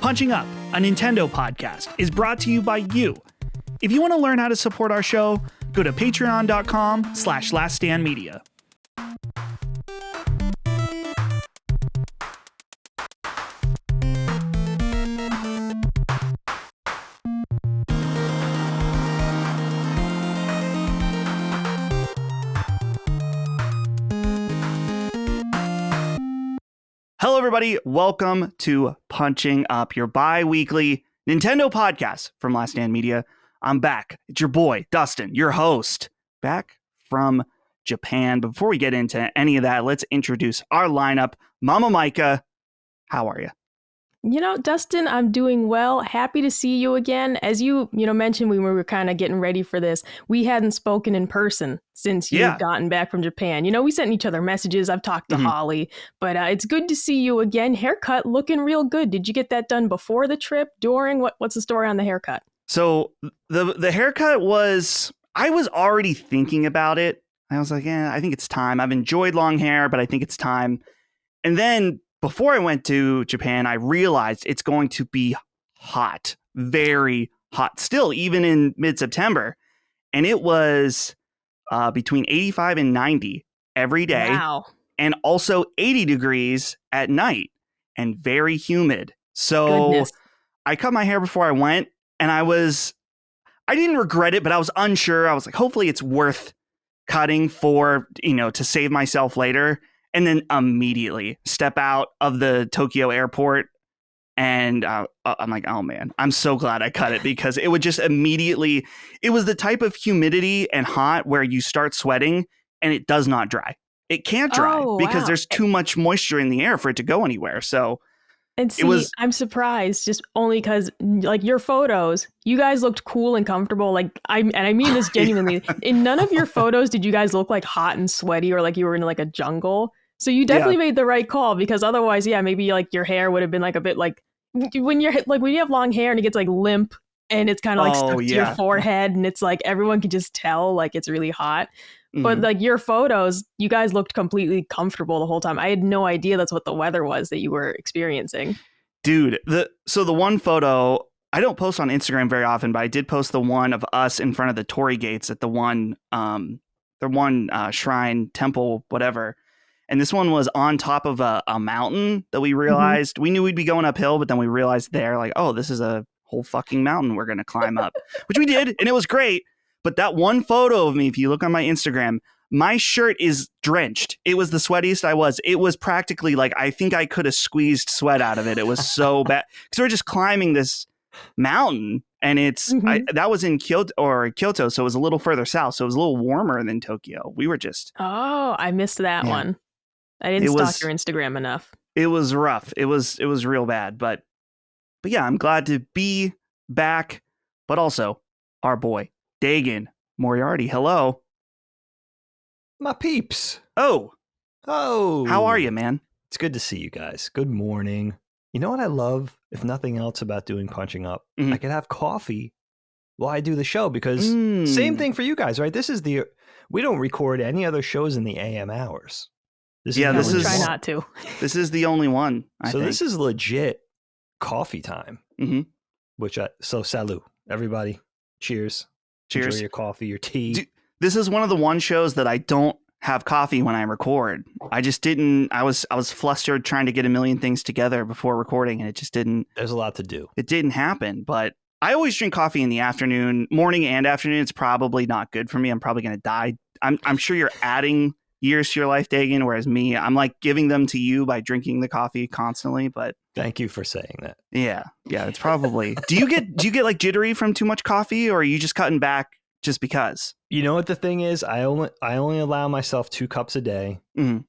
Punching Up, a Nintendo podcast, is brought to you by you. If you want to learn how to support our show, go to patreon.com/laststandmedia. Hello, everybody. Welcome to Punching Up, your bi-weekly Nintendo podcast from Last Stand Media. I'm back. It's your boy, Dustin, your host, back from Japan. But before we get into any of that, let's introduce our lineup. Mama Micah, how are you? You know, Dustin, I'm doing well. Happy to see you again. As you mentioned when we were kind of getting ready for this, we hadn't spoken in person since you've gotten back from Japan. We sent each other messages. I've talked to Holly, but it's good to see you again. Haircut looking real good. Did you get that done before the trip, during? What's the story on the haircut? So the haircut was, I was already thinking about it. I was like, I think it's time. I've enjoyed long hair, but I think it's time. And then before I went to Japan, I realized it's going to be hot, very hot still, even in mid-September. And it was between 85 and 90 every day. Wow. And also 80 degrees at night and very humid. So Goodness. I cut my hair before I went, and I didn't regret it, but I was unsure. I was like, hopefully it's worth cutting for, to save myself later. And then immediately step out of the Tokyo airport. And I'm like, oh, man, I'm so glad I cut it, because it would just immediately, it was the type of humidity and hot where you start sweating and it does not dry. It can't dry because there's too much moisture in the air for it to go anywhere. So I'm surprised just only because your photos, you guys looked cool and comfortable. I mean this genuinely. In none of your photos did you guys look like hot and sweaty or like you were in a jungle. So you definitely made the right call, because otherwise, maybe your hair would have been a bit when you have long hair and it gets limp and it's kind of stuck to your forehead and it's everyone can just tell it's really hot. Mm-hmm. But your photos, you guys looked completely comfortable the whole time. I had no idea that's what the weather was that you were experiencing. Dude, the one photo, I don't post on Instagram very often, but I did post the one of us in front of the Torii gates at the one shrine, temple, whatever. And this one was on top of a mountain that we realized we knew we'd be going uphill, but then we realized this is a whole fucking mountain we're going to climb up, which we did. And it was great. But that one photo of me, if you look on my Instagram, my shirt is drenched. It was the sweatiest I was. It was practically I think I could have squeezed sweat out of it. It was so bad, because we're just climbing this mountain, and it's that was in Kyoto, so it was a little further south, so it was a little warmer than Tokyo. We were just I missed that one. I didn't stalk your Instagram enough. It was rough. It was real bad, but yeah, I'm glad to be back. But also, our boy Dagan Moriarty. Hello, my peeps. Oh, how are you, man? It's good to see you guys. Good morning. You know what I love, if nothing else, about doing Punching Up? I could have coffee while I do the show, because same thing for you guys, right? We don't record any other shows in the AM hours. Try not to. This is the only one. I think this is legit coffee time. So salud, everybody. Cheers. Enjoy your coffee, your tea. Dude, this is one of the one shows that I don't have coffee when I record. I just didn't. I was flustered trying to get a million things together before recording, and it just didn't. There's a lot to do. It didn't happen. But I always drink coffee in the afternoon, morning and afternoon. It's probably not good for me. I'm probably going to die. I'm sure you're adding years to your life, Dagan, whereas me, I'm giving them to you by drinking the coffee constantly. But thank you for saying that. Yeah, it's probably. Do you get jittery from too much coffee, or are you just cutting back just because? You know what the thing is? I only allow myself 2 cups a day.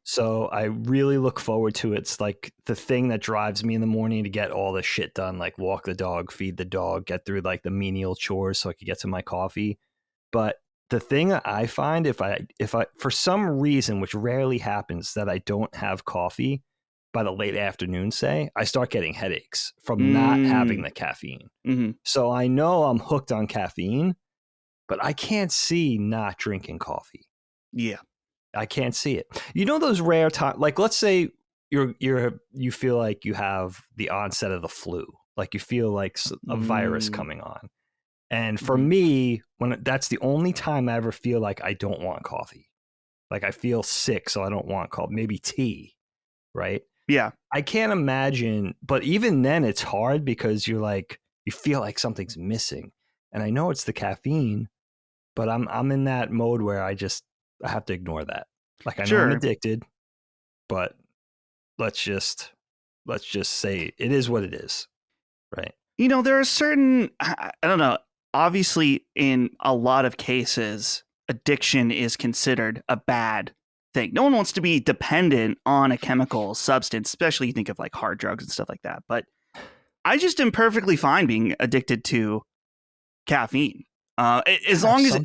So I really look forward to it. It's the thing that drives me in the morning to get all the shit done, walk the dog, feed the dog, get through the menial chores so I could get to my coffee. But the thing that I find, if I for some reason, which rarely happens, that I don't have coffee by the late afternoon, say, I start getting headaches from not having the caffeine. So I know I'm hooked on caffeine, but I can't see not drinking coffee. Yeah. I can't see it. You know those rare times, let's say you feel like you have the onset of the flu, Like you feel like a virus coming on. And for me, that's the only time I ever feel like I don't want coffee. Like I feel sick, so I don't want coffee. Maybe tea, right? Yeah. I can't imagine, but even then it's hard because you feel like something's missing. And I know it's the caffeine, but I'm in that mode where I have to ignore that. Like I know I'm addicted, but let's just say it is what it is, right? You know, there are certain, I don't know, obviously in a lot of cases, addiction is considered a bad thing. No one wants to be dependent on a chemical substance, especially you think of like hard drugs and stuff like that. But I just am perfectly fine being addicted to caffeine. As long as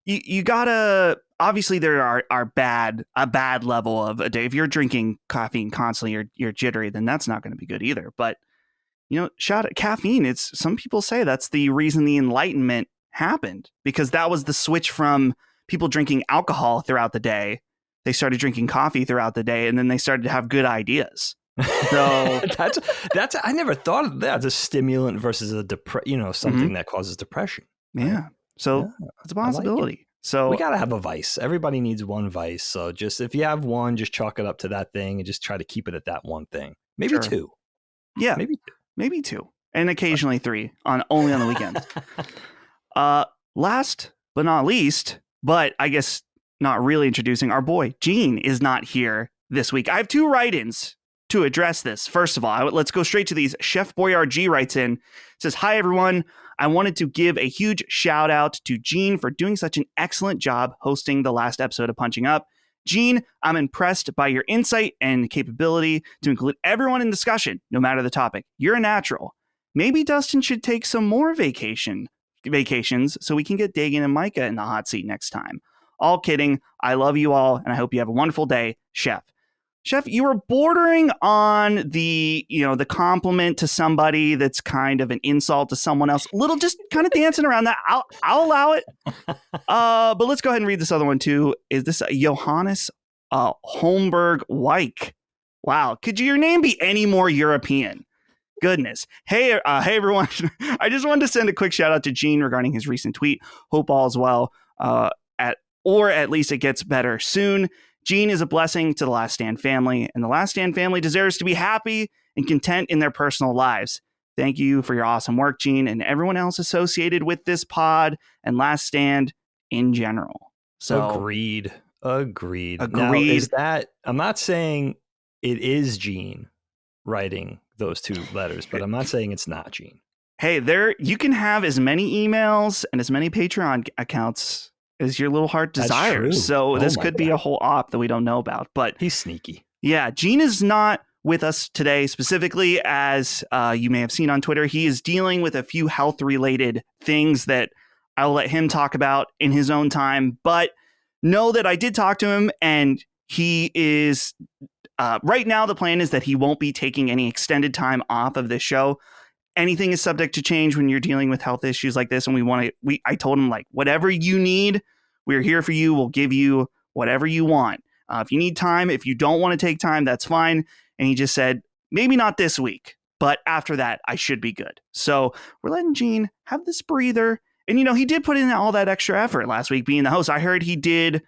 you gotta, obviously there are a bad level of a day. If you're drinking caffeine constantly, you're jittery, then that's not going to be good either. But you know, shot at caffeine. Some people say that's the reason the Enlightenment happened, because that was the switch from people drinking alcohol throughout the day. They started drinking coffee throughout the day, and then they started to have good ideas. So that's I never thought of that as a stimulant versus a something that causes depression. Right? Yeah. So it's a possibility. Like so we gotta have a vice. Everybody needs one vice. So just if you have one, just chalk it up to that thing and just try to keep it at that one thing. Maybe two. Yeah. Maybe two. And occasionally three only on the weekends. Last but not least, but I guess not really introducing, our boy Gene is not here this week. I have two write-ins to address this. First of all, let's go straight to these. Chef Boyard G writes in, says, "Hi everyone. I wanted to give a huge shout out to Gene for doing such an excellent job hosting the last episode of Punching Up. Gene, I'm impressed by your insight and capability to include everyone in discussion, no matter the topic. You're a natural. Maybe Dustin should take some more vacations so we can get Dagan and Micah in the hot seat next time. All kidding. I love you all, and I hope you have a wonderful day, Chef." Chef, you were bordering on the compliment to somebody that's kind of an insult to someone else. A little just kind of dancing around that. I'll allow it. But let's go ahead and read this other one too. Is this Johannes Holmberg Weich? Wow. Could your name be any more European? Goodness. Hey everyone. I just wanted to send a quick shout out to Gene regarding his recent tweet. Hope all's well. Or at least it gets better soon. Gene is a blessing to the Last Stand family, and the Last Stand family deserves to be happy and content in their personal lives. Thank you for your awesome work, Gene, and everyone else associated with this pod and Last Stand in general. So Agreed. Now, is that, I'm not saying it is Gene writing those two letters, but I'm not saying it's not Gene. Hey, you can have as many emails and as many Patreon accounts as your little heart desires. So this could be a whole op that we don't know about, but he's sneaky. Yeah. Gene is not with us today specifically, as you may have seen on Twitter. He is dealing with a few health related things that I'll let him talk about in his own time, but know that I did talk to him, and he is right now. The plan is that he won't be taking any extended time off of this show. Anything is subject to change when you're dealing with health issues like this. And I told him, like, whatever you need, we're here for you. We'll give you whatever you want. If you need time, if you don't want to take time, that's fine. And he just said, maybe not this week, but after that, I should be good. So we're letting Gene have this breather. And, he did put in all that extra effort last week being the host. I heard he did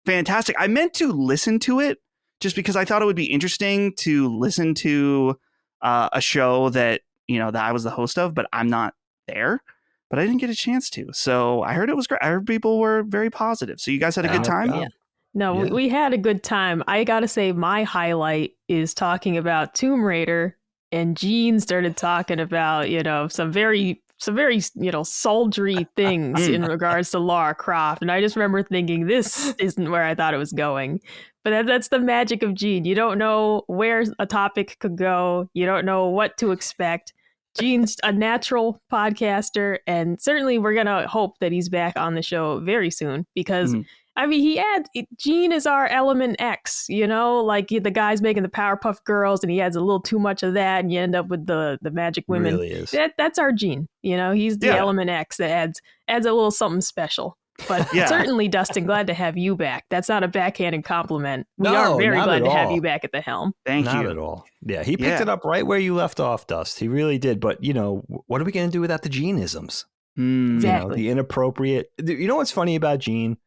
fantastic. I meant to listen to it just because I thought it would be interesting to listen to a show that I was the host of, but I'm not there, but I didn't get a chance to. So I heard it was great. I heard people were very positive. So you guys had a good time? Yeah. No, we had a good time. I got to say my highlight is talking about Tomb Raider, and Gene started talking about, some very sultry things in regards to Lara Croft. And I just remember thinking, this isn't where I thought it was going. But that's the magic of Gene. You don't know where a topic could go. You don't know what to expect. Gene's a natural podcaster, and certainly we're going to hope that he's back on the show very soon, because Gene is our Element X, like the guy's making the Powerpuff Girls, and he adds a little too much of that, and you end up with the magic women. Really is. That's our Gene. He's the Element X that adds a little something special. But certainly, Dustin, glad to have you back. That's not a backhanded compliment. We are very glad to have you back at the helm. Thank you. Not at all. Yeah, he picked it up right where you left off, Dust. He really did. But, what are we going to do without the Gene-isms? Exactly. The inappropriate. You know what's funny about Gene?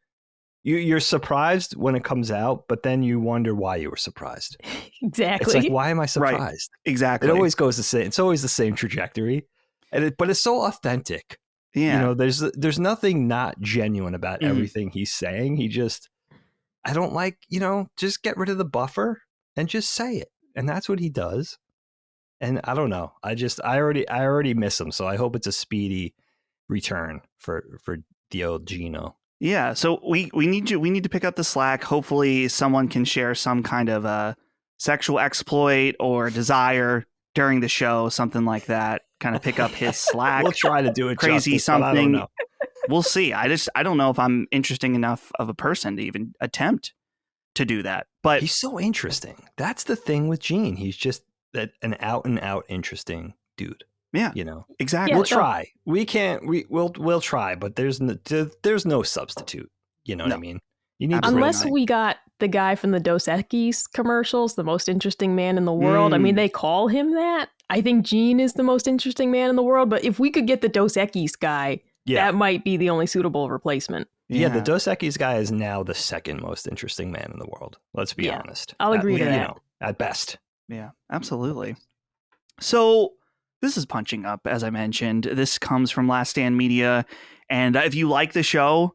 You're surprised when it comes out, but then you wonder why you were surprised. Exactly. It's like, why am I surprised? Right. Exactly. It always goes the same. It's always the same trajectory, but it's so authentic. Yeah. There's nothing not genuine about everything he's saying. I don't like, just get rid of the buffer and just say it. And that's what he does. And I don't know. I already miss him. So I hope it's a speedy return for the old Gino. Yeah, so we need to pick up the slack. Hopefully someone can share some kind of a sexual exploit or desire during the show, something like that. Kind of pick up his slack. We'll try to do it crazy justice, something. I don't know. We'll see. I don't know if I'm interesting enough of a person to even attempt to do that. But he's so interesting. That's the thing with Gene. He's just an out and out interesting dude. Yeah, exactly. We'll try. We'll try, but there's no substitute. You know what I mean? You need unless we got the guy from the Dos Equis commercials, the most interesting man in the world. I mean, they call him that. I think Gene is the most interesting man in the world, but if we could get the Dos Equis guy, that might be the only suitable replacement. Yeah, the Dos Equis guy is now the second most interesting man in the world. Let's be honest. I'll agree to that. At best. Yeah, absolutely. So this is Punching Up, as I mentioned. This comes from Last Stand Media. And if you like the show,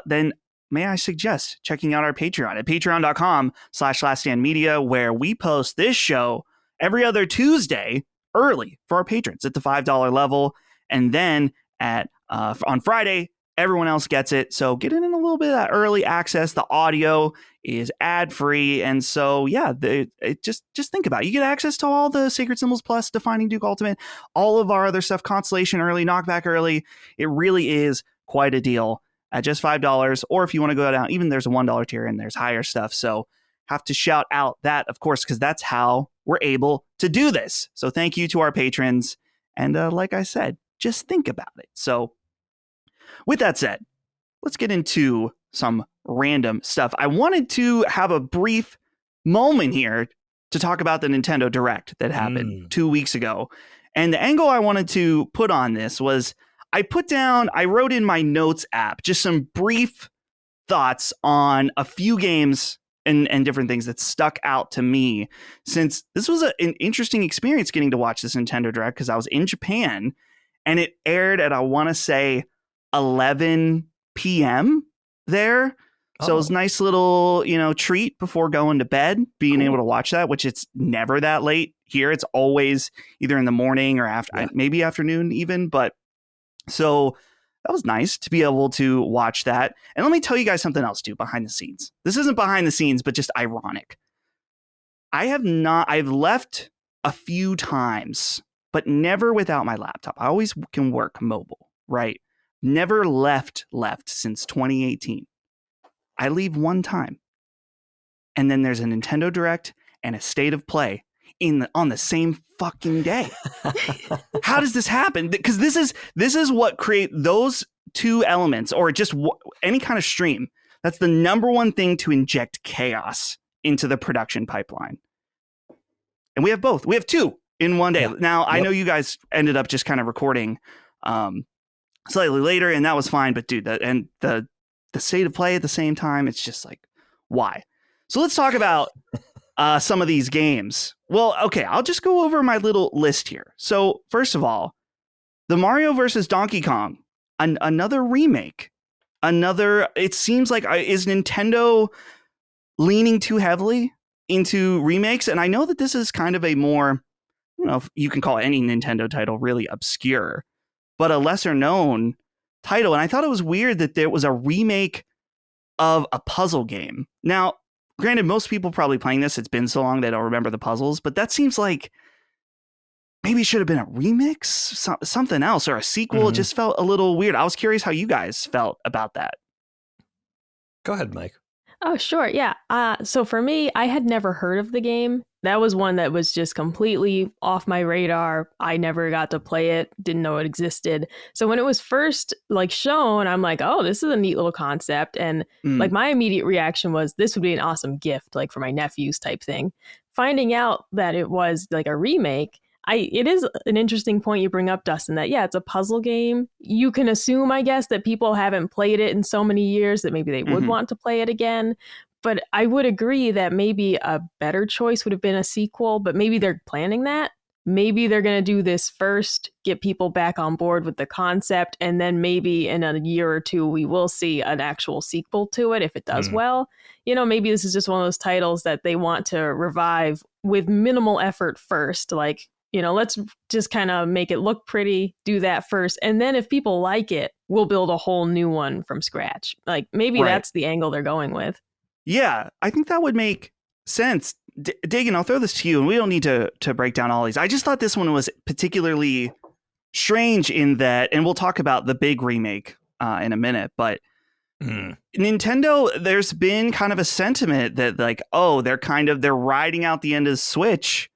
then may I suggest checking out our Patreon at patreon.com/laststandmedia, where we post this show every other Tuesday early for our patrons at the $5 level. And then on Friday, everyone else gets it. So get in a little bit of that early access. The audio is ad-free. And so, just think about it. You get access to all the Sacred Symbols Plus, Defining Duke Ultimate, all of our other stuff, Constellation early, Knockback early. It really is quite a deal at just $5. Or if you want to go down, even there's a $1 tier and there's higher stuff. So have to shout out that, of course, because that's how we're able to do this. So thank you to our patrons. And like I said, just think about it. So with that said, let's get into some random stuff. I wanted to have a brief moment here to talk about the Nintendo Direct that happened 2 weeks ago. And the angle I wanted to put on this was I wrote in my notes app just some brief thoughts on a few games and different things that stuck out to me, since this was an interesting experience getting to watch this Nintendo Direct, because I was in Japan and it aired at, I want to say, 11 p.m. there. So it was a nice little, treat before going to bed, being able to watch that, which it's never that late here. It's always either in the morning or after, maybe afternoon even. But so that was nice to be able to watch that. And let me tell you guys something else too, behind the scenes. This isn't behind the scenes, but just ironic. I've left a few times, but never without my laptop. I always can work mobile, right? Never left since 2018. I leave one time. And then there's a Nintendo Direct and a State of Play on the same fucking day. How does this happen? Because this is what create those two elements, or just any kind of stream. That's the number one thing to inject chaos into the production pipeline. And we have both. We have two in one day. Yeah. Now, I know you guys ended up just kind of recording slightly later, and that was fine. But dude, the State of Play at the same time, it's just like, why? So let's talk about some of these games. Well, okay, I'll just go over my little list here. So first of all, the Mario vs. Donkey Kong, another remake. It seems like, is Nintendo leaning too heavily into remakes? And I know that this is kind of a more, I don't know if you can call any Nintendo title really obscure, but a lesser known title. And I thought it was weird that there was a remake of a puzzle game. Now, granted, most people probably playing this, it's been so long they don't remember the puzzles, but that seems like maybe it should have been a remix, something else, or a sequel. Mm-hmm. It just felt a little weird. I was curious how you guys felt about that. Go ahead, Mike. Oh, sure. Yeah. So for me, I had never heard of the game. That was one that was just completely off my radar. I never got to play it, didn't know it existed. So when it was first like shown, I'm like, oh, this is a neat little concept. And like my immediate reaction was this would be an awesome gift, like for my nephews type thing. Finding out that it was like a remake, it is an interesting point you bring up, Dustin, that yeah, it's a puzzle game. You can assume, I guess, that people haven't played it in so many years that maybe they would want to play it again. But I would agree that maybe a better choice would have been a sequel, but maybe they're planning that. Maybe they're going to do this first, get people back on board with the concept, and then maybe in a year or two, we will see an actual sequel to it if it does well. You know, maybe this is just one of those titles that they want to revive with minimal effort first. Like, you know, let's just kind of make it look pretty, do that first. And then if people like it, we'll build a whole new one from scratch. Like maybe that's the angle they're going with. Yeah, I think that would make sense. Dagan, I'll throw this to you, and we don't need to break down all these. I just thought this one was particularly strange in that, and we'll talk about the big remake in a minute, but Nintendo, there's been kind of a sentiment that like, oh, they're riding out the end of the Switch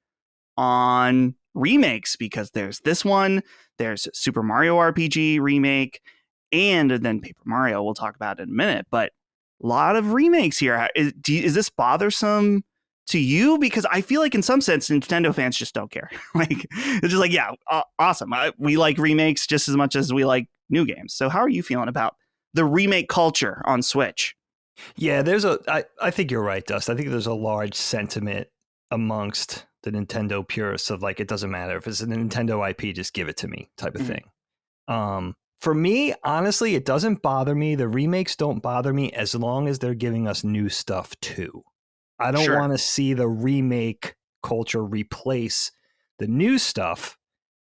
on remakes because there's this one, there's Super Mario RPG remake, and then Paper Mario, we'll talk about in a minute, but a lot of remakes here. Is this bothersome to you? Because I feel like in some sense, Nintendo fans just don't care. Like, it's just like, yeah, awesome. We like remakes just as much as we like new games. So how are you feeling about the remake culture on Switch? Yeah, I think you're right, Dust. I think there's a large sentiment amongst the Nintendo purists of like, it doesn't matter. If it's a Nintendo IP, just give it to me type of thing. For me, honestly, it doesn't bother me. The remakes don't bother me as long as they're giving us new stuff too. I don't want to see the remake culture replace the new stuff.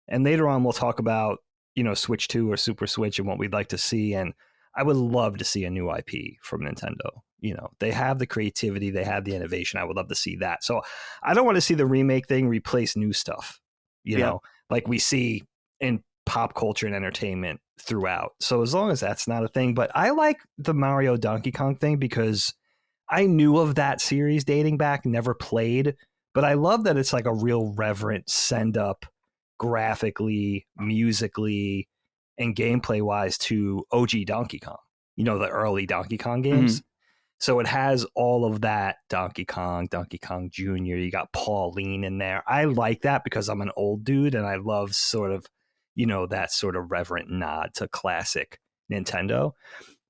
And later on, we'll talk about, you know, Switch 2 or Super Switch and what we'd like to see. And I would love to see a new IP from Nintendo. You know, they have the creativity, they have the innovation. I would love to see that. So I don't want to see the remake thing replace new stuff, you know, like we see in pop culture and entertainment throughout. So as long as that's not a thing, but I like the Mario Donkey Kong thing because I knew of that series dating back, never played, but I love that it's like a real reverent send up graphically, musically, and gameplay wise to OG Donkey Kong, you know, the early Donkey Kong games. So it has all of that Donkey Kong Jr. You got Pauline in there. I like that because I'm an old dude and I love sort of, you know, that sort of reverent nod to classic Nintendo.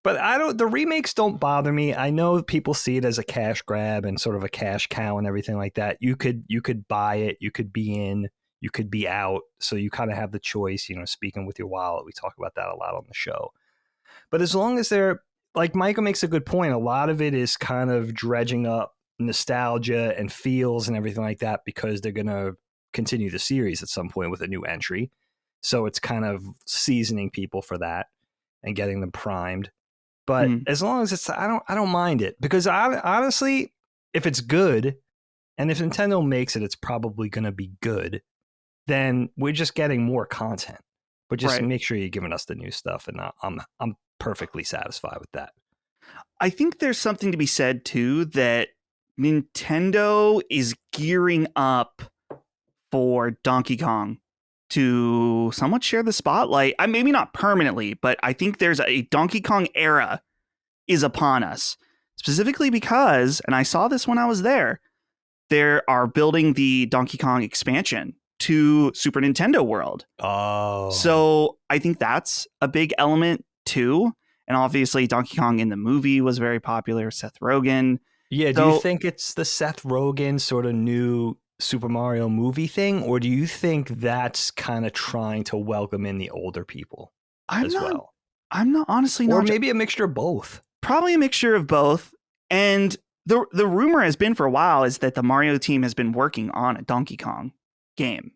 But the remakes don't bother me. I know people see it as a cash grab and sort of a cash cow and everything like that. You could buy it, you could be in, you could be out. So you kind of have the choice, you know, speaking with your wallet. We talk about that a lot on the show. But as long as they're, like Michael makes a good point, a lot of it is kind of dredging up nostalgia and feels and everything like that because they're going to continue the series at some point with a new entry. So it's kind of seasoning people for that and getting them primed. But as long as it's, I don't mind it because honestly, if it's good and if Nintendo makes it, it's probably going to be good. Then we're just getting more content. But just make sure you're giving us the new stuff, and I'm perfectly satisfied with that. I think there's something to be said too that Nintendo is gearing up for Donkey Kong to somewhat share the spotlight. Maybe not permanently, but I think there's a Donkey Kong era is upon us. Specifically because, and I saw this when I was there, they are building the Donkey Kong expansion to Super Nintendo World. Oh. So I think that's a big element too. And obviously Donkey Kong in the movie was very popular. Seth Rogen. Yeah, do you think it's the Seth Rogen sort of new Super Mario movie thing, or do you think that's kind of trying to welcome in the older people as well? I'm not honestly not. Or maybe a mixture of both. Probably a mixture of both. And the rumor has been for a while is that the Mario team has been working on a Donkey Kong game.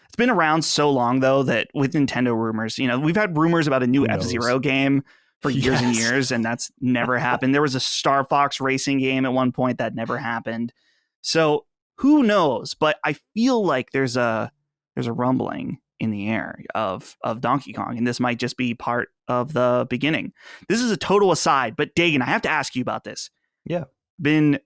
It's been around so long though that with Nintendo rumors, you know, we've had rumors about a new F-Zero game for years and years, and that's never happened. There was a Star Fox racing game at one point that never happened. So who knows? But I feel like there's a rumbling in the air of Donkey Kong, and this might just be part of the beginning. This is a total aside, but Dagan, I have to ask you about this. Yeah. Been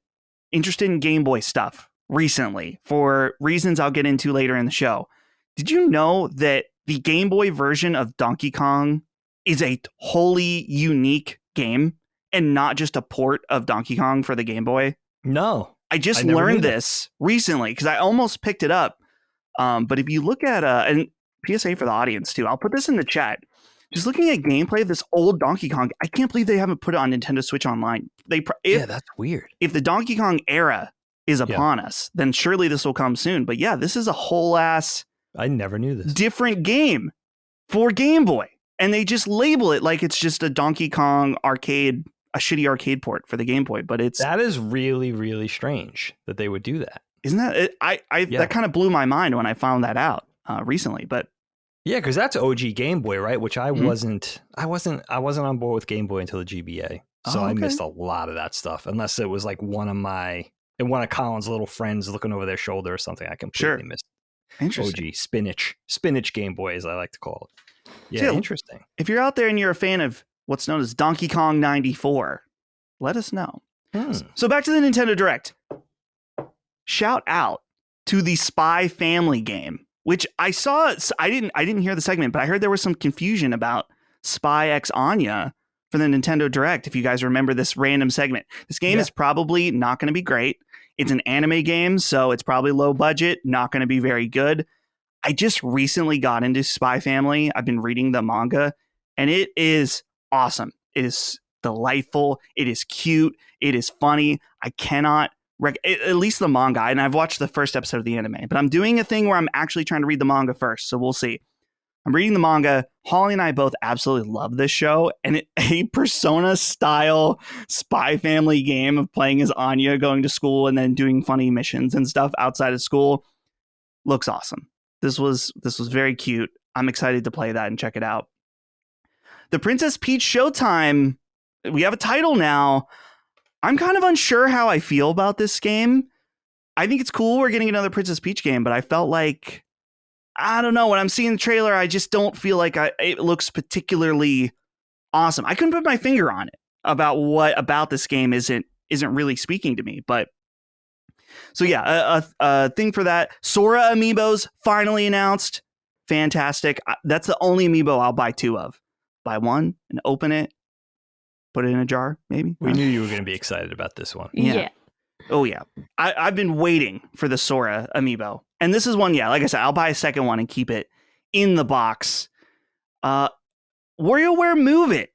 interested in Game Boy stuff recently for reasons I'll get into later in the show. Did you know that the Game Boy version of Donkey Kong is a wholly unique game and not just a port of Donkey Kong for the Game Boy? No. I just learned this recently because I almost picked it up. But if you look at and PSA for the audience too, I'll put this in the chat. Just looking at gameplay of this old Donkey Kong, I can't believe they haven't put it on Nintendo Switch Online. That's weird. If the Donkey Kong era is upon us, then surely this will come soon. But yeah, this is a whole ass. I never knew this. Different game for Game Boy, and they just label it like it's just a Donkey Kong arcade, a shitty arcade port for the Game Boy. But that is really, really strange that they would do that. Isn't that? That kind of blew my mind when I found that out recently. But yeah, because that's OG Game Boy, right? Which I wasn't on board with Game Boy until the GBA, so I missed a lot of that stuff. Unless it was like one of Colin's little friends looking over their shoulder or something, I completely missed. Interesting. OG spinach Game Boy, as I like to call it. Yeah, interesting. If you're out there and you're a fan of what's known as Donkey Kong 94, let us know. So back to the Nintendo Direct. Shout out to the Spy Family game, which I saw. I didn't hear the segment, but I heard there was some confusion about Spy X Anya for the Nintendo Direct. If you guys remember this random segment, this game is probably not going to be great. It's an anime game, so it's probably low budget, not going to be very good. I just recently got into Spy Family. I've been reading the manga, and it is awesome. It is delightful. It is cute. It is funny. I cannot at least the manga, and I've watched the first episode of the anime, but I'm doing a thing where I'm actually trying to read the manga first, so we'll see. I'm reading the manga. Holly and I both absolutely love this show, and a Persona-style Spy Family game of playing as Anya, going to school, and then doing funny missions and stuff outside of school looks awesome. This was very cute. I'm excited to play that and check it out. The Princess Peach Showtime. We have a title now. I'm kind of unsure how I feel about this game. I think it's cool we're getting another Princess Peach game, but I felt like, I don't know, when I'm seeing the trailer, I just don't feel like it looks particularly awesome. I couldn't put my finger on it about what about this game isn't really speaking to me. But so yeah, a thing for that. Sora amiibos finally announced. Fantastic. That's the only amiibo I'll buy 2 of. Buy one and open it. Put it in a jar, maybe. We knew you were going to be excited about this one. Yeah. Oh, yeah. I've been waiting for the Sora amiibo. And this is one, like I said, I'll buy a second one and keep it in the box. WarioWare Move It.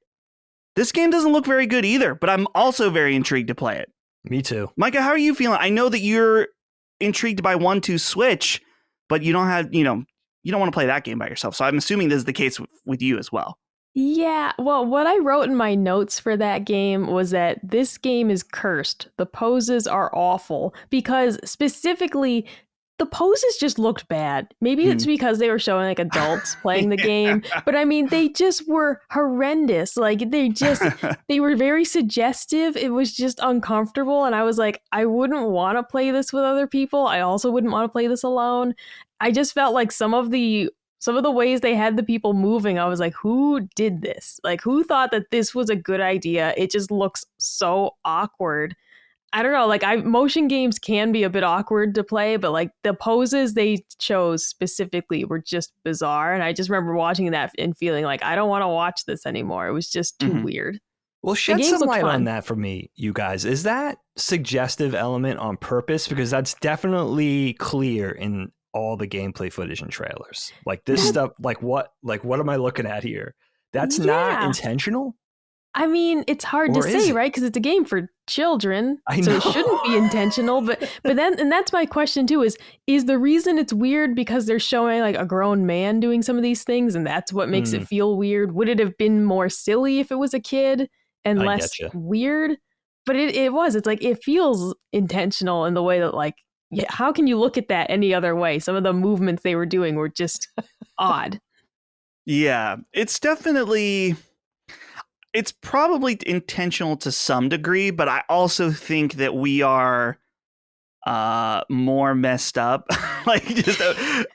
This game doesn't look very good either, but I'm also very intrigued to play it. Me too. Micah, how are you feeling? I know that you're intrigued by 1-2 Switch, but you don't have, you don't want to play that game by yourself. So I'm assuming this is the case with you as well. Yeah, well, what I wrote in my notes for that game was that this game is cursed. The poses are awful because specifically the poses just looked bad. Maybe it's because they were showing like adults playing the game, but I mean, they just were horrendous. Like they were very suggestive. It was just uncomfortable. And I was like, I wouldn't want to play this with other people. I also wouldn't want to play this alone. I just felt like some of the ways they had the people moving, I was like, who did this? Like, who thought that this was a good idea? It just looks so awkward. I don't know, like motion games can be a bit awkward to play, but like the poses they chose specifically were just bizarre. And I just remember watching that and feeling like, I don't want to watch this anymore. It was just too weird. Well, shed some light on that for me, you guys. Is that suggestive element on purpose? Because that's definitely clear in all the gameplay footage and trailers. Like this stuff, like what am I looking at here? That's not intentional? I mean, it's hard to say, right? Because it's a game for children, so it shouldn't be intentional. But then, and that's my question too: is the reason it's weird because they're showing like a grown man doing some of these things, and that's what makes it feel weird? Would it have been more silly if it was a kid and less weird? But it was. It's like it feels intentional in the way that like. Yeah, how can you look at that any other way? Some of the movements they were doing were just odd. Yeah, it's probably intentional to some degree, but I also think that we are more messed up. Like, just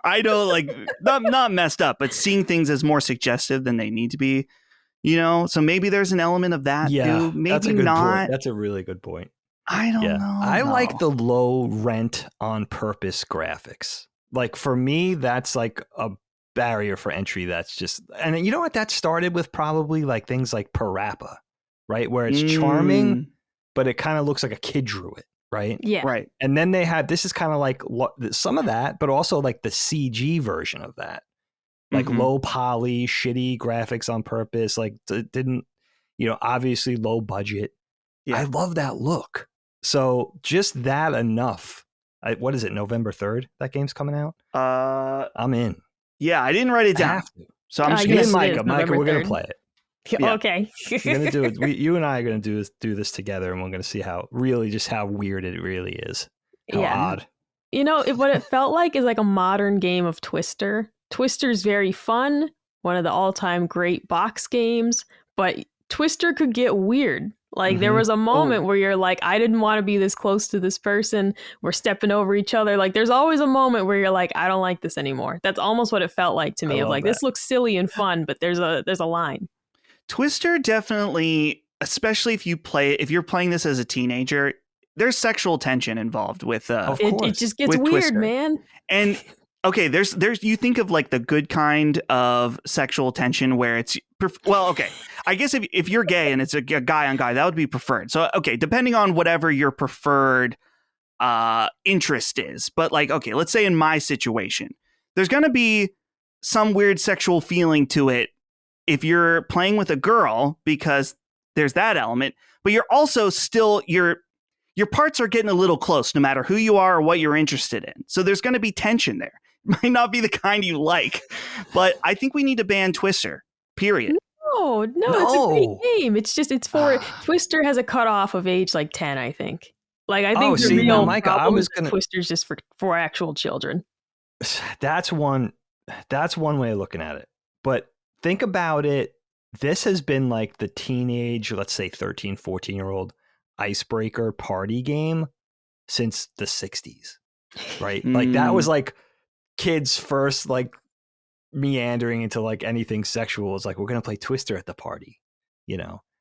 I know, like not messed up, but seeing things as more suggestive than they need to be. So maybe there's an element of that. Yeah, too. Maybe that's a good not. point. That's a really good point. I don't know. I like the low rent on purpose graphics. Like for me, that's like a barrier for entry. That's just, and you know what that started with? Probably like things like Parappa, right? Where it's charming, but it kind of looks like a kid drew it, right? Yeah. Right. And then they had, this is kind of like some of that, but also like the CG version of that. Like low poly, shitty graphics on purpose. Like it didn't, obviously low budget. Yeah. I love that look. So just that enough. What is it? November 3rd? That game's coming out? I'm in. Yeah, I didn't write it down. So I'm just me and Micah, we're going to play it. Yeah. Okay. We're going to do it. You and I are going to do this together, and we're going to see how weird it really is. How odd. What it felt like is like a modern game of Twister. Twister's very fun, one of the all-time great box games, but Twister could get weird. Like there was a moment where you're like, I didn't want to be this close to this person. We're stepping over each other. Like there's always a moment where you're like, I don't like this anymore. That's almost what it felt like to me. Of like, this looks silly and fun, but there's a line. Twister definitely, especially if you're playing this as a teenager, there's sexual tension involved with it just gets weird, Twister. Man. And okay, there's you think of like the good kind of sexual tension where it's okay. I guess if you're gay and it's a guy on guy, that would be preferred. So okay, depending on whatever your preferred interest is. But like, okay, let's say in my situation, there's going to be some weird sexual feeling to it if you're playing with a girl, because there's that element, but you're also still your parts are getting a little close no matter who you are or what you're interested in. So there's going to be tension there. It might not be the kind you like, but I think we need to ban Twister, period. No, it's a great game. It's for Twister has a cutoff of age like 10, I think. Like I think the real problem is Twister's just for actual children. That's one way of looking at it. But think about it. This has been like the teenage, let's say 13, 14-year-old icebreaker party game since the 60s, right? Like that was like kids first like meandering into like anything sexual. It's like, we're going to play Twister at the party,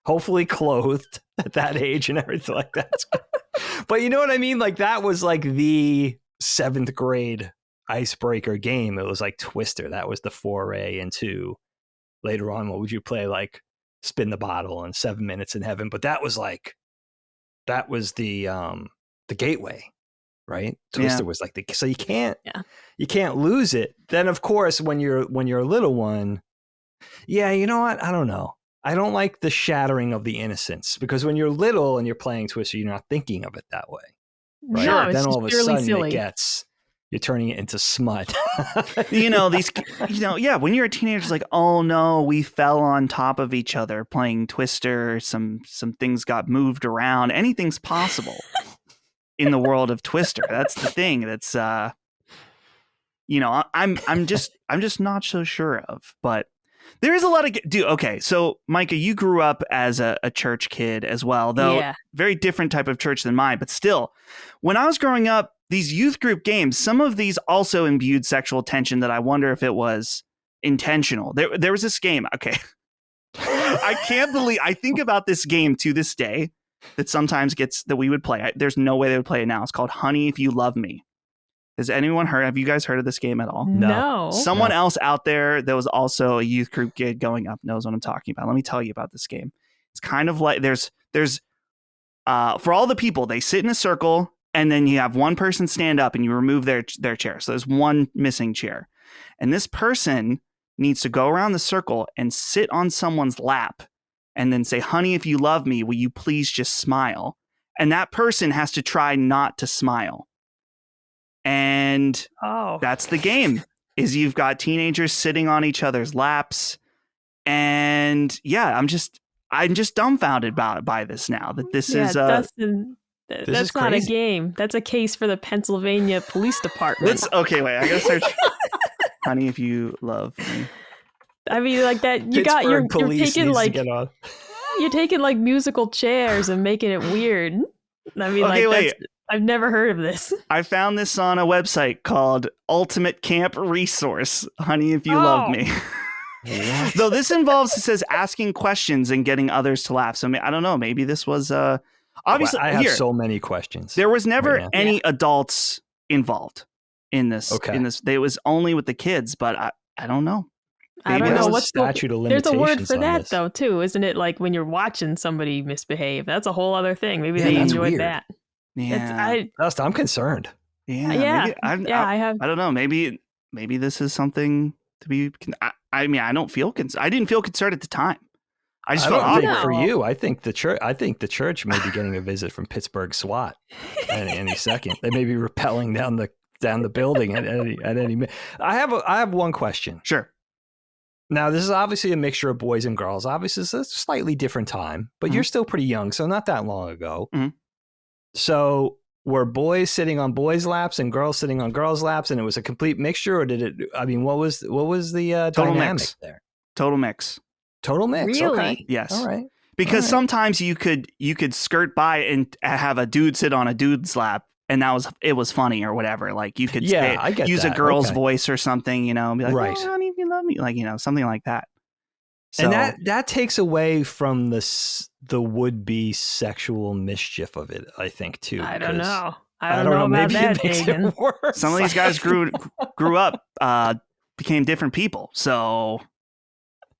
hopefully clothed at that age and everything like that. But you know what I mean? Like that was like the 7th grade icebreaker game. It was like Twister. That was the foray into later on. What would you play? Like Spin the Bottle and 7 Minutes in Heaven. But that was the gateway, right? Twister was like so you can't lose it. Then of course when you're a little one, you know what? I don't know. I don't like the shattering of the innocence, because when you're little and you're playing Twister, you're not thinking of it that way. Right? No, then all of a sudden silly. You're turning it into smut. When you're a teenager, it's like, oh no, we fell on top of each other playing Twister. Some things got moved around. Anything's possible in the world of Twister. That's the thing. That's I'm just not so sure of. But there is a lot of okay. So Micah, you grew up as a church kid as well, though very different type of church than mine. But still, when I was growing up, these youth group games, some of these also imbued sexual tension that I wonder if it was intentional. There was this game. Okay. I can't believe I think about this game to this day that sometimes that we would play. There's no way they would play it now. It's called Honey, If You Love Me. Have you guys heard of this game at all? No. Someone else out there that was also a youth group kid going up knows what I'm talking about. Let me tell you about this game. It's kind of like there's for all the people, they sit in a circle, and then you have one person stand up and you remove their chair. So there's one missing chair. And this person needs to go around the circle and sit on someone's lap and then say, honey, if you love me, will you please just smile? And that person has to try not to smile. And that's the game, is you've got teenagers sitting on each other's laps. And I'm just dumbfounded by this now, that this is Dustin, that's not a game. That's a case for the Pennsylvania Police Department. Okay, wait, I gotta search. Honey, if you love me. I mean, like that. You're taking like musical chairs and making it weird. I mean, wait. I've never heard of this. I found this on a website called Ultimate Camp Resource. Honey, if you love me. Though this involves, it says, asking questions and getting others to laugh. So I don't know. Maybe this was a Obviously, I have so many questions. There was never any adults involved in this. Okay. It was only with the kids, but I don't know. I don't know what's statute of limitations. There's a word for that though, too, isn't it? Like when you're watching somebody misbehave, that's a whole other thing. Maybe they enjoyed weird. that. Yeah, I'm concerned. Yeah. I have. I don't know. Maybe this is something to be. I mean, I don't feel I didn't feel concerned at the time. I just felt awkward. For you, I think the church may be getting a visit from Pittsburgh SWAT any second. They may be rappelling down the building at any. I have one question. Sure. Now, this is obviously a mixture of boys and girls. Obviously, it's a slightly different time, but you're still pretty young, so not that long ago. Mm-hmm. So were boys sitting on boys' laps and girls sitting on girls' laps, and it was a complete mixture, or did it? I mean, what was the dynamic there? Total mix. Total mix. Really? Okay. Yes. All right. Because sometimes you could skrt by and have a dude sit on a dude's lap, and it was funny or whatever. Like you could use a girl's voice or something, and be like, right. Oh, honey, you love me, like something like that. So, and that takes away from the would-be sexual mischief of it, I think, too. I don't know. I don't know about maybe that, it makes Dagan. it worse. Some of these guys grew up, became different people. So,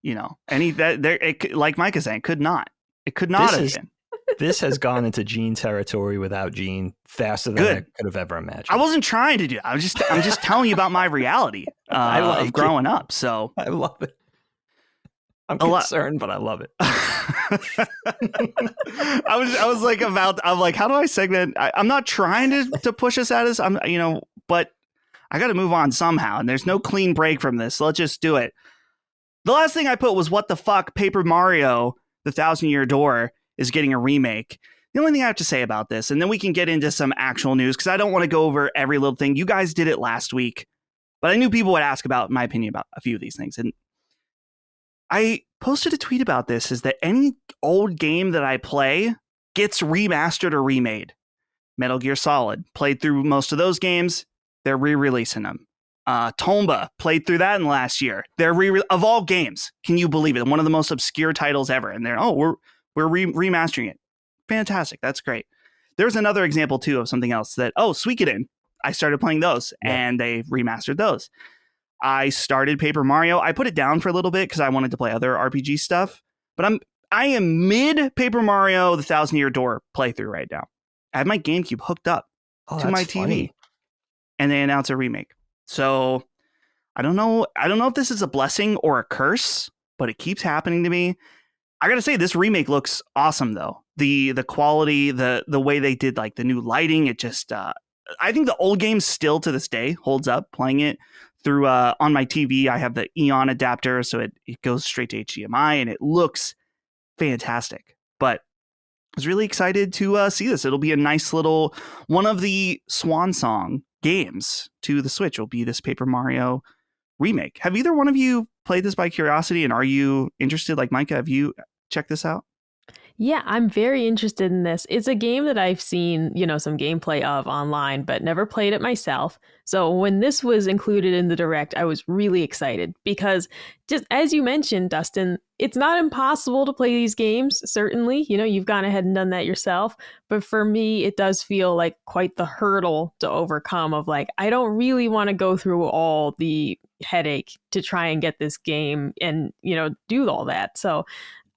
like Mike is saying, it could not have been. This has gone into Gene territory without Gene faster than I could have ever imagined. I wasn't trying to do that. I'm just telling you about my reality of growing up. So I love it. I'm concerned, but I love it. I was like I'm like, how do I segment? I'm not trying to push us at us. But I got to move on somehow. And there's no clean break from this. So let's just do it. The last thing I put was, what the fuck? Paper Mario, the 1,000-Year Door is getting a remake. The only thing I have to say about this, and then we can get into some actual news, because I don't want to go over every little thing. You guys did it last week, but I knew people would ask about my opinion about a few of these things. And I posted a tweet about this, is that any old game that I play gets remastered or remade. Metal Gear Solid, played through most of those games. They're re-releasing them. Tomba, played through that in the last year. They're of all games. Can you believe it? One of the most obscure titles ever. And we're remastering it. Fantastic. That's great. There's another example too of something else that, Suikoden. I started playing those and they remastered those. I started Paper Mario. I put it down for a little bit because I wanted to play other RPG stuff. But I am mid Paper Mario, the 1,000-Year Door playthrough right now. I have my GameCube hooked up to my TV. Funny. And they announce a remake. So I don't know if this is a blessing or a curse, but it keeps happening to me. I gotta say, this remake looks awesome though. The quality, the way they did like the new lighting, it just I think the old game still to this day holds up. Playing it through on my TV, I have the Eon adapter, so it goes straight to HDMI and it looks fantastic. But I was really excited to see this. It'll be a nice little one of the swan song games to the Switch. Will be this Paper Mario remake. Have either one of you played this by curiosity, and are you interested? Like Micah, have you checked this out? Yeah, I'm very interested in this. It's a game that I've seen, some gameplay of online, but never played it myself. So when this was included in the Direct, I was really excited because, just as you mentioned, Dustin, it's not impossible to play these games, certainly. You've gone ahead and done that yourself. But for me, it does feel like quite the hurdle to overcome of like, I don't really want to go through all the headache to try and get this game and, do all that. So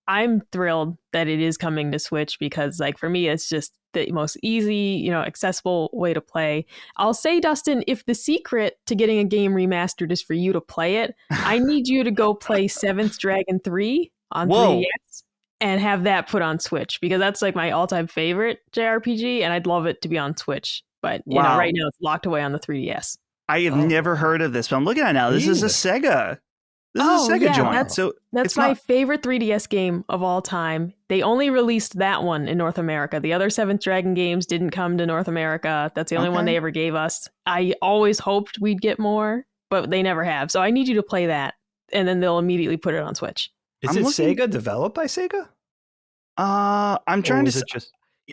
I'm thrilled that it is coming to Switch because, like, for me, it's just the most easy, accessible way to play. I'll say, Dustin, if the secret to getting a game remastered is for you to play it, I need you to go play 7th Dragon 3 on 3DS and have that put on Switch because that's like my all-time favorite JRPG, and I'd love it to be on Switch. But right now it's locked away on the 3DS. I have never heard of this, but I'm looking at it now. This is a Sega. This is a Sega joint. That's my favorite 3DS game of all time. They only released that one in North America. The other 7th Dragon games didn't come to North America. That's the only one they ever gave us. I always hoped we'd get more, but they never have. So I need you to play that, and then they'll immediately put it on Switch. Is it Sega, developed by Sega? I'm trying to...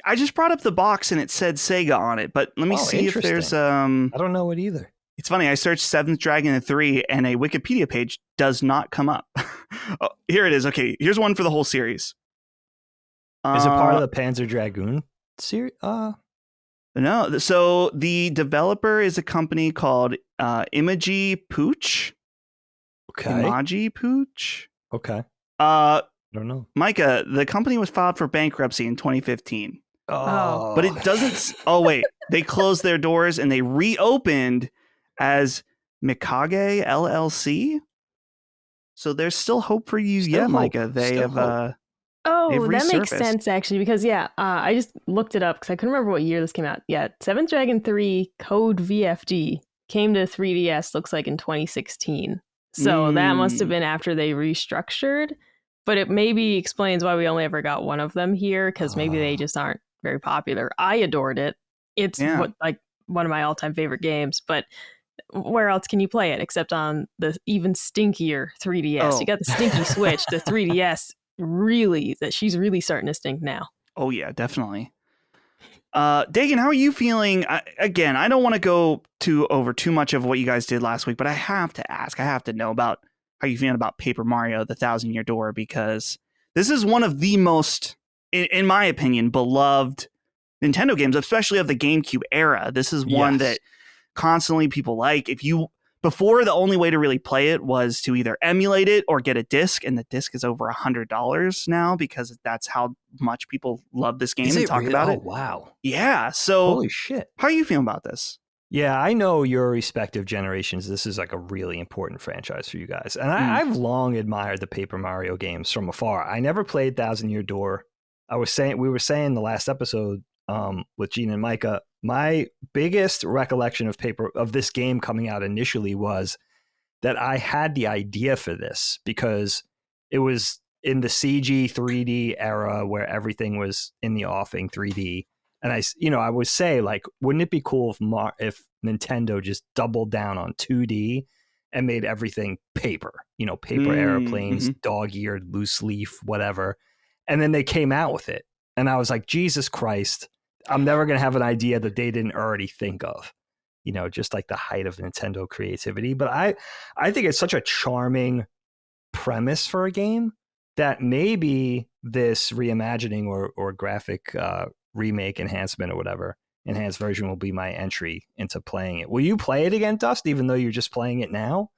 I just brought up the box and it said Sega on it, but let me see if there's... I don't know it either. It's funny, I searched 7th Dragon 3 and a Wikipedia page does not come up. Oh, here it is. Okay, here's one for the whole series. Is it part of the Panzer Dragoon series? No. So the developer is a company called Imagi Pooch. Okay. Imagi Pooch. Okay. I don't know. Micah, the company was filed for bankruptcy in 2015. Oh. But it doesn't. Oh, wait. They closed their doors and they reopened as Mikage LLC. So there's still hope for you. Still hope. Micah. They Still have. hope. Oh, that makes sense, actually, because, I just looked it up because I couldn't remember what year this came out. Yeah, Seventh Dragon 3 Code VFD came to 3DS, looks like, in 2016. So that must have been after they restructured. But it maybe explains why we only ever got one of them here, because maybe they just aren't very popular. I adored it. It's one of my all-time favorite games, but where else can you play it except on the even stinkier 3DS? Oh. You got the stinky Switch, the 3DS. She's really starting to stink now. Oh yeah, definitely. Dagan, how are you feeling? Again, I don't want to go over too much of what you guys did last week, but I have to ask. I have to know about how you feeling about Paper Mario: The Thousand Year Door, because this is one of the most, in my opinion, beloved Nintendo games, especially of the GameCube era. This is one that constantly people like. Before, the only way to really play it was to either emulate it or get a disc, and the disc is over $100 now because that's how much people love this game and talk about it. Oh, wow. Yeah. So, holy shit. How are you feeling about this? Yeah, I know your respective generations. This is like a really important franchise for you guys. And I've long admired the Paper Mario games from afar. I never played Thousand Year Door. We were saying the last episode with Gene and Micah, my biggest recollection of this game coming out initially was that I had the idea for this because it was in the CG 3D era where everything was in the offing 3D. And I would say, like, wouldn't it be cool if Nintendo just doubled down on 2D and made everything paper, paper airplanes, dog-eared, loose leaf, whatever. And then they came out with it. And I was like, Jesus Christ, I'm never going to have an idea that they didn't already think of, just like the height of Nintendo creativity. But I think it's such a charming premise for a game that maybe this reimagining or graphic remake enhancement or whatever enhanced version will be my entry into playing it. Will you play it again, Dust, even though you're just playing it now?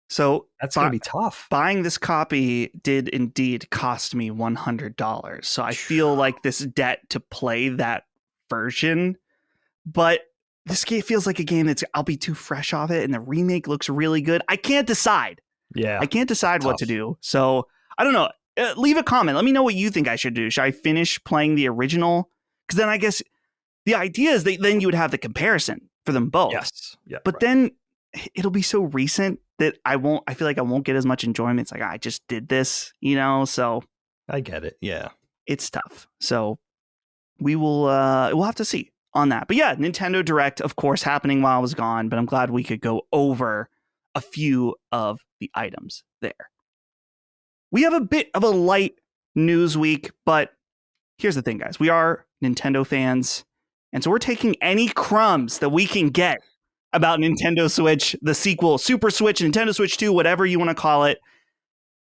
So that's going to be tough. Buying this copy did indeed cost me $100. So I feel like this debt to play that version, but this game feels like a game I'll be too fresh off it. And the remake looks really good. I can't decide. Yeah. I can't decide what to do. So I don't know. Leave a comment. Let me know what you think I should do. Should I finish playing the original? Because then I guess the idea is that then you would have the comparison for them both. Yes. Yeah. But then it'll be so recent that I feel like I won't get as much enjoyment. It's like, I just did this, so I get it. Yeah. It's tough. So we'll have to see on that. But yeah, Nintendo Direct, of course, happening while I was gone, but I'm glad we could go over a few of the items there. We have a bit of a light news week, but here's the thing, guys. We are Nintendo fans, and so we're taking any crumbs that we can get about Nintendo Switch, the sequel, Super Switch, Nintendo Switch 2, whatever you want to call it.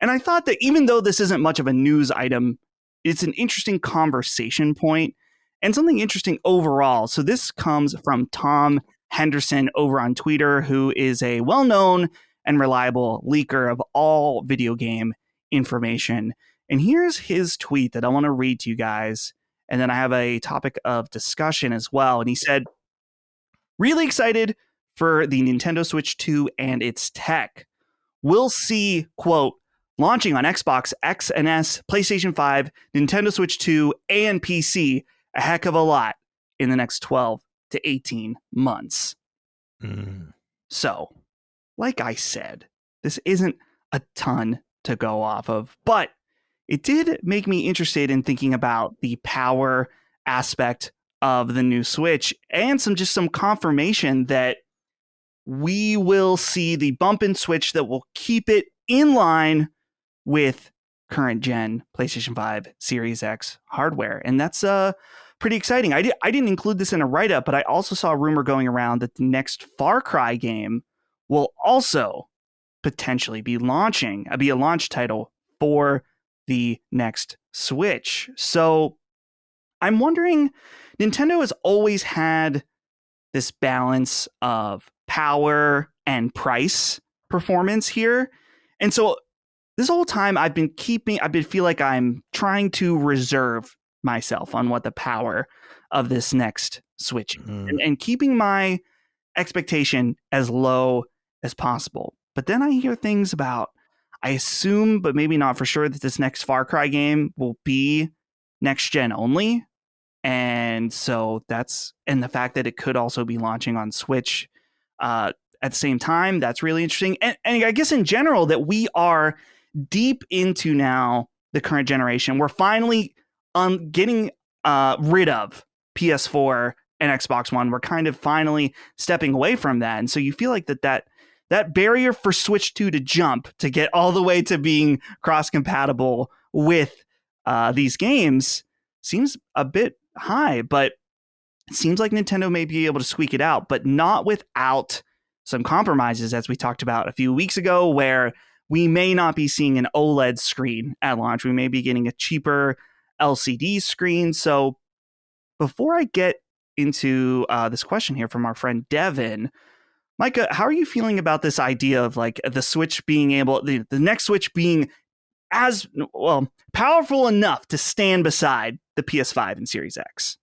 And I thought that even though this isn't much of a news item, it's an interesting conversation point and something interesting overall. So this comes from Tom Henderson over on Twitter, who is a well-known and reliable leaker of all video game information. And here's his tweet that I want to read to you guys. And then I have a topic of discussion as well. And he said, really excited for the Nintendo Switch 2 and its tech. We'll see, quote, launching on Xbox X and S, PlayStation 5, Nintendo Switch 2, and PC a heck of a lot in the next 12 to 18 months. So, like I said, this isn't a ton to go off of, but it did make me interested in thinking about the power aspect of the new Switch and some confirmation that we will see the bump and switch that will keep it in line with current gen PlayStation 5 Series X hardware. And that's pretty exciting. I didn't include this in a write-up, but I also saw a rumor going around that the next Far Cry game will also potentially be a launch title for the next Switch. So I'm wondering, Nintendo has always had this balance of power and price performance here. And so this whole time I've been feel like I'm trying to reserve myself on what the power of this next Switch and keeping my expectation as low as possible. But then I hear things about, I assume, but maybe not for sure, that this next Far Cry game will be next gen only. And so and the fact that it could also be launching on Switch at the same time, that's really interesting. And I guess in general that we are deep into now the current generation. We're finally getting rid of PS4 and Xbox One. We're kind of finally stepping away from that. And so you feel like that barrier for Switch 2 to jump to get all the way to being cross-compatible with these games seems a bit high, but it seems like Nintendo may be able to squeak it out, but not without some compromises, as we talked about a few weeks ago, where we may not be seeing an OLED screen at launch. We may be getting a cheaper LCD screen. So before I get into this question here from our friend Devin, Micah, how are you feeling about this idea of like the Switch being the next Switch being as well powerful enough to stand beside the PS5 and Series X?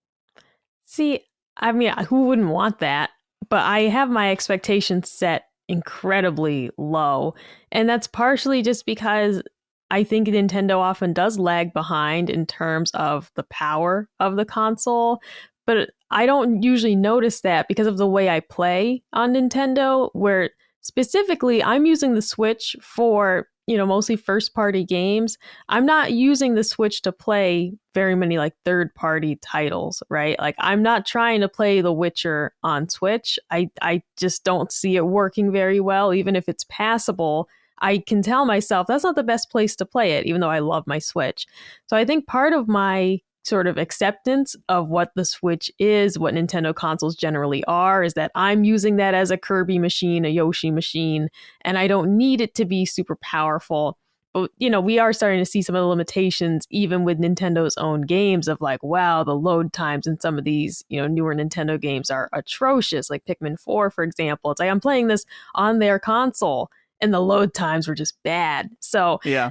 See, I mean, who wouldn't want that? But I have my expectations set incredibly low. And that's partially just because I think Nintendo often does lag behind in terms of the power of the console. But I don't usually notice that because of the way I play on Nintendo, where specifically I'm using the Switch for, mostly first party games. I'm not using the Switch to play very many like third party titles, right? Like I'm not trying to play The Witcher on Switch. I just don't see it working very well. Even if it's passable, I can tell myself that's not the best place to play it, even though I love my Switch. So I think part of my sort of acceptance of what the Switch is, what Nintendo consoles generally are, is that I'm using that as a Kirby machine, a Yoshi machine, and I don't need it to be super powerful. But, we are starting to see some of the limitations, even with Nintendo's own games, of like, wow, the load times in some of these, newer Nintendo games are atrocious, like Pikmin 4, for example. It's like I'm playing this on their console, and the load times were just bad. So yeah,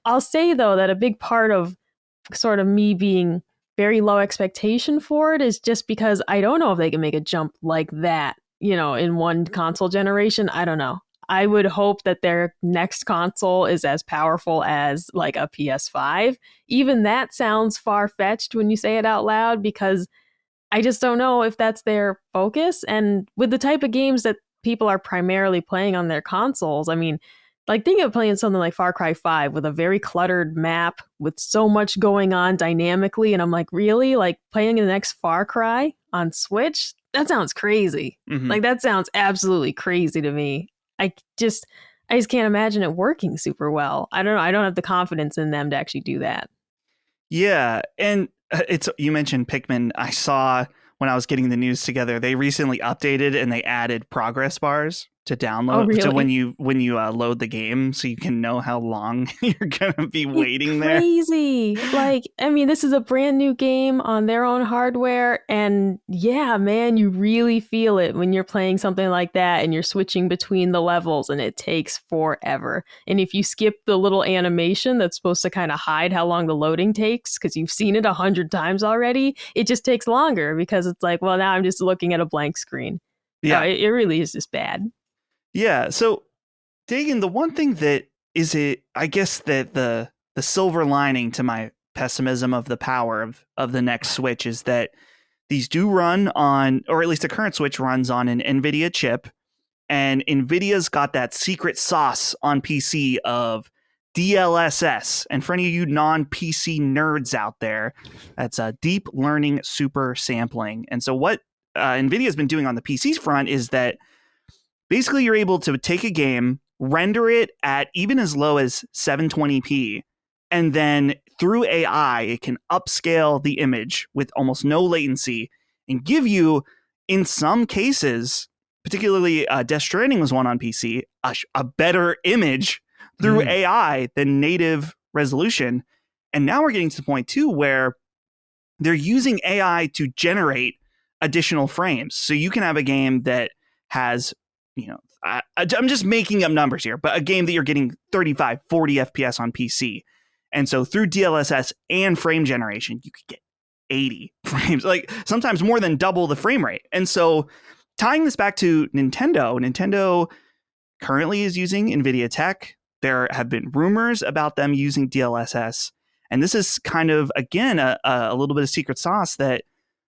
I'll say, though, that a big part of sort of me being very low expectation for it is just because I don't know if they can make a jump like that, in one console generation. I don't know. I would hope that their next console is as powerful as like a PS5. Even that sounds far-fetched when you say it out loud, because I just don't know if that's their focus. And with the type of games that people are primarily playing on their consoles, I mean, like think of playing something like Far Cry 5 with a very cluttered map with so much going on dynamically. And I'm like, really? Like playing the next Far Cry on Switch? That sounds crazy. Mm-hmm. Like that sounds absolutely crazy to me. I just can't imagine it working super well. I don't know. I don't have the confidence in them to actually do that. Yeah. And you mentioned Pikmin. I saw when I was getting the news together, they recently updated and they added progress bars to download. Oh, really? So when you load the game, so you can know how long you're gonna be waiting there. Crazy. Like, I mean, this is a brand new game on their own hardware, and yeah, man, you really feel it when you're playing something like that and you're switching between the levels, and it takes forever. And if you skip the little animation that's supposed to kind of hide how long the loading takes, because you've seen it 100 times already, it just takes longer because it's like, well, now I'm just looking at a blank screen. Yeah, it really is just bad. Yeah, so Dagan, the one thing that is I guess that the silver lining to my pessimism of the power of the next Switch is that these do run on, or at least the current Switch runs on an NVIDIA chip, and NVIDIA's got that secret sauce on PC of DLSS. And for any of you non-PC nerds out there, that's a deep learning super sampling. And so what NVIDIA's been doing on the PC front is that basically, you're able to take a game, render it at even as low as 720p, and then through AI, it can upscale the image with almost no latency and give you, in some cases, particularly Death Stranding was one on PC, a better image through AI than native resolution. And now we're getting to the point, too, where they're using AI to generate additional frames. So you can have a game that has, I'm just making up numbers here, but a game that you're getting 35, 40 FPS on PC. And so through DLSS and frame generation, you could get 80 frames, like sometimes more than double the frame rate. And so tying this back to Nintendo currently is using NVIDIA tech. There have been rumors about them using DLSS. And this is kind of, again, a little bit of secret sauce that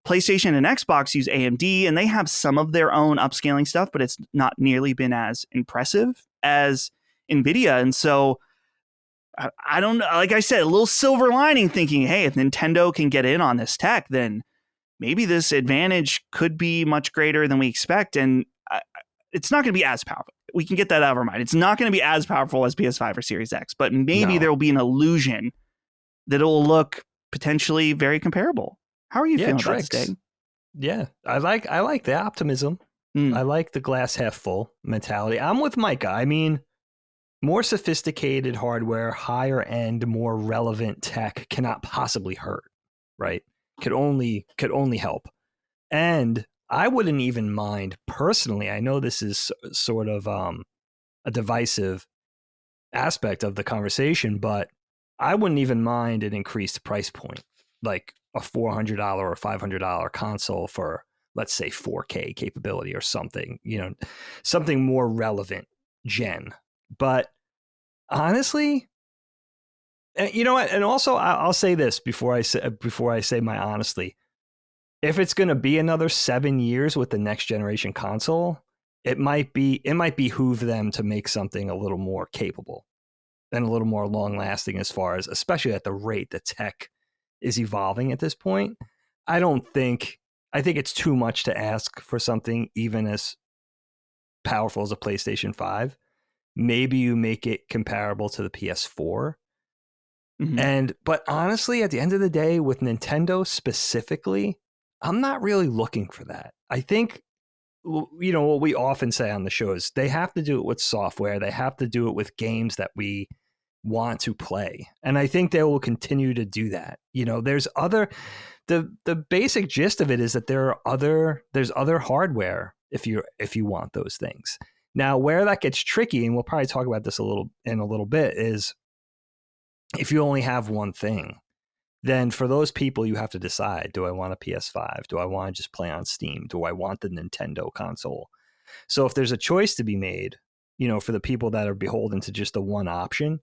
PlayStation and Xbox use AMD, and they have some of their own upscaling stuff, but it's not nearly been as impressive as NVIDIA. And so I don't know, like I said, a little silver lining thinking, hey, if Nintendo can get in on this tech, then maybe this advantage could be much greater than we expect. And it's not going to be as powerful. We can get that out of our mind. It's not going to be as powerful as PS5 or Series X, but maybe there will be an illusion that it will look potentially very comparable. How are you feeling about this, Dag? Yeah, I like the optimism. I like the glass half full mentality. I'm with Micah. I mean, more sophisticated hardware, higher end, more relevant tech cannot possibly hurt, right? Could only help. And I wouldn't even mind personally. I know this is sort of a divisive aspect of the conversation, but I wouldn't even mind an increased price point, like a $400 or $500 console for, let's say, 4K capability or something, something more relevant gen. But honestly, you know what? And also, I'll say this before I say my honestly. If it's going to be another 7 years with the next generation console, it might behoove them to make something a little more capable and a little more long lasting, as far as, especially at the rate that tech is evolving at this point. I think it's too much to ask for something even as powerful as a PlayStation 5. Maybe you make it comparable to the PS4. Mm-hmm. But honestly, at the end of the day, with Nintendo specifically, I'm not really looking for that. I think, what we often say on the show is they have to do it with software. They have to do it with games that we want to play. And I think they will continue to do that. There's the basic gist of it is that there's other hardware if you want those things. Now, where that gets tricky, and we'll probably talk about this in a little bit, is if you only have one thing, then for those people, you have to decide, do I want a PS5? Do I want to just play on Steam? Do I want the Nintendo console? So if there's a choice to be made, for the people that are beholden to just the one option,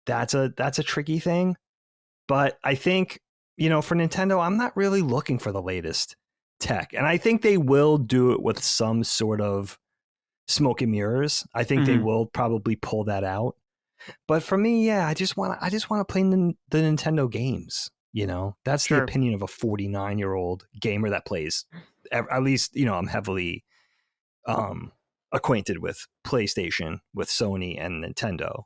that's a tricky thing. But I think, for Nintendo, I'm not really looking for the latest tech. And I think they will do it with some sort of smoke and mirrors. I think they will probably pull that out. But for me, yeah, I just want to play the Nintendo games. That's the opinion of a 49-year-old gamer that plays. At least, I'm heavily acquainted with PlayStation, with Sony, and Nintendo.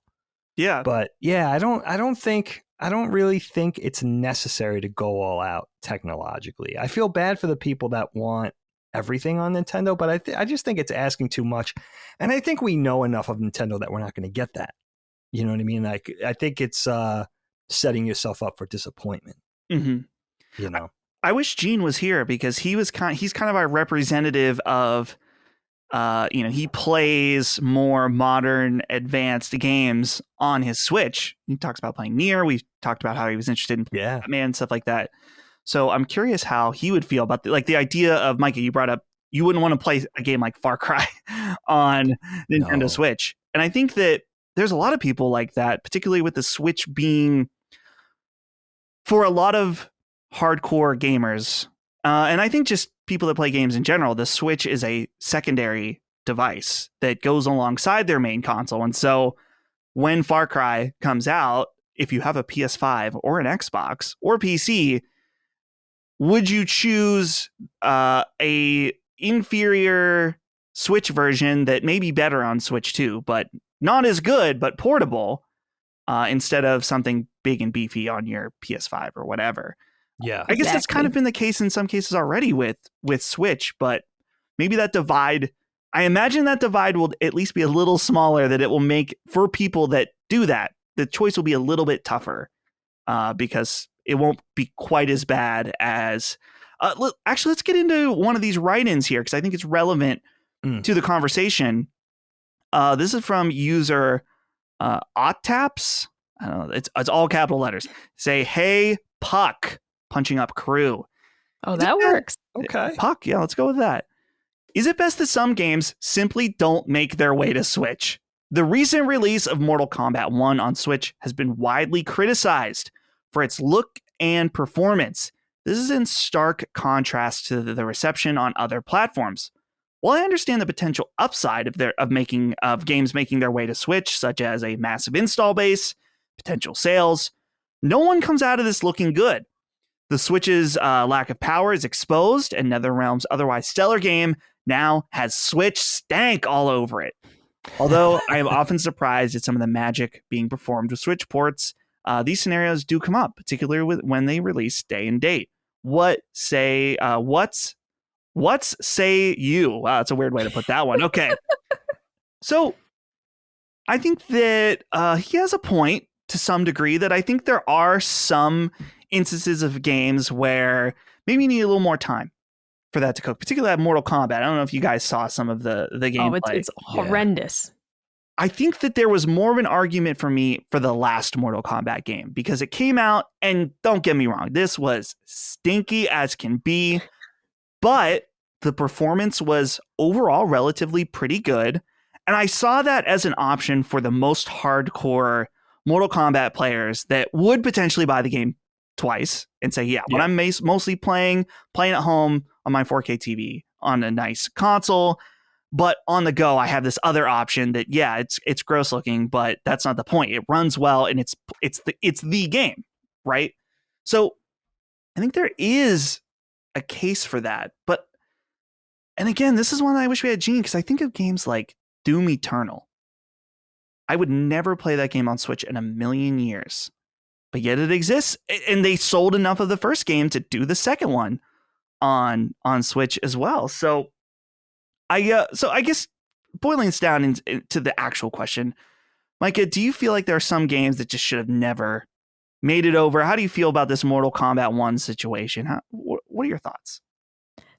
Yeah, but yeah, I don't really think it's necessary to go all out technologically. I feel bad for the people that want everything on Nintendo, but I just think it's asking too much, and I think we know enough of Nintendo that we're not going to get that. You know what I mean? Like, I think it's setting yourself up for disappointment. Mm-hmm. I wish Gene was here because he's kind of our representative of, he plays more modern, advanced games on his Switch. He talks about playing Nier. We've talked about how he was interested in Batman and stuff like that. So I'm curious how he would feel about the idea of, Micah, you brought up, you wouldn't want to play a game like Far Cry on Nintendo Switch. And I think that there's a lot of people like that, particularly with the Switch being, for a lot of hardcore gamers, and I think just people that play games in general, the Switch is a secondary device that goes alongside their main console. And so when Far Cry comes out, if you have a PS5 or an Xbox or PC, would you choose a inferior Switch version that may be better on Switch 2, but not as good, but portable, instead of something big and beefy on your PS5 or whatever? Yeah, I guess that's kind of been the case in some cases already with Switch, but maybe that divide, I imagine that divide will at least be a little smaller, that it will make, for people that do that, the choice will be a little bit tougher, because it won't be quite as bad as. Actually, let's get into one of these write-ins here because I think it's relevant to the conversation. This is from user Ottaps. I don't know. It's all capital letters. Say, hey, Puck, punching up crew. Oh, that works. Okay. Puck, yeah, let's go with that. Is it best that some games simply don't make their way to Switch? The recent release of Mortal Kombat 1 on Switch has been widely criticized for its look and performance. This is in stark contrast to the reception on other platforms. While I understand the potential upside of games making their way to Switch, such as a massive install base, potential sales, no one comes out of this looking good. The Switch's lack of power is exposed, and NetherRealm's otherwise stellar game now has Switch stank all over it. Although I am often surprised at some of the magic being performed with Switch ports, these scenarios do come up, particularly when they release day and date. What's say you? Wow, that's a weird way to put that one. Okay. So I think that he has a point to some degree, that I think there are some instances of games where maybe you need a little more time for that to cook, particularly at Mortal Kombat. I don't know if you guys saw some of the gameplay. Oh, it's horrendous. I think that there was more of an argument for me for the last Mortal Kombat game because it came out, and don't get me wrong, this was stinky as can be, but the performance was overall relatively pretty good. And I saw that as an option for the most hardcore Mortal Kombat players that would potentially buy the game twice and say, when I'm mostly playing at home on my 4K TV on a nice console, but on the go, I have this other option that, it's gross looking, but that's not the point. It runs well, and it's the game, right? So I think there is a case for that. But, and again, this is one that I wish we had Gene, because I think of games like Doom Eternal. I would never play that game on Switch in a million years, but yet it exists, and they sold enough of the first game to do the second one on Switch as well. So I guess boiling this down into the actual question, Micah, do you feel like there are some games that just should have never made it over? How do you feel about this Mortal Kombat 1 situation? What are your thoughts?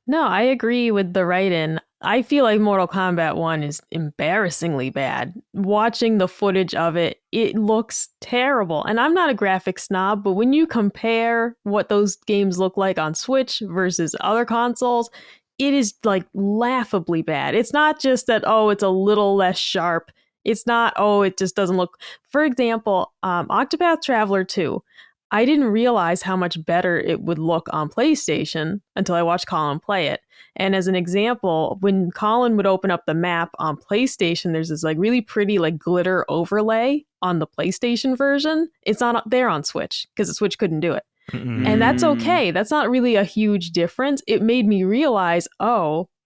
No, I agree with the write-in. I feel like Mortal Kombat 1 is embarrassingly bad. Watching the footage of it, it looks terrible. And I'm not a graphics snob, but when you compare what those games look like on Switch versus other consoles, it is like laughably bad. It's not just that, it's a little less sharp. It's not, it just doesn't look. For example, Octopath Traveler 2. I didn't realize how much better it would look on PlayStation until I watched Colin play it. And as an example, when Colin would open up the map on PlayStation, there's this like really pretty like glitter overlay on the PlayStation version. It's not there on Switch because the Switch couldn't do it. Mm-hmm. And that's okay. That's not really a huge difference. It made me realize,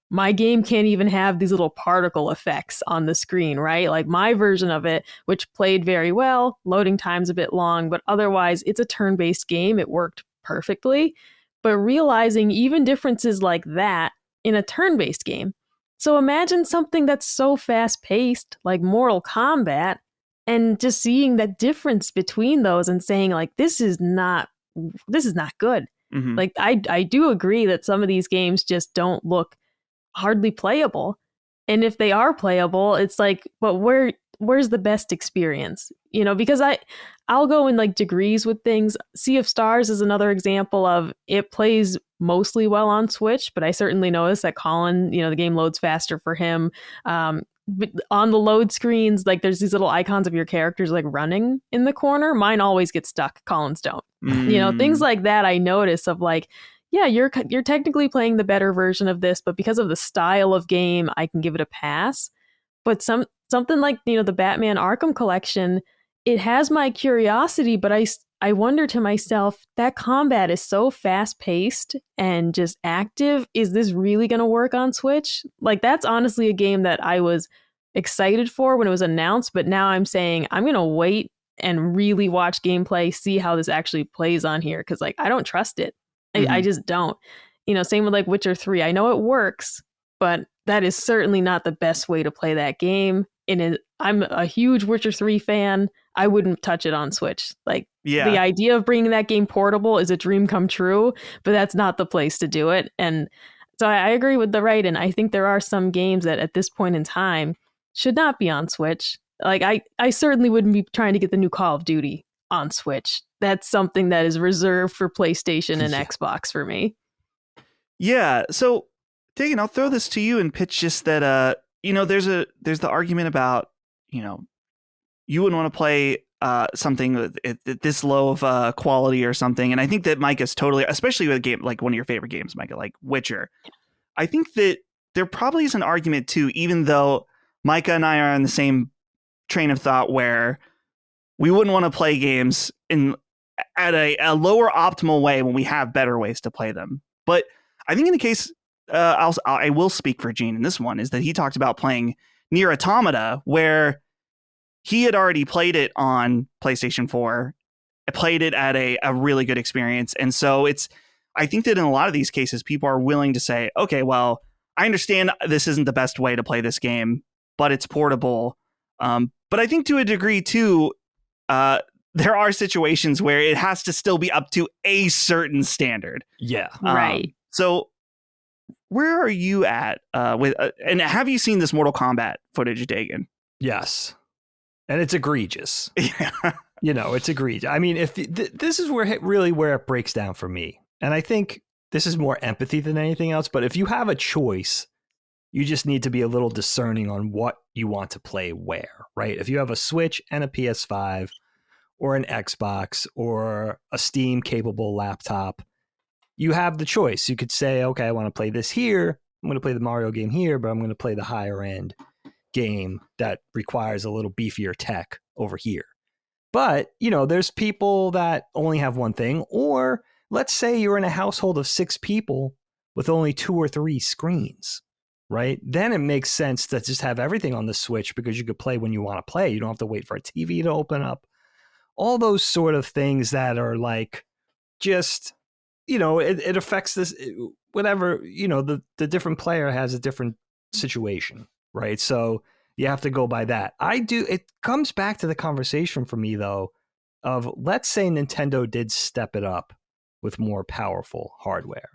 my game can't even have these little particle effects on the screen, right? Like my version of it, which played very well, loading time's a bit long, but otherwise it's a turn-based game. It worked perfectly. But realizing even differences like that in a turn-based game. So imagine something that's so fast-paced, like Mortal Kombat, and just seeing that difference between those and saying like, this is not good. Mm-hmm. Like I do agree that some of these games just don't look hardly playable, and if they are playable, it's like, but where's the best experience? Because I'll go in like degrees with things. Sea of Stars is another example of it plays mostly well on Switch, but I certainly noticed that Colin, the game loads faster for him. But on the load screens, like there's these little icons of your characters like running in the corner. Mine always get stuck. Colin's don't. Things like that I notice of like, you're technically playing the better version of this, but because of the style of game, I can give it a pass. But something like, the Batman Arkham collection, it has my curiosity, but I wonder to myself, that combat is so fast paced and just active. Is this really going to work on Switch? Like, that's honestly a game that I was excited for when it was announced, but now I'm saying I'm going to wait and really watch gameplay, see how this actually plays on here. Cause like, I don't trust it. I just don't. Same with like Witcher 3. I know it works, but that is certainly not the best way to play that game. And I'm a huge Witcher 3 fan. I wouldn't touch it on Switch. Like, yeah. The idea of bringing that game portable is a dream come true, but that's not the place to do it. And so I agree with the write-in. I think there are some games that at this point in time should not be on Switch. Like, I certainly wouldn't be trying to get the new Call of Duty on Switch. That's something that is reserved for PlayStation and Xbox for me. Yeah. So, Dagan, I'll throw this to you and pitch just that, there's the argument about, you wouldn't want to play something at this low of quality or something. And I think that Micah's totally, especially with a game like one of your favorite games, Micah, like Witcher. I think that there probably is an argument too, even though Micah and I are on the same train of thought where we wouldn't want to play games at a lower optimal way when we have better ways to play them. But I think in the case, I will speak for Gene in this one, is that he talked about playing Nier Automata, where he had already played it on PlayStation 4, played it at a really good experience. And so I think that in a lot of these cases, people are willing to say, okay, well, I understand this isn't the best way to play this game, but it's portable. But I think to a degree, too, there are situations where it has to still be up to a certain standard. Yeah. Right. So where are you at with and have you seen this Mortal Kombat footage, Dagan? Yes. And it's egregious. Yeah. It's egregious. I mean, if this is where it breaks down for me. And I think this is more empathy than anything else. But if you have a choice, you just need to be a little discerning on what you want to play where, right? If you have a Switch and a PS5 or an Xbox or a Steam capable laptop, you have the choice. You could say, okay, I want to play this here. I'm going to play the Mario game here, but I'm going to play the higher end game that requires a little beefier tech over here. But, there's people that only have one thing, or let's say you're in a household of 6 people with only 2 or 3 screens, right? Then it makes sense to just have everything on the Switch because you could play when you want to play. You don't have to wait for a TV to open up. All those sort of things that are like just, it affects this, whatever, the different player has a different situation, right? So you have to go by that. It comes back to the conversation for me, though, of let's say Nintendo did step it up with more powerful hardware.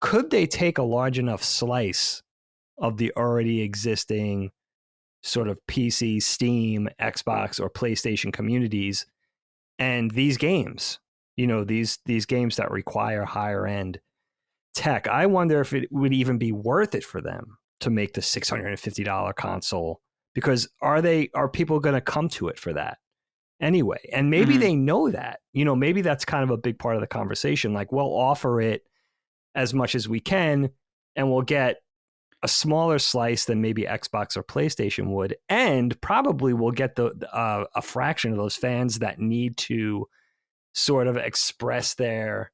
Could they take a large enough slice of the already existing sort of PC, Steam, Xbox, or PlayStation communities and these games, these games that require higher end tech? I wonder if it would even be worth it for them to make the $650 console, because are people going to come to it for that anyway? And maybe they know that, maybe that's kind of a big part of the conversation. Like, we'll offer it as much as we can and we'll get a smaller slice than maybe Xbox or PlayStation would. And probably we'll get a fraction of those fans that need to sort of express their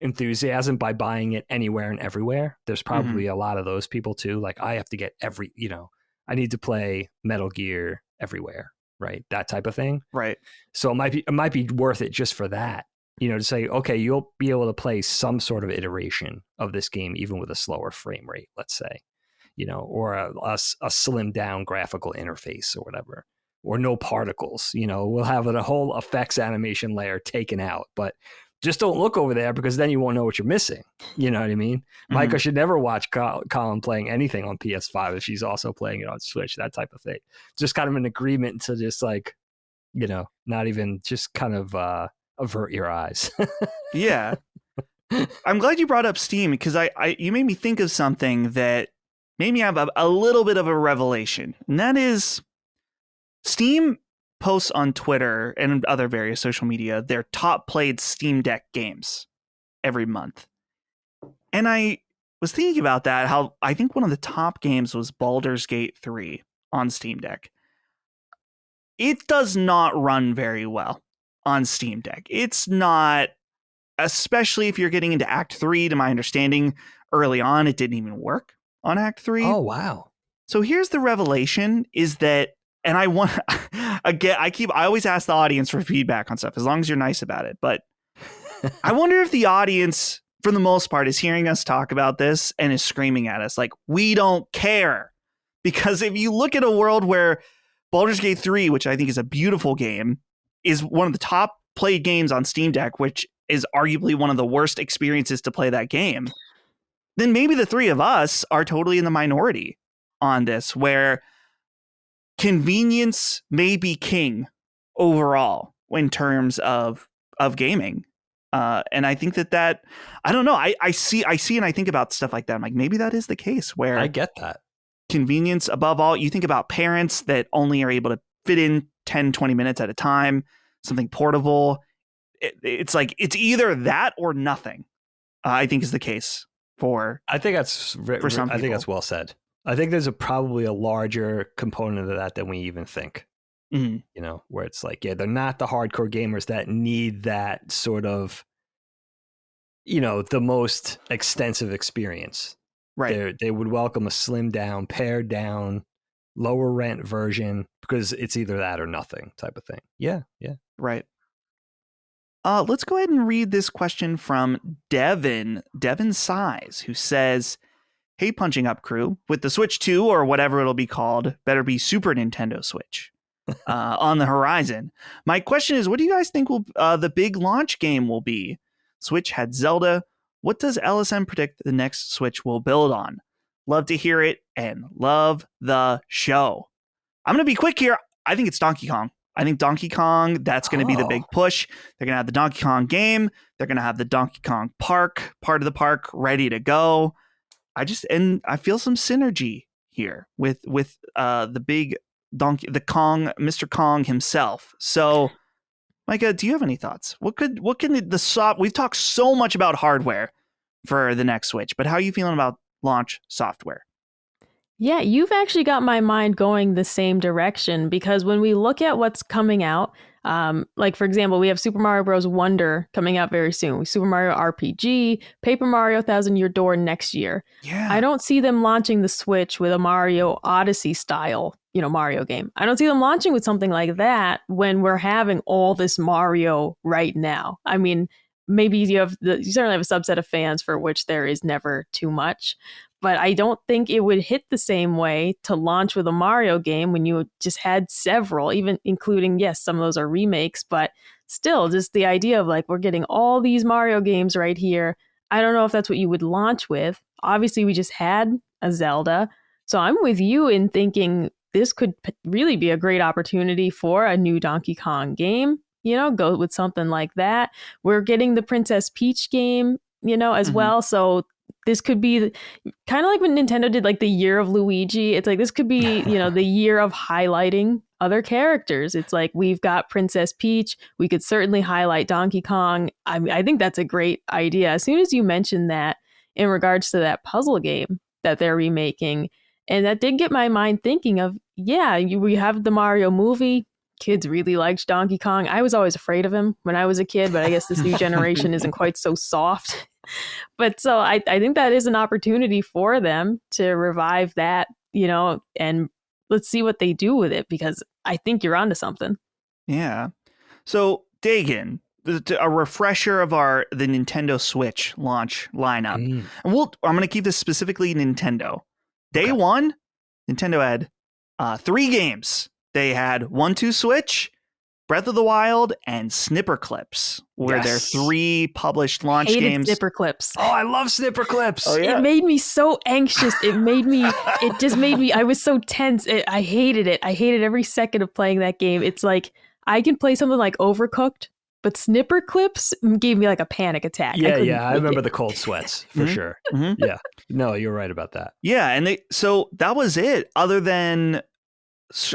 enthusiasm by buying it anywhere and everywhere. There's probably a lot of those people too. Like, I have to get I need to play Metal Gear everywhere, right? That type of thing. Right. So it might be worth it just for that, to say, okay, you'll be able to play some sort of iteration of this game, even with a slower frame rate, let's say, or a slimmed down graphical interface or whatever, or no particles, we'll have a whole effects animation layer taken out, but just don't look over there because then you won't know what you're missing. You know what I mean? Micah should never watch Colin playing anything on PS5 if she's also playing it on Switch, that type of thing. Just kind of an agreement to just like, not even just kind of avert your eyes. Yeah. I'm glad you brought up Steam, because you made me think of something that made me have a little bit of a revelation. And that is Steam posts on Twitter and other various social media their top played Steam Deck games every month. And I was thinking about that, how I think one of the top games was Baldur's Gate 3 on Steam Deck. It does not run very well on Steam Deck. It's not, especially if you're getting into Act 3, to my understanding, early on, it didn't even work on Act 3. Oh, wow. So here's the revelation is that, and I always ask the audience for feedback on stuff, as long as you're nice about it. But I wonder if the audience, for the most part, is hearing us talk about this and is screaming at us like, we don't care. Because if you look at a world where Baldur's Gate 3, which I think is a beautiful game, is one of the top played games on Steam Deck, which is arguably one of the worst experiences to play that game, then maybe the three of us are totally in the minority on this, where convenience may be king overall in terms of gaming. And I think that I don't know. I see and I think about stuff like that. I'm like, maybe that is the case where I get that. Convenience above all. You think about parents that only are able to fit in 10, 20 minutes at a time, something portable. It's like, it's either that or nothing, I think is the case for. I think that's some people. I think that's well said. I think there's probably a larger component of that than we even think. Mm-hmm. You know, where it's like, yeah, they're not the hardcore gamers that need that sort of, you know, the most extensive experience. Right. They would welcome a slimmed down, pared down, lower rent version because it's either that or nothing type of thing. Yeah. Right. Let's go ahead and read this question from Devin Size, who says, "Hey, Punching Up crew, with the Switch 2 or whatever it'll be called, better be Super Nintendo Switch on the horizon. My question is, what do you guys think will the big launch game will be? Switch had Zelda. What does LSM predict the next Switch will build on? Love to hear it and love the show." I'm going to be quick here. I think it's Donkey Kong. I think Donkey Kong, that's going to be the big push. They're going to have the Donkey Kong game. They're going to have the Donkey Kong park, part of the park, ready to go. I feel some synergy here with the big donkey, Mr. Kong himself. So, Micah, do you have any thoughts? We've talked so much about hardware for the next Switch, but how are you feeling about launch software? Yeah, you've actually got my mind going the same direction, because when we look at what's coming out, like, for example, we have Super Mario Bros. Wonder coming out very soon. Super Mario RPG, Paper Mario Thousand Year Door next year. Yeah. I don't see them launching the Switch with a Mario Odyssey style, Mario game. I don't see them launching with something like that when we're having all this Mario right now. I mean, maybe you certainly have a subset of fans for which there is never too much. But I don't think it would hit the same way to launch with a Mario game when you just had several, even including, yes, some of those are remakes, but still just the idea of like, we're getting all these Mario games right here. I don't know if that's what you would launch with. Obviously, we just had a Zelda. So I'm with you in thinking this could really be a great opportunity for a new Donkey Kong game. Go with something like that. We're getting the Princess Peach game, as well. So this could be kind of like when Nintendo did like the year of Luigi. It's like, this could be, the year of highlighting other characters. It's like, we've got Princess Peach. We could certainly highlight Donkey Kong. I think that's a great idea. As soon as you mentioned that in regards to that puzzle game that they're remaking, and that did get my mind thinking of, we have the Mario movie. Kids really liked Donkey Kong. I was always afraid of him when I was a kid, but I guess this new generation isn't quite so soft. But so I think that is an opportunity for them to revive that, and let's see what they do with it, because I think you're onto something. Yeah. So Dagan, a refresher of the Nintendo Switch launch lineup. And I'm going to keep this specifically Nintendo. Day one, Nintendo had 3 games. They had 1-2 Switch, Breath of the Wild, and Snipper Clips were their 3 published launch games. Snipper Clips. Oh, I love Snipper Clips. Oh, yeah. It made me so anxious. It just made me, I was so tense. I hated it. I hated every second of playing that game. It's like, I can play something like Overcooked, but Snipper Clips gave me like a panic attack. I remember the cold sweats for sure. Mm-hmm. Yeah. No, you're right about that. Yeah. And so that was it. Other than,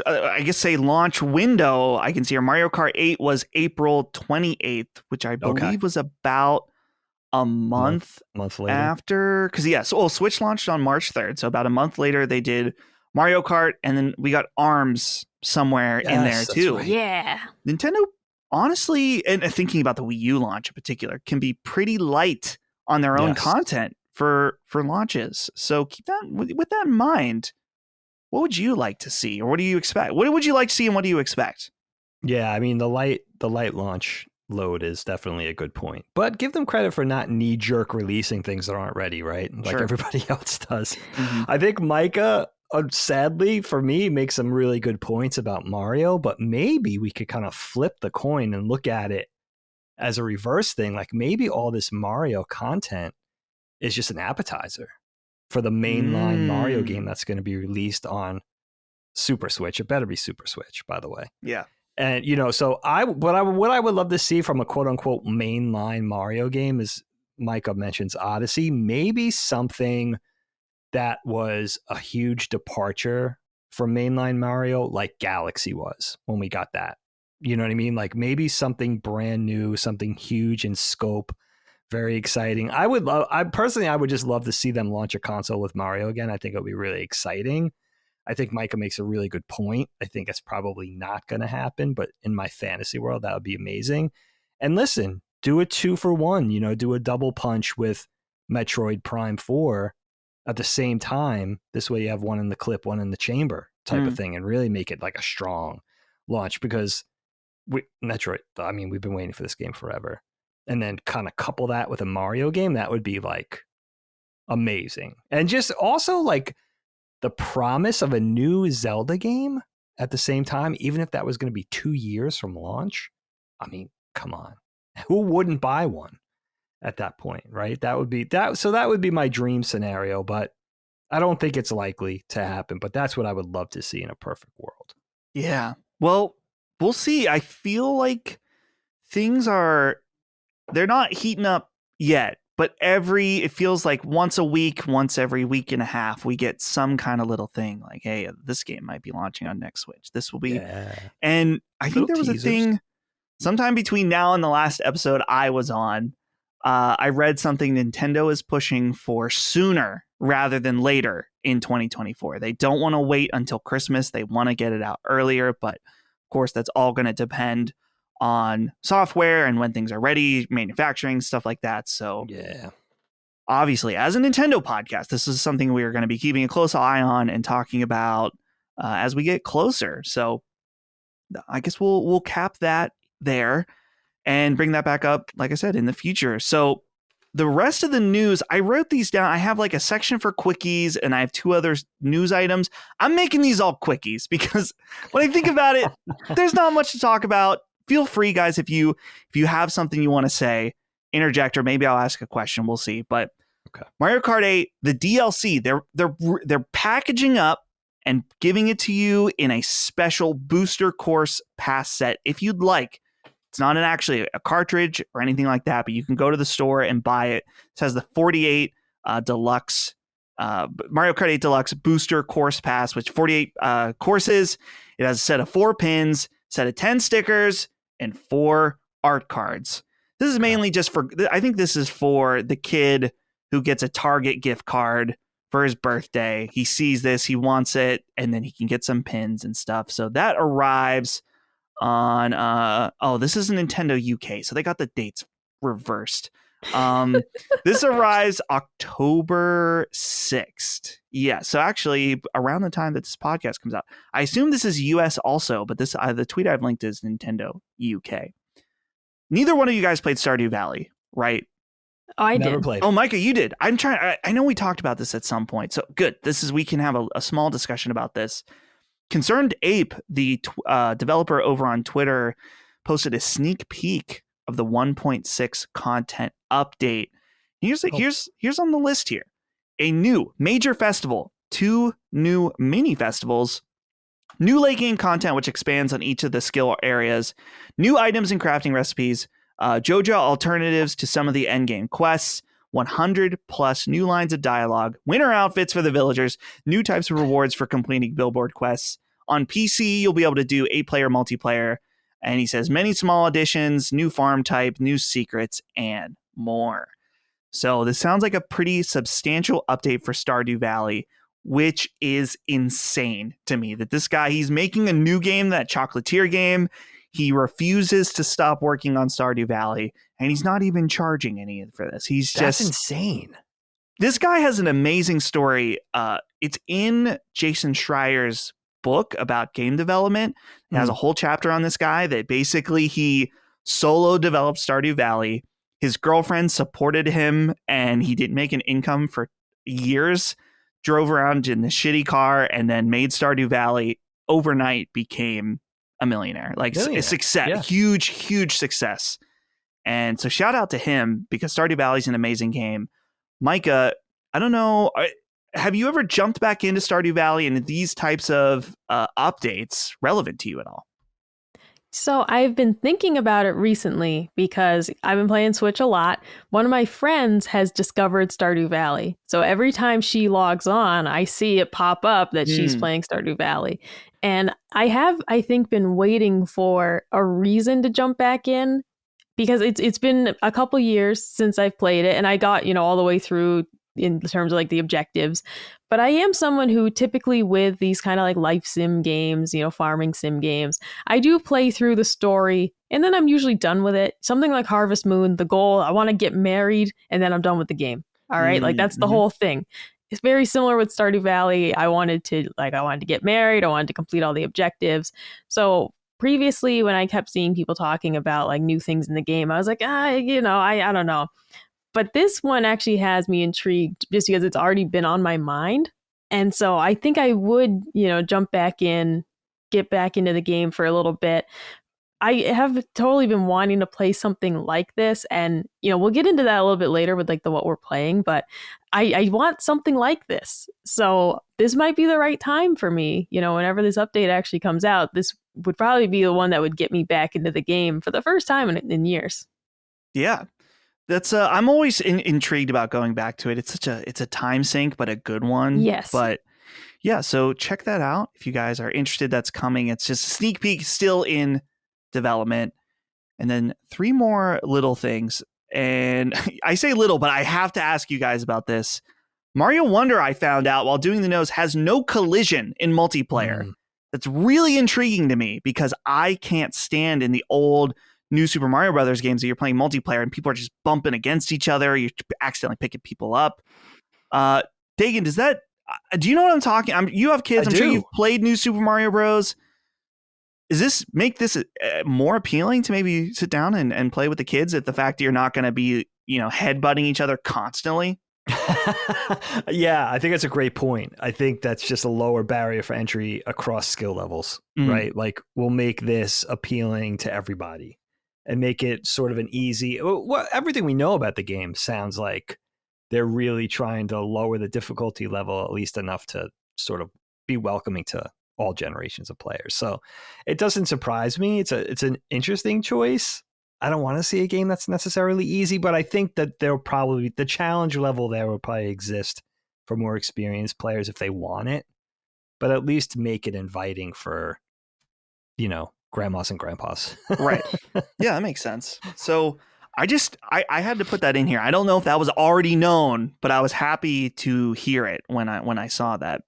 I guess, say launch window, I can see our Mario Kart 8 was April 28th, which I believe was about a month later after. Because Switch launched on March 3rd. So about a month later, they did Mario Kart, and then we got ARMS somewhere in there too. Right. Yeah. Nintendo, honestly, and thinking about the Wii U launch in particular, can be pretty light on their own content for launches. So keep that with that in mind. What would you like to see, or what do you expect? What would you like to see, and what do you expect? Yeah, I mean, the light launch load is definitely a good point. But give them credit for not knee-jerk releasing things that aren't ready, right? Like everybody else does. Mm-hmm. I think Micah, sadly for me, makes some really good points about Mario, but maybe we could kind of flip the coin and look at it as a reverse thing. Like maybe all this Mario content is just an appetizer for the mainline Mario game that's going to be released on Super Switch. It better be Super Switch, by the way. Yeah. And, you know, so what I would love to see from a quote unquote mainline Mario game is, Micah mentions Odyssey, maybe something that was a huge departure from mainline Mario, like Galaxy was when we got that. You know what I mean? Like maybe something brand new, something huge in scope, very exciting. I would just love to see them launch a console with Mario again. I think it would be really exciting. I think Micah makes a really good point. I think it's probably not going to happen, but in my fantasy world, that would be amazing. And listen, do a 2-for-1, you know, do a double punch with Metroid Prime 4 at the same time. This way you have one in the clip, one in the chamber type of thing, and really make it like a strong launch, because Metroid, I mean, we've been waiting for this game forever. And then kind of couple that with a Mario game, that would be like amazing. And just also like the promise of a new Zelda game at the same time, even if that was going to be 2 years from launch. I mean, come on. Who wouldn't buy one at that point, right? That would be that. So that would be my dream scenario, but I don't think it's likely to happen. But that's what I would love to see in a perfect world. Yeah. Well, we'll see. I feel like they're not heating up yet, but it feels like once a week, once every week and a half, we get some kind of little thing like, hey, this game might be launching on next Switch. This will be. Yeah. And I think there was a thing sometime between now and the last episode I was on. I read something Nintendo is pushing for sooner rather than later in 2024. They don't want to wait until Christmas. They want to get it out earlier, but of course that's all going to depend on software and when things are ready, manufacturing, stuff like that. So yeah, obviously as a Nintendo podcast, this is something we are going to be keeping a close eye on and talking about as we get closer. So I guess we'll cap that there and bring that back up, like I said, in the future. So the rest of the news, I wrote these down. I have like a section for quickies and I have 2 other news items. I'm making these all quickies because when I think about it, there's not much to talk about. Feel free, guys, if you have something you want to say, interject, or maybe I'll ask a question. We'll see. But okay. Mario Kart 8, the DLC, they're packaging up and giving it to you in a special booster course pass set if you'd like. It's not actually a cartridge or anything like that, but you can go to the store and buy it. It has the 48 deluxe Mario Kart 8 Deluxe booster course pass, which 48 courses. It has a set of 4 pins, set of 10 stickers, and 4 art cards. This is mainly just I think this is for the kid who gets a Target gift card for his birthday. He sees this, he wants it, and then he can get some pins and stuff. So that arrives on this is Nintendo UK, so they got the dates reversed. This arrives October 6th. Yeah, so actually around the time that this podcast comes out. I assume this is US also, but this the tweet I've linked is Nintendo UK. Neither one of you guys played Stardew Valley, right? Oh, I Never did. played. Oh, Micah, you did. I know we talked about this at some point, so good. We can have a small discussion about this. Concerned Ape, the developer over on Twitter, posted a sneak peek of the 1.6 content update. Here's on the list here. A new major festival, 2 new mini festivals, new late game content which expands on each of the skill areas, new items and crafting recipes, JoJo alternatives to some of the endgame quests, 100 plus new lines of dialogue, winter outfits for the villagers, new types of rewards for completing billboard quests. On PC, you'll be able to do 8-player multiplayer. And he says many small additions, new farm type, new secrets, and more. So this sounds like a pretty substantial update for Stardew Valley, which is insane to me that this guy, he's making a new game, that Chocolatier game. He refuses to stop working on Stardew Valley, and he's not even charging any for this. That's insane. This guy has an amazing story. It's in Jason Schreier's book about game development. It has a whole chapter on this guy that basically he solo developed Stardew Valley. His girlfriend supported him, and he didn't make an income for years drove around in the shitty car, and then made Stardew Valley overnight, became a millionaire. Like a success, huge success. And so shout out to him, because Stardew Valley is an amazing game. Micah, I don't know, have you ever jumped back into Stardew Valley, and these types of updates relevant to you at all? So I've been thinking about it recently because I've been playing Switch a lot. One of my friends has discovered Stardew Valley. So every time she logs on, I see it pop up that she's playing Stardew Valley. And I have, I think, been waiting for a reason to jump back in, because it's been a couple years since I've played it, and I got, all the way through in terms of like the objectives. But I am someone who typically, with these kind of like life sim games, farming sim games, I do play through the story and then I'm usually done with it. Something like Harvest Moon, the goal, I want to get married and then I'm done with the game. All right. Like that's the whole thing. It's very similar with Stardew Valley. I wanted to get married. I wanted to complete all the objectives. So previously, when I kept seeing people talking about like new things in the game, I was like, I don't know. But this one actually has me intrigued just because it's already been on my mind. And so I think I would, jump back in, get back into the game for a little bit. I have totally been wanting to play something like this. And, we'll get into that a little bit later with like what we're playing, but I want something like this. So this might be the right time for me. Whenever this update actually comes out, this would probably be the one that would get me back into the game for the first time in years. Yeah. That's I'm always intrigued about going back to it. It's a time sink, but a good one. Yes. But yeah, so check that out if you guys are interested. That's coming. It's just a sneak peek, still in development. And then 3 more little things. And I say little, but I have to ask you guys about this. Mario Wonder, I found out while doing the nose, has no collision in multiplayer. That's really intriguing to me, because I can't stand in the old New Super Mario Brothers games that you're playing multiplayer and people are just bumping against each other. You're accidentally picking people up. Dagan, do you know what I'm talking? You have kids. I'm sure you've played New Super Mario Bros. Does this make this more appealing to maybe sit down and play with the kids, at the fact that you're not going to be, headbutting each other constantly? Yeah, I think that's a great point. I think that's just a lower barrier for entry across skill levels, right? Like, we'll make this appealing to everybody and make it sort of an easy. Well, everything we know about the game sounds like they're really trying to lower the difficulty level at least enough to sort of be welcoming to all generations of players. So it doesn't surprise me. It's an interesting choice. I don't want to see a game that's necessarily easy, but I think that there'll probably, the challenge level there will probably exist for more experienced players if they want it, but at least make it inviting for, grandmas and grandpas. Right. Yeah, that makes sense. So I had to put that in here. I don't know if that was already known, but I was happy to hear it when I saw that.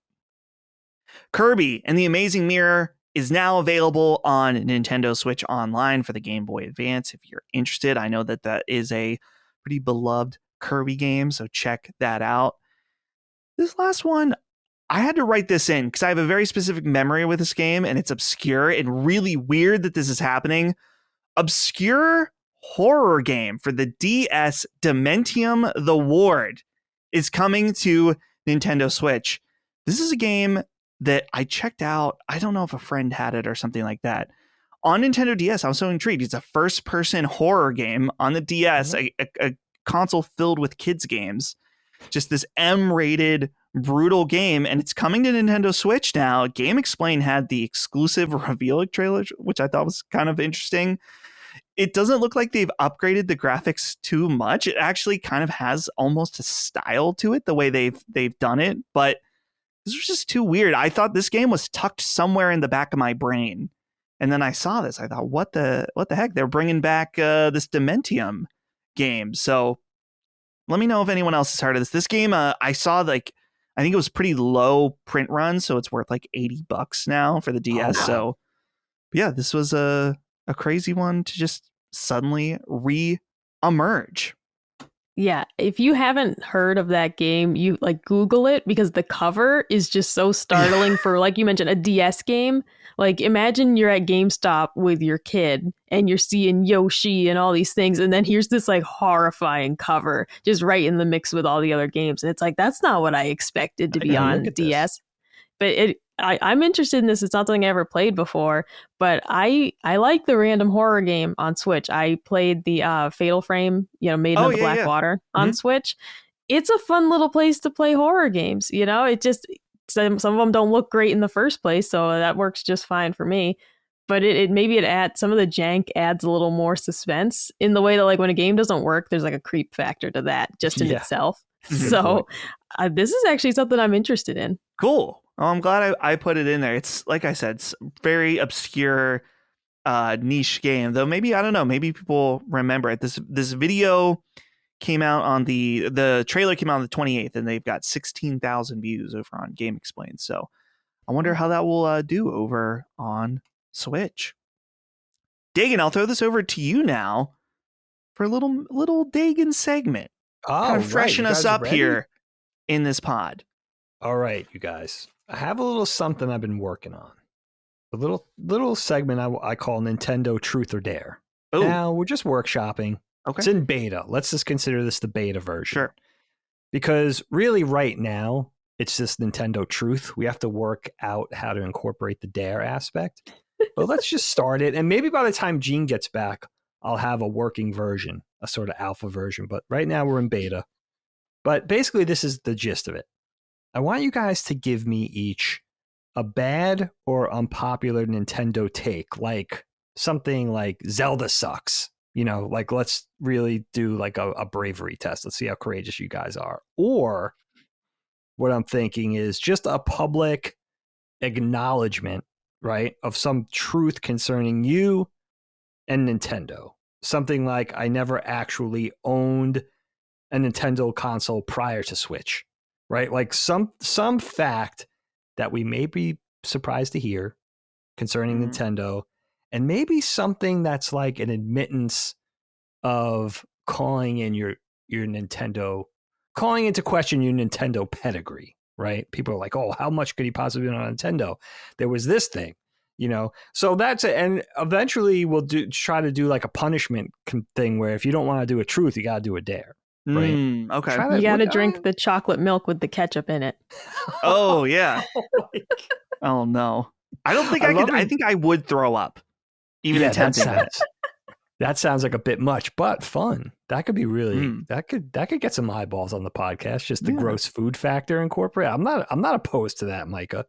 Kirby and the Amazing Mirror is now available on Nintendo Switch Online for the Game Boy Advance. If you're interested, I know that is a pretty beloved Kirby game, so check that out. This last one, I had to write this in because I have a very specific memory with this game, and it's obscure and really weird that this is happening. Obscure horror game for the DS, Dementium the Ward, is coming to Nintendo Switch. This is a game that I checked out. I don't know if a friend had it or something like that. On Nintendo DS, I was so intrigued. It's a first-person horror game on the DS, a console filled with kids' games. Just this M-rated, brutal game, and it's coming to Nintendo Switch now. Game Explain had the exclusive reveal trailer, which I thought was kind of interesting. It doesn't look like they've upgraded the graphics too much. It actually kind of has almost a style to it, the way they've done it, but this was just too weird. I thought this game was tucked somewhere in the back of my brain. And then I saw this. I thought, what the heck? They're bringing back this Dementium game. So let me know if anyone else has heard of this. This game, I saw I think it was pretty low print run, so it's worth like $80 now for the DS. wow. So yeah, this was a crazy one to just suddenly re-emerge. Yeah, if you haven't heard of that game, you Google it, because the cover is just so startling for, like you mentioned, a DS game. Like, imagine you're at GameStop with your kid and you're seeing Yoshi and all these things, and then here's this like horrifying cover just right in the mix with all the other games. And it's like, that's not what I expected to be on DS. But I'm interested in this. It's not something I ever played before, but I like the random horror game on Switch. I played the Fatal Frame, Maiden of the Black Water on Switch. It's a fun little place to play horror games. It just, some of them don't look great in the first place, so that works just fine for me. But it adds, some of the jank adds a little more suspense in the way that like when a game doesn't work, there's like a creep factor to that just in itself. So this is actually something I'm interested in. Cool. Oh, I'm glad I put it in there. It's like I said, it's very obscure niche game, though. Maybe, I don't know, maybe people remember it. This video came out on the trailer came out on the 28th, and they've got 16,000 views over on Game Explained. So I wonder how that will do over on Switch. Dagan, I'll throw this over to you now for a little Dagan segment. Kind of freshen us up here in this pod. All right, you guys. I have a little something I've been working on. A little segment I call Nintendo Truth or Dare. Ooh. Now, we're just workshopping. Okay. It's in beta. Let's just consider this the beta version. Sure. Because really right now, it's just Nintendo Truth. We have to work out how to incorporate the Dare aspect. But let's just start it. And maybe by the time Gene gets back, I'll have a working version, a sort of alpha version. But right now we're in beta. But basically, this is the gist of it. I want you guys to give me each a bad or unpopular Nintendo take, like something like Zelda sucks. Like let's really do like a bravery test. Let's see how courageous you guys are. Or what I'm thinking is just a public acknowledgement, right, of some truth concerning you and Nintendo. Something like I never actually owned a Nintendo console prior to Switch. Right? Like some fact that we may be surprised to hear concerning Nintendo, and maybe something that's like an admittance of calling into question your Nintendo pedigree, right? People are like, oh, how much could he possibly be on Nintendo? There was this thing, So that's it. And eventually we'll try to do like a punishment thing where if you don't want to do a truth, you got to do a dare. Right. Okay. You got to drink the chocolate milk with the ketchup in it. Oh yeah. Oh no. I don't think I could. I think I would throw up. Even attempting that. That sounds like a bit much, but fun. That could be really. That could get some eyeballs on the podcast. Just the gross food factor incorporate. I'm not opposed to that, Micah.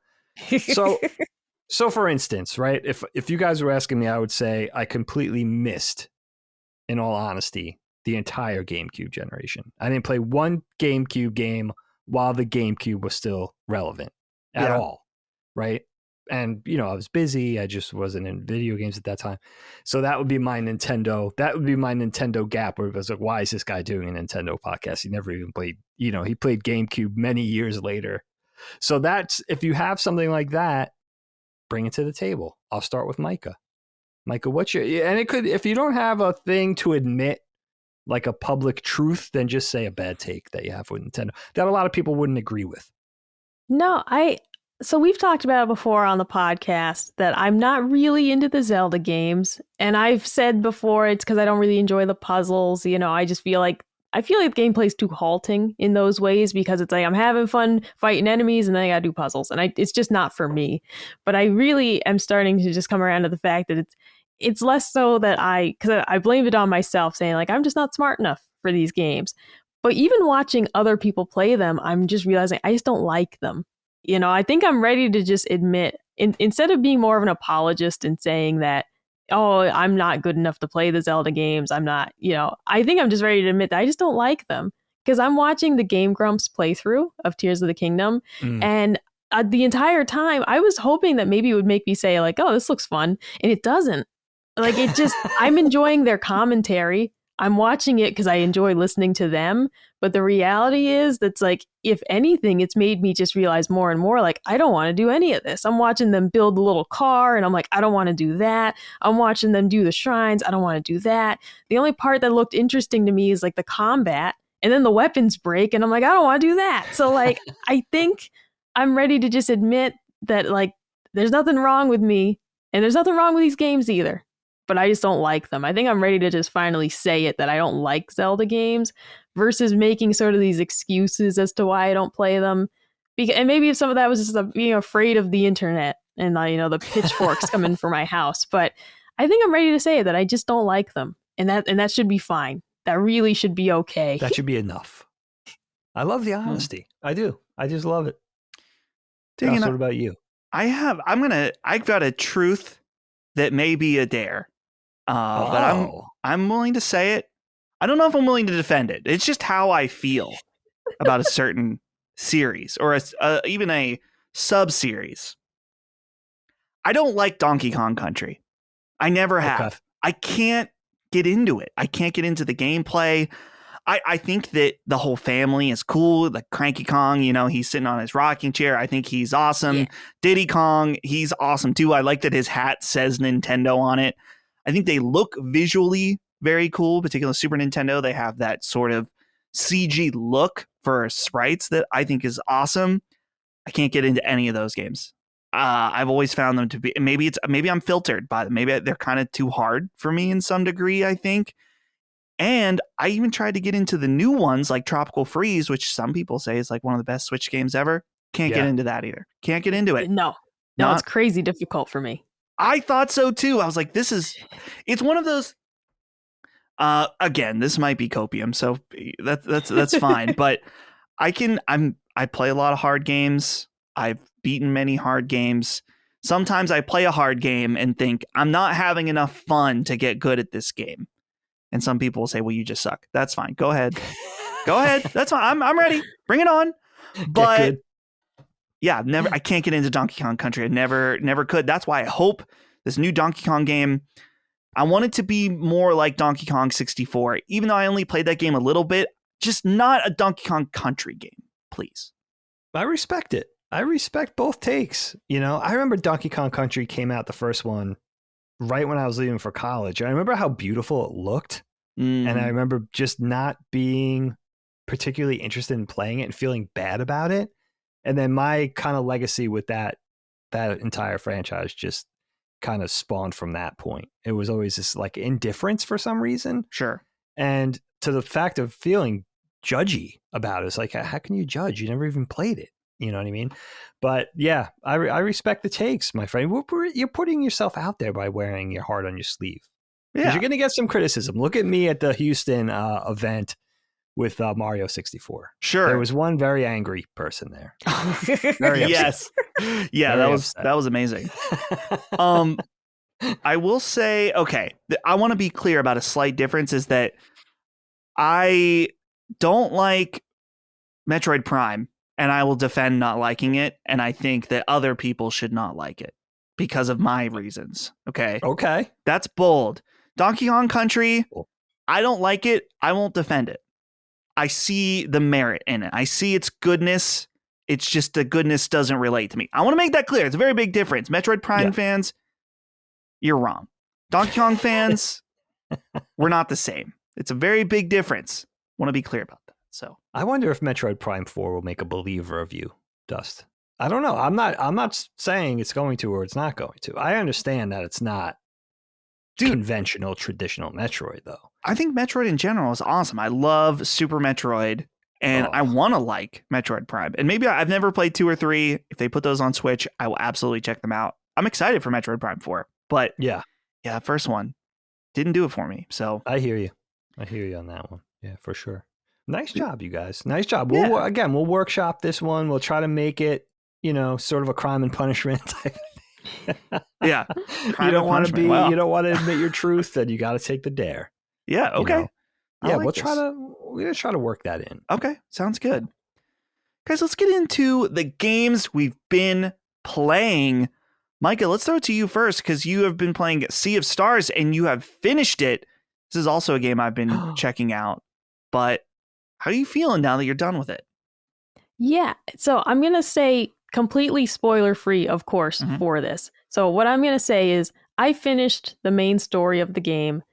So for instance, right? If you guys were asking me, I would say I completely missed, in all honesty, the entire GameCube generation. I didn't play one GameCube game while the GameCube was still relevant at all, right? And, I was busy. I just wasn't in video games at that time. So that would be my Nintendo. That would be my Nintendo gap where it was like, why is this guy doing a Nintendo podcast? He never even played, he played GameCube many years later. So that's, if you have something like that, bring it to the table. I'll start with Micah. Micah, and it could, if you don't have a thing to admit, like a public truth, then just say a bad take that you have with Nintendo that a lot of people wouldn't agree with. No, so we've talked about it before on the podcast that I'm not really into the Zelda games. And I've said before, it's because I don't really enjoy the puzzles. I just feel like the gameplay's too halting in those ways because it's like I'm having fun fighting enemies and then I gotta do puzzles. And it's just not for me. But I really am starting to just come around to the fact that it's less so that because I blamed it on myself saying like, I'm just not smart enough for these games. But even watching other people play them, I'm just realizing I just don't like them. I think I'm ready to just admit, instead of being more of an apologist and saying that, oh, I'm not good enough to play the Zelda games. I'm not, I think I'm just ready to admit that I just don't like them because I'm watching the Game Grumps playthrough of Tears of the Kingdom. And the entire time I was hoping that maybe it would make me say like, oh, this looks fun. And it doesn't. Like it just, I'm enjoying their commentary. I'm watching it because I enjoy listening to them. But the reality is that's like, if anything, it's made me just realize more and more, like, I don't want to do any of this. I'm watching them build the little car and I'm like, I don't want to do that. I'm watching them do the shrines. I don't want to do that. The only part that looked interesting to me is like the combat and then the weapons break. And I'm like, I don't want to do that. So like, I think I'm ready to just admit that like, there's nothing wrong with me, and there's nothing wrong with these games either. But I just don't like them. I think I'm ready to just finally say it that I don't like Zelda games versus making sort of these excuses as to why I don't play them. And maybe if some of that was just being afraid of the internet and the pitchforks coming for my house. But I think I'm ready to say that I just don't like them, and that should be fine. That really should be okay. That should be enough. I love the honesty. I do. I just love it. Dagan, what about you? I've got a truth that may be a dare. But I'm willing to say it. I don't know if I'm willing to defend it. It's just how I feel about a certain series or even a sub-series. I don't like Donkey Kong Country. I never have. Okay. I can't get into it. I can't get into the gameplay. I think that the whole family is cool. Like Cranky Kong, he's sitting on his rocking chair. I think he's awesome. Yeah. Diddy Kong, he's awesome too. I like that his hat says Nintendo on it. I think they look visually very cool, particularly Super Nintendo. They have that sort of CG look for sprites that I think is awesome. I can't get into any of those games. I've always found them to be, maybe I'm filtered by them. Maybe they're kind of too hard for me in some degree, I think. And I even tried to get into the new ones like Tropical Freeze, which some people say is like one of the best Switch games ever. Can't get into that either. Can't get into it. No, it's crazy difficult for me. I thought so too. I was like, it's one of those, again, this might be copium, so that's fine. But I play a lot of hard games. I've beaten many hard games. Sometimes I play a hard game and think I'm not having enough fun to get good at this game. And some people will say, well, you just suck. That's fine. Go ahead. Go ahead. That's fine. I'm ready. Bring it on. But yeah, I can't get into Donkey Kong Country. I never could. That's why I hope this new Donkey Kong game, I want it to be more like Donkey Kong 64, even though I only played that game a little bit, just not a Donkey Kong Country game, please. I respect it. I respect both takes. I remember Donkey Kong Country came out, the first one, right when I was leaving for college. And I remember how beautiful it looked. And I remember just not being particularly interested in playing it and feeling bad about it. And then my kind of legacy with that entire franchise just kind of spawned from that point. It was always this like indifference for some reason. Sure. And to the fact of feeling judgy about it, it's like, how can you judge? You never even played it. You know what I mean? But yeah, I respect the takes, my friend. You're putting yourself out there by wearing your heart on your sleeve. Because you're going to get some criticism. Look at me at the Houston event with Mario 64. Sure. There was one very angry person there. Yes. Yeah, that was amazing. I will say, okay, I want to be clear about a slight difference is that I don't like Metroid Prime, and I will defend not liking it, and I think that other people should not like it because of my reasons. Okay. That's bold. Donkey Kong Country, I don't like it. I won't defend it. I see the merit in it. I see its goodness. It's just the goodness doesn't relate to me. I want to make that clear. It's a very big difference. Metroid Prime fans, you're wrong. Donkey Kong fans, we're not the same. It's a very big difference. Want to be clear about that. So I wonder if Metroid Prime 4 will make a believer of you, Dust. I don't know. I'm not saying it's going to or it's not going to. I understand that it's not conventional, traditional Metroid, though. I think Metroid in general is awesome. I love Super Metroid, and I want to like Metroid Prime. And maybe I've never played 2 or 3. If they put those on Switch, I will absolutely check them out. I'm excited for Metroid Prime 4. But yeah, first one didn't do it for me. So I hear you on that one. Yeah, for sure. Nice job, you guys. Nice job. We'll workshop this one. We'll try to make it, sort of a crime and punishment type. Yeah. You don't want to admit your truth, then you got to take the dare. Yeah. Okay. Yeah. We're going to try to work that in. Okay. Sounds good. Guys, let's get into the games we've been playing. Micah, let's throw it to you first because you have been playing Sea of Stars and you have finished it. This is also a game I've been checking out, but how are you feeling now that you're done with it? Yeah. So I'm going to say completely spoiler free, of course, for this. So what I'm going to say is I finished the main story of the game.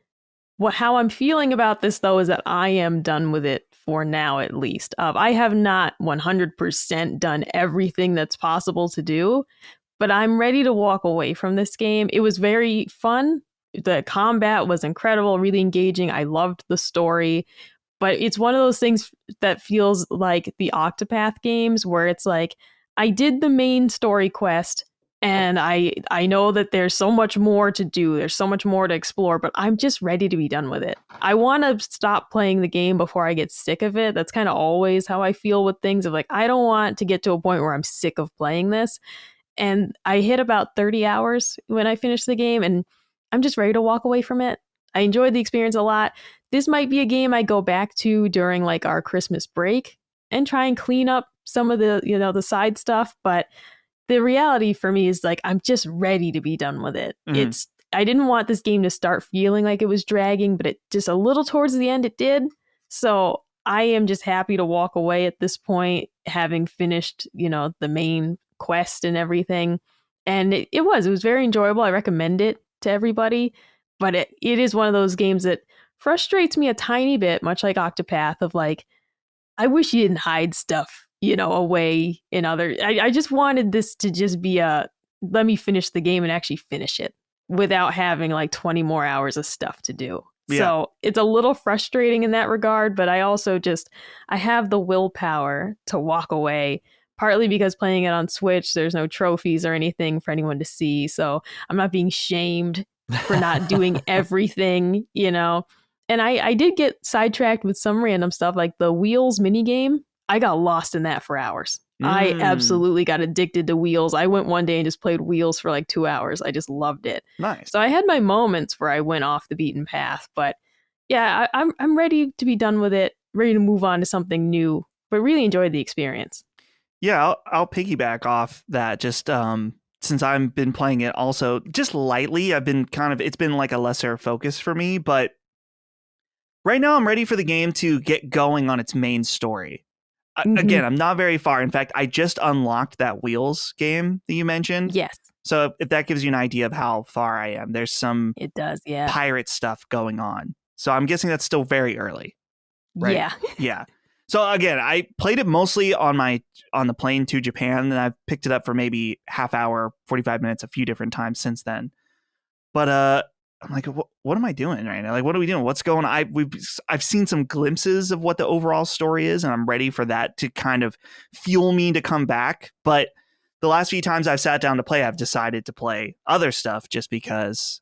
How I'm feeling about this, though, is that I am done with it for now, at least. I have not 100% done everything that's possible to do, but I'm ready to walk away from this game. It was very fun. The combat was incredible, really engaging. I loved the story. But it's one of those things that feels like the Octopath games where it's like, I did the main story quest and I know that there's so much more to do. There's so much more to explore, but I'm just ready to be done with it. I want to stop playing the game before I get sick of it. That's kind of always how I feel with things of like, I don't want to get to a point where I'm sick of playing this. And I hit about 30 hours when I finished the game and I'm just ready to walk away from it. I enjoyed the experience a lot. This might be a game I go back to during like our Christmas break and try and clean up some of the, the side stuff. But the reality for me is like, I'm just ready to be done with it. I didn't want this game to start feeling like it was dragging, but it just a little towards the end it did. So I am just happy to walk away at this point, having finished, the main quest and everything. And it was very enjoyable. I recommend it to everybody, but it is one of those games that frustrates me a tiny bit, much like Octopath, of like, I wish you didn't hide stuff, away in other. I just wanted this to just be let me finish the game and actually finish it without having like 20 more hours of stuff to do. Yeah. So it's a little frustrating in that regard, but I also I have the willpower to walk away, partly because playing it on Switch, there's no trophies or anything for anyone to see. So I'm not being shamed for not doing everything, And I did get sidetracked with some random stuff like the Wheels minigame. I got lost in that for hours. I absolutely got addicted to Wheels. I went one day and just played Wheels for like 2 hours. I just loved it. Nice. So I had my moments where I went off the beaten path, but yeah, I'm ready to be done with it, ready to move on to something new, but really enjoyed the experience. Yeah, I'll piggyback off that. Just since I've been playing it also just lightly, I've been it's been like a lesser focus for me, but right now I'm ready for the game to get going on its main story. Again, I'm not very far. In fact, I just unlocked that Wheels game that you mentioned. Yes. So if that gives you an idea of how far I am, there's some pirate stuff going on. So I'm guessing that's still very early. Right? Yeah. Yeah. So again, I played it mostly on the plane to Japan, and I've picked it up for maybe half hour, 45 minutes, a few different times since then. But I'm like, what am I doing right now? Like, what are we doing? What's going on? I've seen some glimpses of what the overall story is, and I'm ready for that to kind of fuel me to come back. But the last few times I've sat down to play, I've decided to play other stuff just because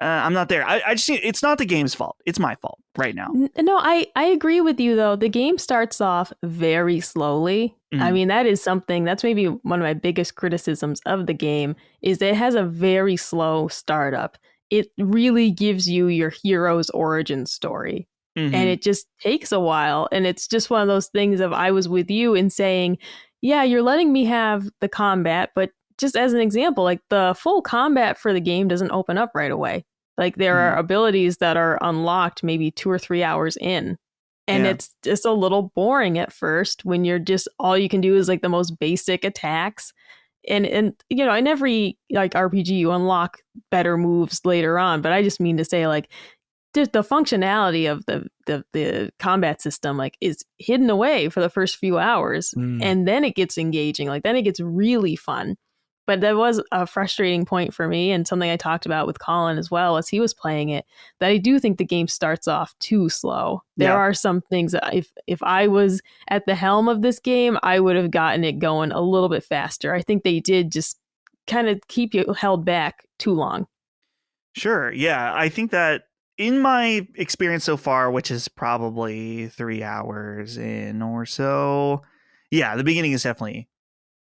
I'm not there. I just, it's not the game's fault. It's my fault right now. No, I agree with you, though. The game starts off very slowly. I mean, that's maybe one of my biggest criticisms of the game is that it has a very slow startup. It really gives you your hero's origin story. And it just takes a while. And it's just one of those things of I was with you in saying, yeah, you're letting me have the combat. But just as an example, like the full combat for the game doesn't open up right away. Like there are abilities that are unlocked maybe 2 or 3 hours in. And it's just a little boring at first when you're just all you can do is like the most basic attacks. And in every like RPG you unlock better moves later on, but I just mean to say like the functionality of the combat system like is hidden away for the first few hours, and then it gets engaging. Like then it gets really fun. But that was a frustrating point for me, and something I talked about with Colin as well as he was playing it, that I do think the game starts off too slow. There are some things that if I was at the helm of this game, I would have gotten it going a little bit faster. I think they did just kind of keep you held back too long. Sure. Yeah. I think that in my experience so far, which is probably 3 hours in or so, yeah, the beginning is definitely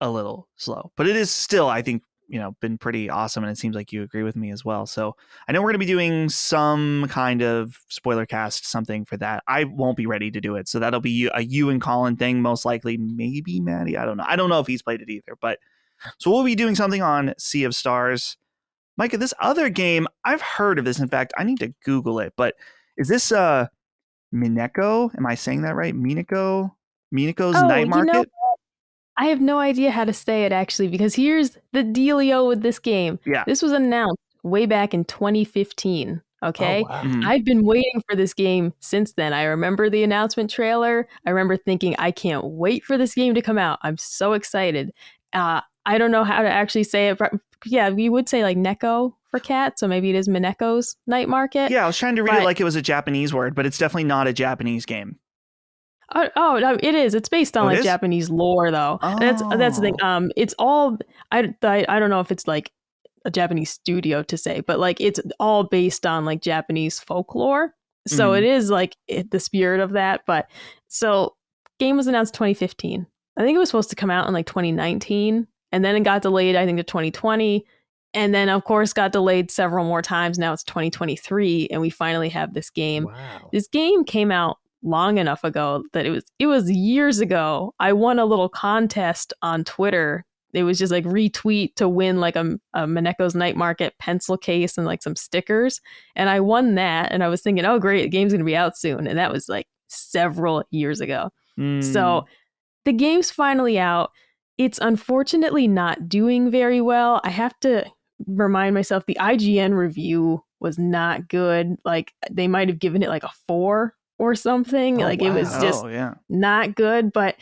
a little slow, but it is still, I think, been pretty awesome. And it seems like you agree with me as well. So I know we're going to be doing some kind of spoiler cast, something for that. I won't be ready to do it. So that'll be a you and Colin thing, most likely. Maybe Maddie. I don't know. I don't know if he's played it either, but so we'll be doing something on Sea of Stars. Micah, this other game, I've heard of this. In fact, I need to Google it, but is this Mineko? Am I saying that right? Mineko's Night Market? I have no idea how to say it, actually, because here's the dealio with this game. Yeah. This was announced way back in 2015, okay? Oh, wow. I've been waiting for this game since then. I remember the announcement trailer. I remember thinking, I can't wait for this game to come out. I'm so excited. I I don't know how to actually say it. But yeah, we would say like Neko for cat. So maybe it is Mineko's Night Market. Yeah, I was trying to read it like it was a Japanese word, but it's definitely not a Japanese game. Oh no, it is. It's based on like Japanese lore, though. Oh. That's the thing. It's all I don't know if it's like a Japanese studio to say, but like it's all based on like Japanese folklore. So it is like the spirit of that. But so game was announced 2015. I think it was supposed to come out in like 2019, and then it got delayed, I think, to 2020. And then, of course, got delayed several more times. Now it's 2023, and we finally have this game. Wow. This game came out long enough ago that it was years ago. I won a little contest on Twitter. It was just like retweet to win like a Mineko's Night Market pencil case and like some stickers. And I won that. And I was thinking, oh, great, the game's going to be out soon. And that was like several years ago. So the game's finally out. It's unfortunately not doing very well. I have to remind myself the IGN review was not good. Like they might have given it like a 4 or something. It was just not good. But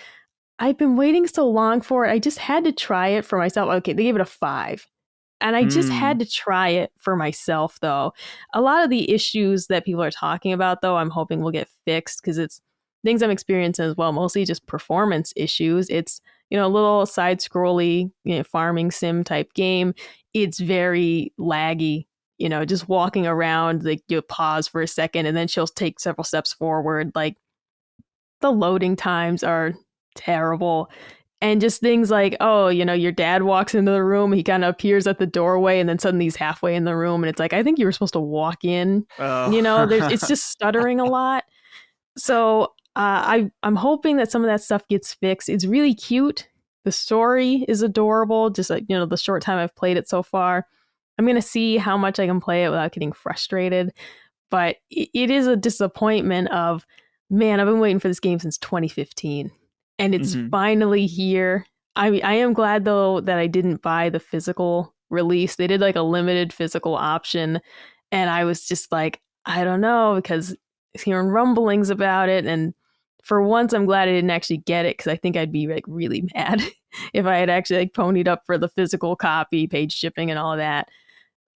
I've been waiting so long for it. I just had to try it for myself. Okay, they gave it a 5. And I just had to try it for myself, though. A lot of the issues that people are talking about, though, I'm hoping will get fixed because it's things I'm experiencing as well, mostly just performance issues. It's, a little side-scrolly, farming sim type game. It's very laggy. Just walking around, like you pause for a second and then she'll take several steps forward. Like the loading times are terrible. And just things like, your dad walks into the room, he kind of appears at the doorway and then suddenly he's halfway in the room. And it's like, I think you were supposed to walk in, it's just stuttering a lot. So I'm hoping that some of that stuff gets fixed. It's really cute. The story is adorable. Just like, the short time I've played it so far. I'm going to see how much I can play it without getting frustrated. But it is a disappointment of, man, I've been waiting for this game since 2015. And it's finally here. I am glad, though, that I didn't buy the physical release. They did like a limited physical option. And I was just like, I don't know, because hearing rumblings about it. And for once, I'm glad I didn't actually get it because I think I'd be like really mad if I had actually like ponied up for the physical copy, paid shipping and all of that.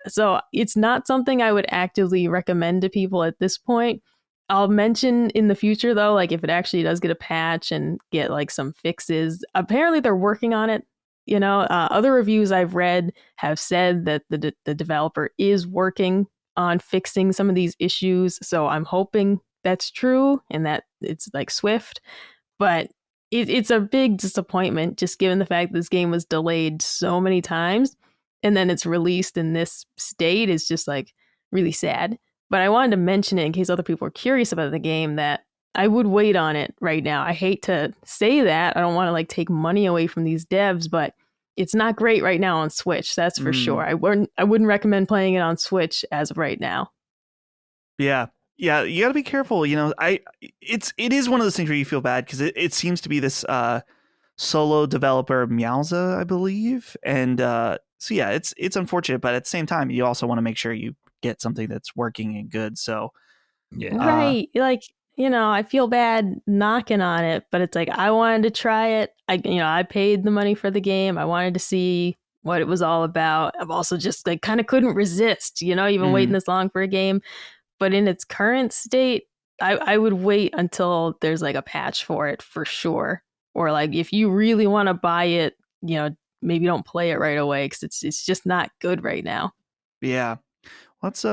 So it's not something I would actively recommend to people at this point. I'll mention in the future, though, like if it actually does get a patch and get like some fixes, apparently they're working on it. Other reviews I've read have said that the developer is working on fixing some of these issues. So I'm hoping that's true and that it's like swift. But it's a big disappointment just given the fact that this game was delayed so many times. And then it's released in this state is just like really sad. But I wanted to mention it in case other people are curious about the game that I would wait on it right now. I hate to say that. I don't want to like take money away from these devs, but it's not great right now on Switch. That's for sure. I wouldn't recommend playing it on Switch as of right now. Yeah. Yeah, you got to be careful. It is one of those things where you feel bad because it seems to be this solo developer, Meowza, I believe. And so, yeah, it's unfortunate. But at the same time, you also want to make sure you get something that's working and good. So, yeah. Right. I feel bad knocking on it, but it's like I wanted to try it. I paid the money for the game. I wanted to see what it was all about. I've also just like kind of couldn't resist, even waiting this long for a game. But in its current state, I would wait until there's like a patch for it for sure. Or like if you really want to buy it, maybe don't play it right away because it's just not good right now. Yeah, well, that's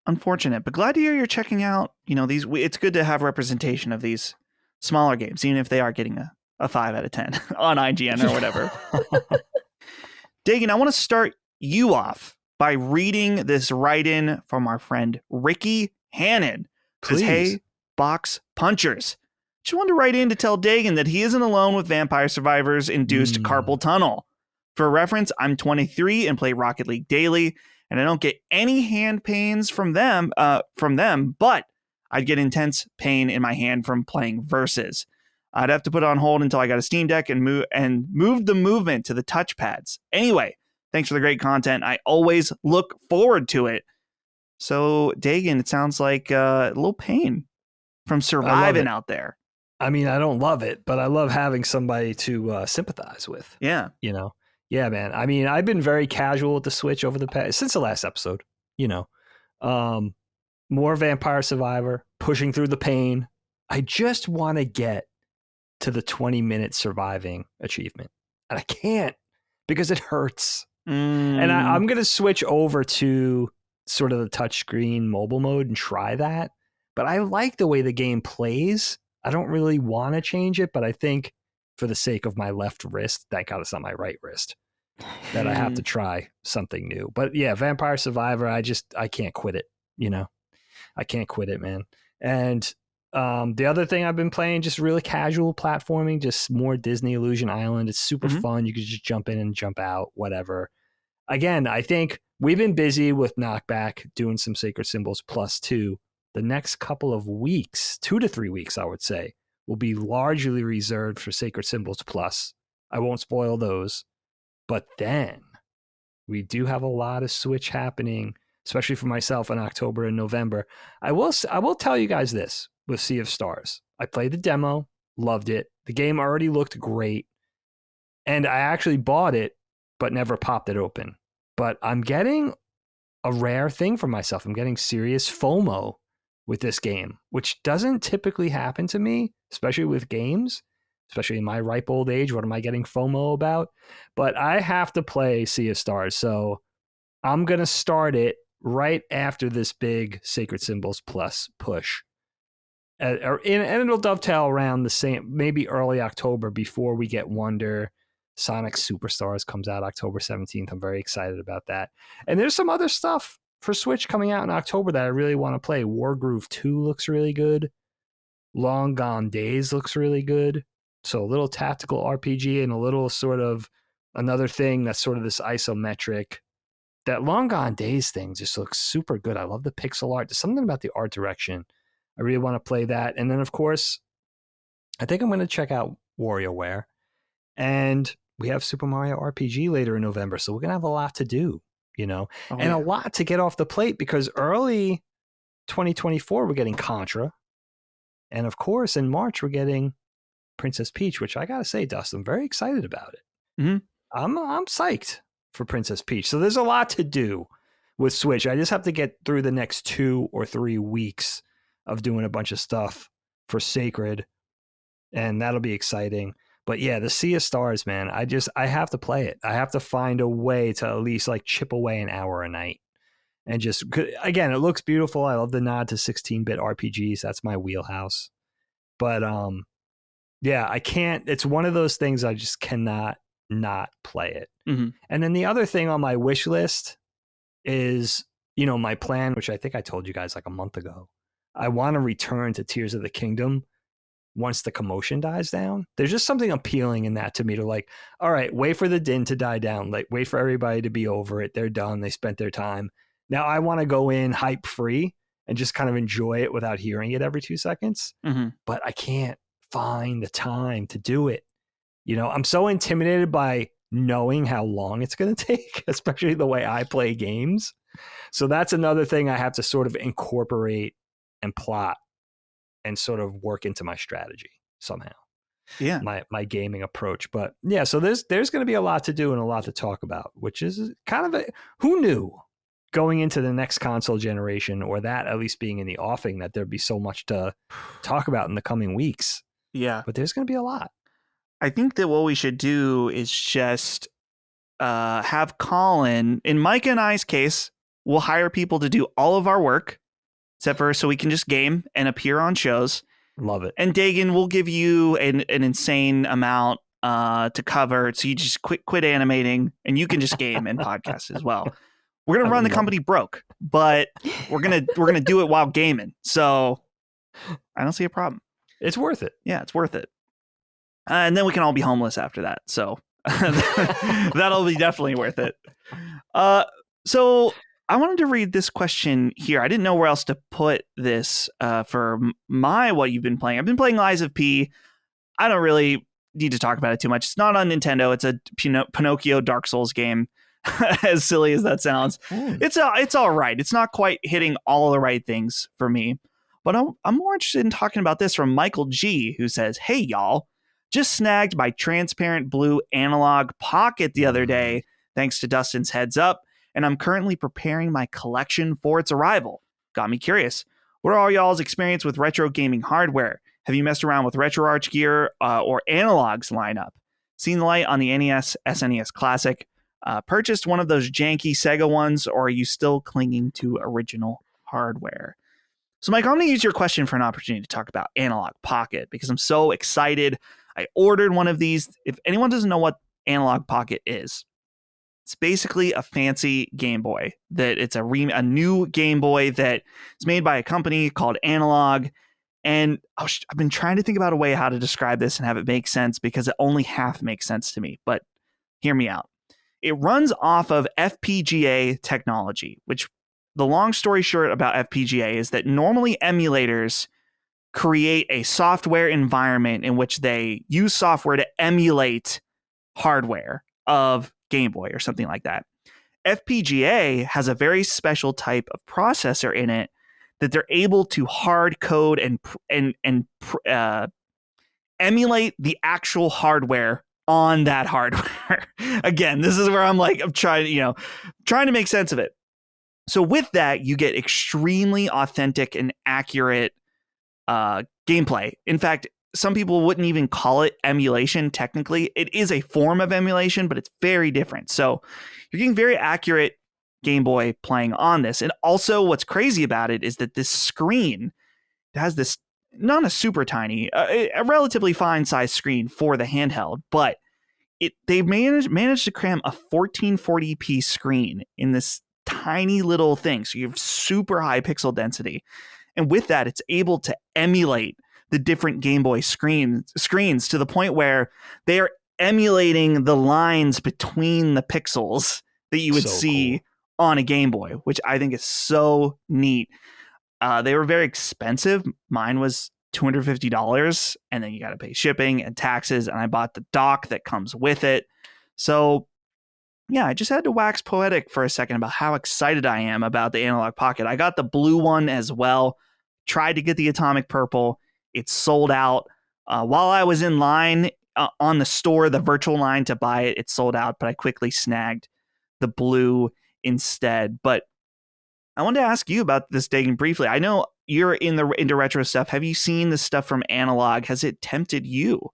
unfortunate. But glad to hear you're checking out. These. It's good to have representation of these smaller games, even if they are getting a 5 out of 10 on IGN or whatever. Dagan, I want to start you off by reading this write-in from our friend Ricky Hannon. Says, hey, box punchers. Just wanted to write in to tell Dagan that he isn't alone with vampire survivors induced carpal tunnel. For reference, I'm 23 and play Rocket League daily, and I don't get any hand pains from them, but I'd get intense pain in my hand from playing Versus. I'd have to put it on hold until I got a Steam Deck and moved the movement to the touchpads. Anyway, thanks for the great content. I always look forward to it. So, Dagan, it sounds like a little pain from surviving out there. I mean, I don't love it, but I love having somebody to sympathize with. Yeah. Yeah, man. I mean, I've been very casual with the Switch since the last episode, you know. More Vampire Survivor, pushing through the pain. I just want to get to the 20-minute surviving achievement. And I can't because it hurts. And I'm going to switch over to sort of the touchscreen mobile mode and try that. But I like the way the game plays. I don't really want to change it, but I think for the sake of my left wrist, thank God it's not my right wrist, that I have to try something new. But yeah, Vampire Survivor, I can't quit it, you know? I can't quit it, man. And the other thing I've been playing, just really casual platforming, just more Disney Illusion Island. It's super fun. You can just jump in and jump out, whatever. Again, I think we've been busy with Knockback, doing some Sacred Symbols Plus 2. The next couple of weeks, 2 to 3 weeks, I would say, will be largely reserved for Sacred Symbols Plus. I won't spoil those. But then we do have a lot of Switch happening, especially for myself in October and November. I will tell you guys this with Sea of Stars. I played the demo, loved it. The game already looked great. And I actually bought it, but never popped it open. But I'm getting a rare thing for myself. I'm getting serious FOMO with this game, which doesn't typically happen to me, especially with games, especially in my ripe old age. What am I getting FOMO about? But I have to play Sea of Stars. So I'm going to start it right after this big Sacred Symbols Plus push. And it'll dovetail around the same, maybe early October before we get Wonder. Sonic Superstars comes out October 17th. I'm very excited about that. And there's some other stuff for Switch coming out in October that I really want to play. Wargroove 2 looks really good. Long Gone Days looks really good. So a little tactical RPG and a little sort of another thing that's sort of this isometric. That Long Gone Days thing just looks super good. I love the pixel art. There's something about the art direction. I really want to play that. And then, of course, I think I'm going to check out WarioWare. And we have Super Mario RPG later in November. So we're going to have a lot to do, you know, a lot to get off the plate because early 2024, we're getting Contra. And, of course, in March, we're getting Princess Peach, which I got to say, Dustin, I'm very excited about it. Mm-hmm. I'm psyched for Princess Peach. So there's a lot to do with Switch. I just have to get through the next 2 or 3 weeks of doing a bunch of stuff for Sacred, and that'll be exciting. But yeah, the Sea of Stars, man, I have to play it. I have to find a way to at least like chip away an hour a night. And just, again, it looks beautiful. I love the nod to 16-bit RPGs. That's my wheelhouse. But yeah, I can't. It's one of those things I just cannot not play it. Mm-hmm. And then the other thing on my wish list is, you know, my plan, which I think I told you guys like a month ago. I want to return to Tears of the Kingdom once the commotion dies down. There's just something appealing in that to me, to like, all right, wait for the din to die down. Like, wait for everybody to be over it. They're done. They spent their time. Now I want to go in hype free and just kind of enjoy it without hearing it every 2 seconds. Mm-hmm. But I can't find the time to do it. You know, I'm so intimidated by knowing how long it's going to take, especially the way I play games. So that's another thing I have to sort of incorporate and plot and sort of work into my strategy somehow. Yeah. My gaming approach. But yeah, so there's going to be a lot to do and a lot to talk about, which is kind of who knew going into the next console generation, or that at least being in the offing, that there'd be so much to talk about in the coming weeks. Yeah. But there's going to be a lot. I think that what we should do is just have Colin, in Mike and I's case, we'll hire people to do all of our work, except for so we can just game and appear on shows. Love it. And Dagan, we'll give you an insane amount to cover, so you just quit animating and you can just game and podcast as well. We're gonna run the company broke, but we're gonna do it while gaming. So I don't see a problem. It's worth it. Yeah, it's worth it. And then we can all be homeless after that. So that'll be definitely worth it. So I wanted to read this question here. I didn't know where else to put this for what you've been playing. I've been playing Lies of P. I don't really need to talk about it too much. It's not on Nintendo. It's a Pinocchio Dark Souls game. As silly as that sounds, it's all right. It's not quite hitting all the right things for me. But I'm more interested in talking about this from Michael G, who says, "Hey, y'all. Just snagged my transparent blue Analogue Pocket the other day, thanks to Dustin's heads up, and I'm currently preparing my collection for its arrival. Got me curious. What are all y'all's experience with retro gaming hardware? Have you messed around with RetroArch gear or Analogue's lineup? Seen the light on the NES, SNES Classic? Purchased one of those janky Sega ones, or are you still clinging to original hardware? So, Mike, I'm going to use your question for an opportunity to talk about Analogue Pocket because I'm so excited. I ordered one of these. If anyone doesn't know what Analogue Pocket is, it's basically a fancy Game Boy. That it's a new Game Boy that is made by a company called Analogue. And I've been trying to think about a way how to describe this and have it make sense because it only half makes sense to me. But hear me out. It runs off of FPGA technology, which the long story short about FPGA is that normally emulators create a software environment in which they use software to emulate hardware of Game Boy or something like that. FPGA has a very special type of processor in it that they're able to hard code and emulate the actual hardware on that hardware. Again, this is where I'm trying to make sense of it. So with that, you get extremely authentic and accurate gameplay. In fact, some people wouldn't even call it emulation. Technically, it is a form of emulation, but it's very different. So you're getting very accurate Game Boy playing on this. And also what's crazy about it is that this screen has this, not a super tiny, a relatively fine size screen for the handheld, but they've managed to cram a 1440p screen in this tiny little thing. So you have super high pixel density. And with that, it's able to emulate the different Game Boy screens to the point where they are emulating the lines between the pixels that you would see on a Game Boy, which I think is so neat. They were very expensive. Mine was $250, and then you got to pay shipping and taxes. And I bought the dock that comes with it. So yeah, I just had to wax poetic for a second about how excited I am about the Analogue Pocket. I got the blue one as well. Tried to get the atomic purple. It's sold out. While I was in line on the store, the virtual line to buy it, it sold out, but I quickly snagged the blue instead. But I wanted to ask you about this, Dagan, briefly. I know you're into retro stuff. Have you seen the stuff from Analogue? Has it tempted you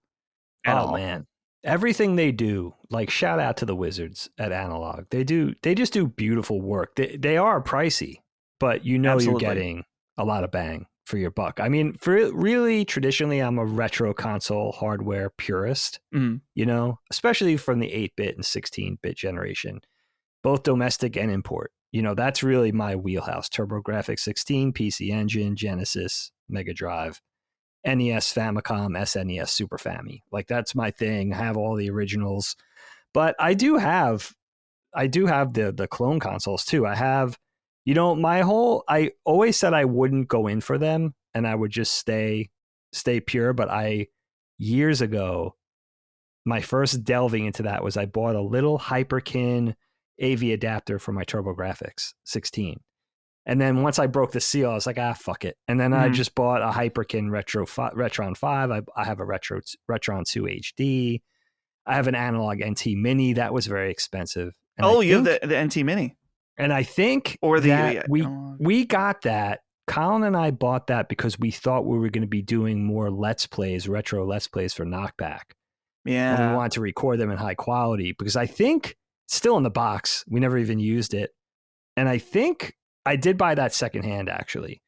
at all? Man, everything they do, like shout out to the wizards at Analogue. They just do beautiful work. They are pricey, but Absolutely. You're getting a lot of bang for your buck. I mean, for really traditionally, I'm a retro console hardware purist, especially from the 8-bit and 16-bit generation, both domestic and import. That's really my wheelhouse. TurboGrafx 16, PC Engine, Genesis, Mega Drive, NES, Famicom, SNES, Super Fammy. Like that's my thing. I have all the originals, but I do have the clone consoles too. I have, I always said I wouldn't go in for them and I would just stay pure. But years ago, my first delving into that was I bought a little Hyperkin AV adapter for my TurboGrafx 16. And then once I broke the seal, I was like, fuck it. And then I just bought a Hyperkin Retron 5. I have a Retron 2 HD. I have an Analogue NT Mini. That was very expensive. And you have the NT Mini. And I think we got that. Colin and I bought that because we thought we were going to be doing more retro Let's Plays for Knockback. Yeah. And we wanted to record them in high quality because I think it's still in the box. We never even used it. And I think I did buy that secondhand actually.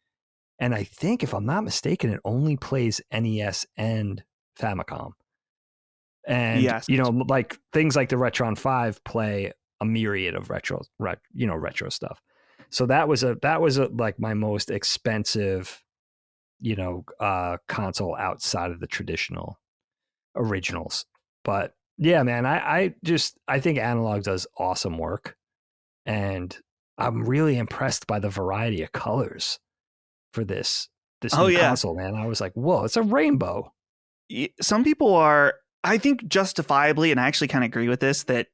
And I think if I'm not mistaken, it only plays NES and Famicom. And, yes. Like things like the Retron 5 play a myriad of retro stuff. So that was like my most expensive, console outside of the traditional originals. But yeah, man, I think Analogue does awesome work, and I'm really impressed by the variety of colors for this new console, man. I was like, whoa, it's a rainbow. Some people are, I think justifiably, and I actually kind of agree with this, that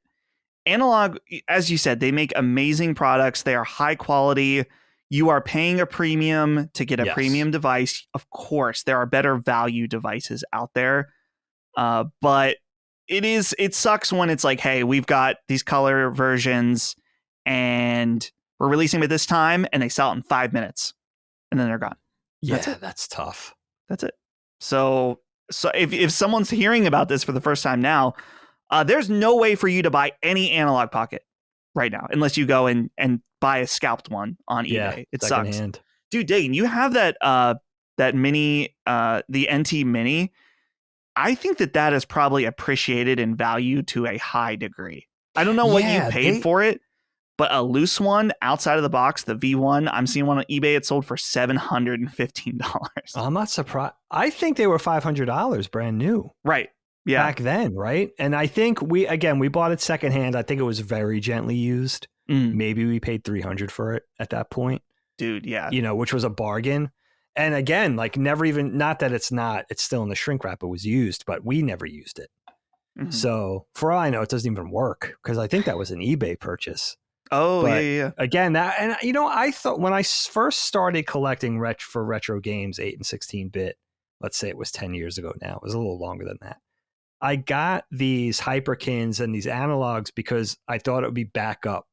Analogue, as you said, they make amazing products. They are high quality. You are paying a premium to get a premium device. Of course, there are better value devices out there. But it sucks when it's like, hey, we've got these color versions and we're releasing them at this time and they sell it in 5 minutes and then they're gone. Yeah, that's tough. That's it. So if someone's hearing about this for the first time now, there's no way for you to buy any Analogue Pocket right now unless you go and buy a scalped one on eBay. It sucks. Hand. Dude, Dagan, you have that mini, the NT Mini. I think that is probably appreciated in value to a high degree. I don't know what you paid for it, but a loose one outside of the box, the V1, I'm seeing one on eBay. It sold for $715. I'm not surprised. I think they were $500 brand new. Right. Yeah. Back then, right? And I think we bought it secondhand. I think it was very gently used. Maybe we paid $300 for it at that point. Dude, yeah. Which was a bargain. And again, like never even, not that it's still in the shrink wrap, it was used, but we never used it. Mm-hmm. So for all I know, it doesn't even work because I think that was an eBay purchase. Oh, but yeah. Again, I thought when I first started collecting for retro games, 8 and 16-bit, let's say it was 10 years ago now, it was a little longer than that. I got these Hyperkins and these analogs because I thought it would be backup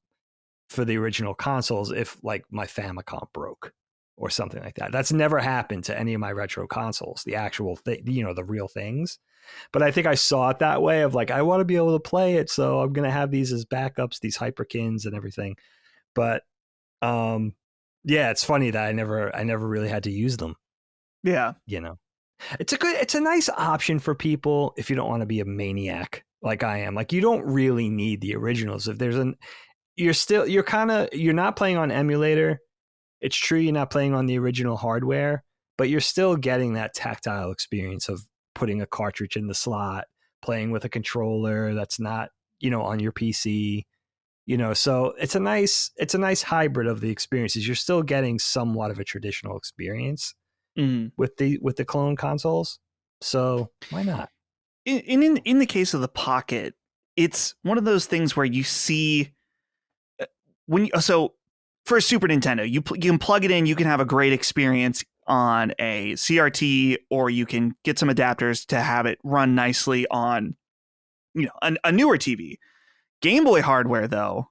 for the original consoles if like my Famicom broke or something like that. That's never happened to any of my retro consoles, the actual the real things. But I think I saw it that way of like, I want to be able to play it. So I'm going to have these as backups, these Hyperkins and everything. But yeah, it's funny that I never really had to use them. Yeah. It's a nice option for people if you don't want to be a maniac like I am. Like you don't really need the originals. If there's you're not playing on emulator. It's true you're not playing on the original hardware, but you're still getting that tactile experience of putting a cartridge in the slot, playing with a controller that's not, on your PC, so it's a nice hybrid of the experiences. You're still getting somewhat of a traditional experience with the clone consoles. So why not? In the case of the Pocket, it's one of those things where you see for a Super Nintendo, you can plug it in, you can have a great experience on a CRT, or you can get some adapters to have it run nicely on, a newer TV. Game Boy hardware, though,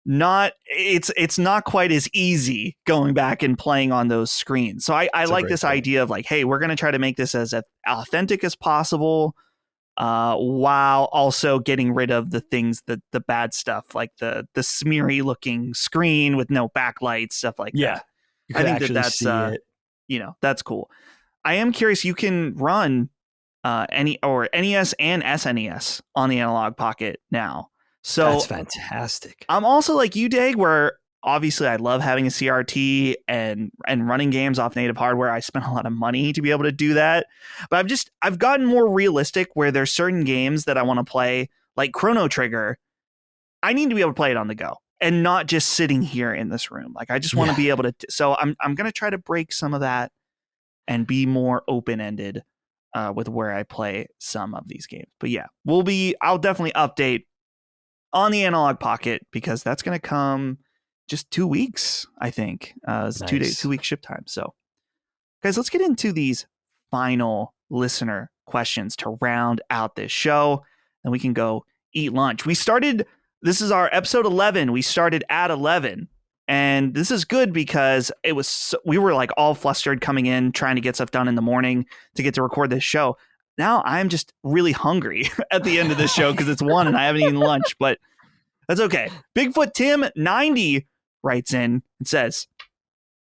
it's not quite as easy going back and playing on those screens. So I like this idea of like, hey, we're going to try to make this as authentic as possible, while also getting rid of the things the bad stuff, like the smeary looking screen with no backlight, stuff like that. I think that's that's cool. I am curious. You can run NES and SNES on the Analogue Pocket now. So that's fantastic. I'm also like you, Dag, where obviously I love having a CRT and running games off native hardware. I spent a lot of money to be able to do that. But I've gotten more realistic where there's certain games that I want to play, like Chrono Trigger. I need to be able to play it on the go and not just sitting here in this room. Like I just want to be able to. So I'm going to try to break some of that and be more open-ended with where I play some of these games. But yeah, I'll definitely update on the Analogue Pocket because that's going to come just 2 weeks, I think. It's nice. 2 week ship time. So guys, let's get into these final listener questions to round out this show, and we can go eat lunch. This is our episode 11. We started at 11, and this is good because we were like all flustered coming in, trying to get stuff done in the morning to get to record this show. Now I'm just really hungry at the end of this show because it's 1 and I haven't eaten lunch, but that's okay. Bigfoot Tim 90 writes in and says,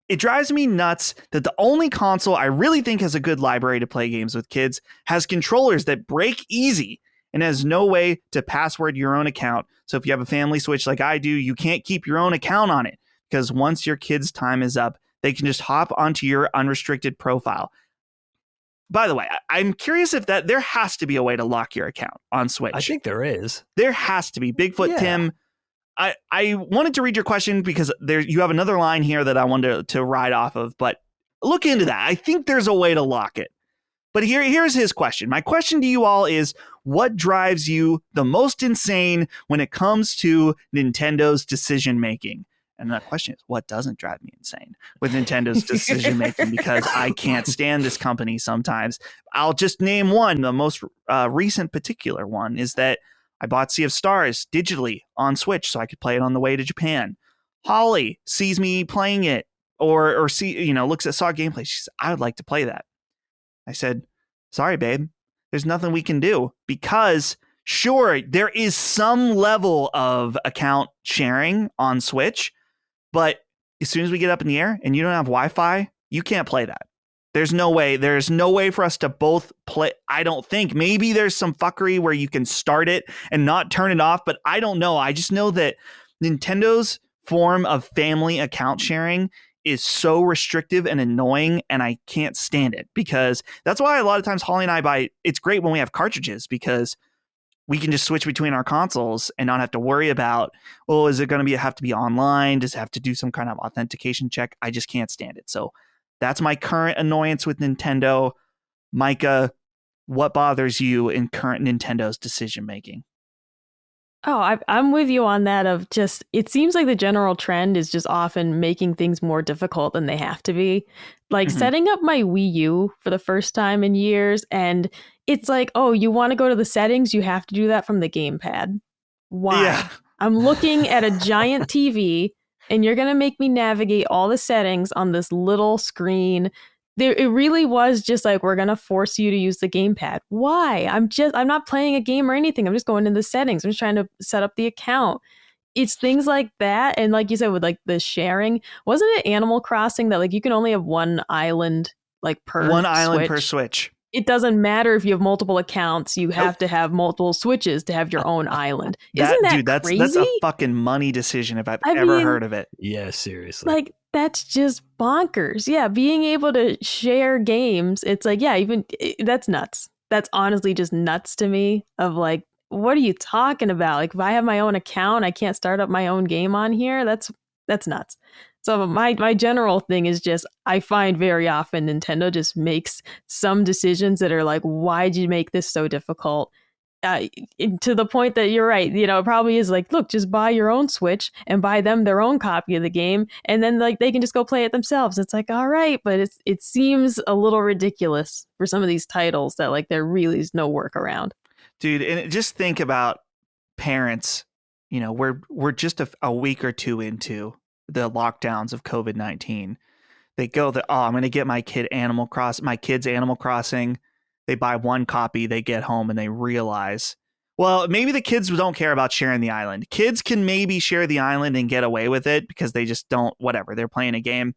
"It drives me nuts that the only console I really think has a good library to play games with kids has controllers that break easy and has no way to password your own account. So if you have a family Switch like I do, you can't keep your own account on it because once your kid's time is up, they can just hop onto your unrestricted profile." By the way, I'm curious if there has to be a way to lock your account on Switch. I think there is. There has to be. Bigfoot Tim, I wanted to read your question because you have another line here that I wanted to ride off of, but look into that. I think there's a way to lock it. But here's his question. My question to you all is, what drives you the most insane when it comes to Nintendo's decision making? And the question is, what doesn't drive me insane with Nintendo's decision making? Because I can't stand this company sometimes. I'll just name one. The most recent particular one is that I bought Sea of Stars digitally on Switch so I could play it on the way to Japan. Holly sees me playing it or saw gameplay. She said, I would like to play that. I said, sorry, babe, there's nothing we can do because sure, there is some level of account sharing on Switch, but as soon as we get up in the air and you don't have Wi-Fi, you can't play that. There's no way. There's no way for us to both play. I don't think. Maybe there's some fuckery where you can start it and not turn it off, but I don't know. I just know that Nintendo's form of family account sharing is so restrictive and annoying, and I can't stand it because that's why a lot of times Holly and I it's great when we have cartridges because we can just switch between our consoles and not have to worry about, is it going to have to be online? Does it have to do some kind of authentication check? I just can't stand it. So that's my current annoyance with Nintendo. Micah, what bothers you in current Nintendo's decision making? Oh, I'm with you on that of just, it seems like the general trend is just often making things more difficult than they have to be. Like setting up my Wii U for the first time in years, and it's like, oh, you want to go to the settings? You have to do that from the gamepad. Why? Yeah. I'm looking at a giant TV, and you're going to make me navigate all the settings on this little screen. It really was just like, we're going to force you to use the gamepad. Why? I'm not playing a game or anything. I'm just going into the settings. I'm just trying to set up the account. It's things like that. And like you said, with like the sharing, wasn't it Animal Crossing that like you can only have one island like per one island Switch? Per Switch. It doesn't matter if you have multiple accounts. You have to have multiple Switches to have your own island. Isn't that crazy? That's a fucking money decision if I've ever heard of it. Yeah, seriously. Like, that's just bonkers. Yeah, being able to share games, it's like, yeah, that's nuts. That's honestly just nuts to me of like, what are you talking about? Like, if I have my own account, I can't start up my own game on here. That's nuts. So my general thing is just, I find very often Nintendo just makes some decisions that are like, why'd you make this so difficult? To the point that you're right, it probably is like, look, just buy your own Switch and buy them their own copy of the game, and then like they can just go play it themselves. It's like, all right, but it seems a little ridiculous for some of these titles that like there really is no workaround. Dude, and just think about parents. We're just a week or two into the lockdowns of COVID-19. They go I'm going to get my kids Animal Crossing. They buy one copy, they get home and they realize, well, maybe the kids don't care about sharing the island. Kids can maybe share the island and get away with it because they just don't, whatever, they're playing a game.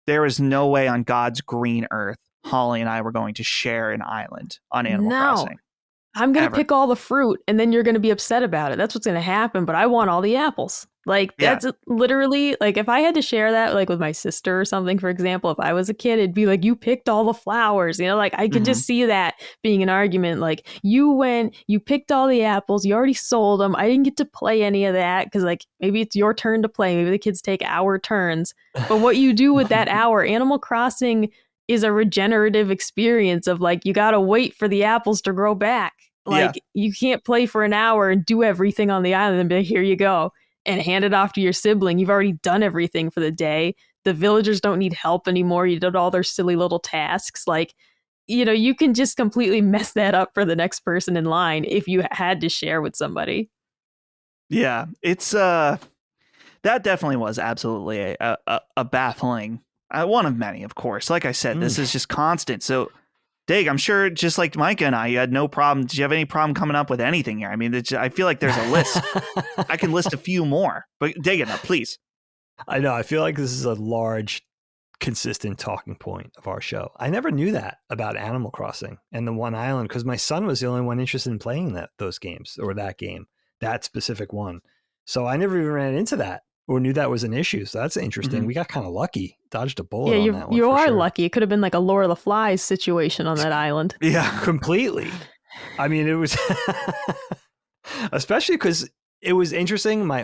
There is no way on God's green earth Holly and I were going to share an island on Animal Crossing. I'm going to pick all the fruit and then you're going to be upset about it. That's what's going to happen, but I want all the apples. Like, that's literally, like, if I had to share that, like, with my sister or something, for example, if I was a kid, it'd be like, you picked all the flowers, like, I could just see that being an argument. Like, you picked all the apples, you already sold them, I didn't get to play any of that, because, like, maybe it's your turn to play, maybe the kids take hour turns, but what you do with that hour, Animal Crossing is a regenerative experience of, like, you gotta wait for the apples to grow back. Like, you can't play for an hour and do everything on the island and be like, here you go, and hand it off to your sibling. You've already done everything for the day. The villagers don't need help anymore. You did all their silly little tasks. Like, you can just completely mess that up for the next person in line if you had to share with somebody. Yeah, it's that definitely was absolutely a baffling, one of many, of course. Like I said, this is just constant. So, Dag, I'm sure just like Micah and I, you had no problem. Did you have any problem coming up with anything here? I mean, I feel like there's a list. I can list a few more, but Dagan, now, please. I know. I feel like this is a large, consistent talking point of our show. I never knew that about Animal Crossing and the one island because my son was the only one interested in playing those games or that game, that specific one. So I never even ran into that or knew that was an issue. So that's interesting. We got kind of lucky, dodged a bullet on that one. You are lucky. It could have been like a Lord of the Flies situation on that island. Yeah, completely. I mean, it was especially because it was interesting. My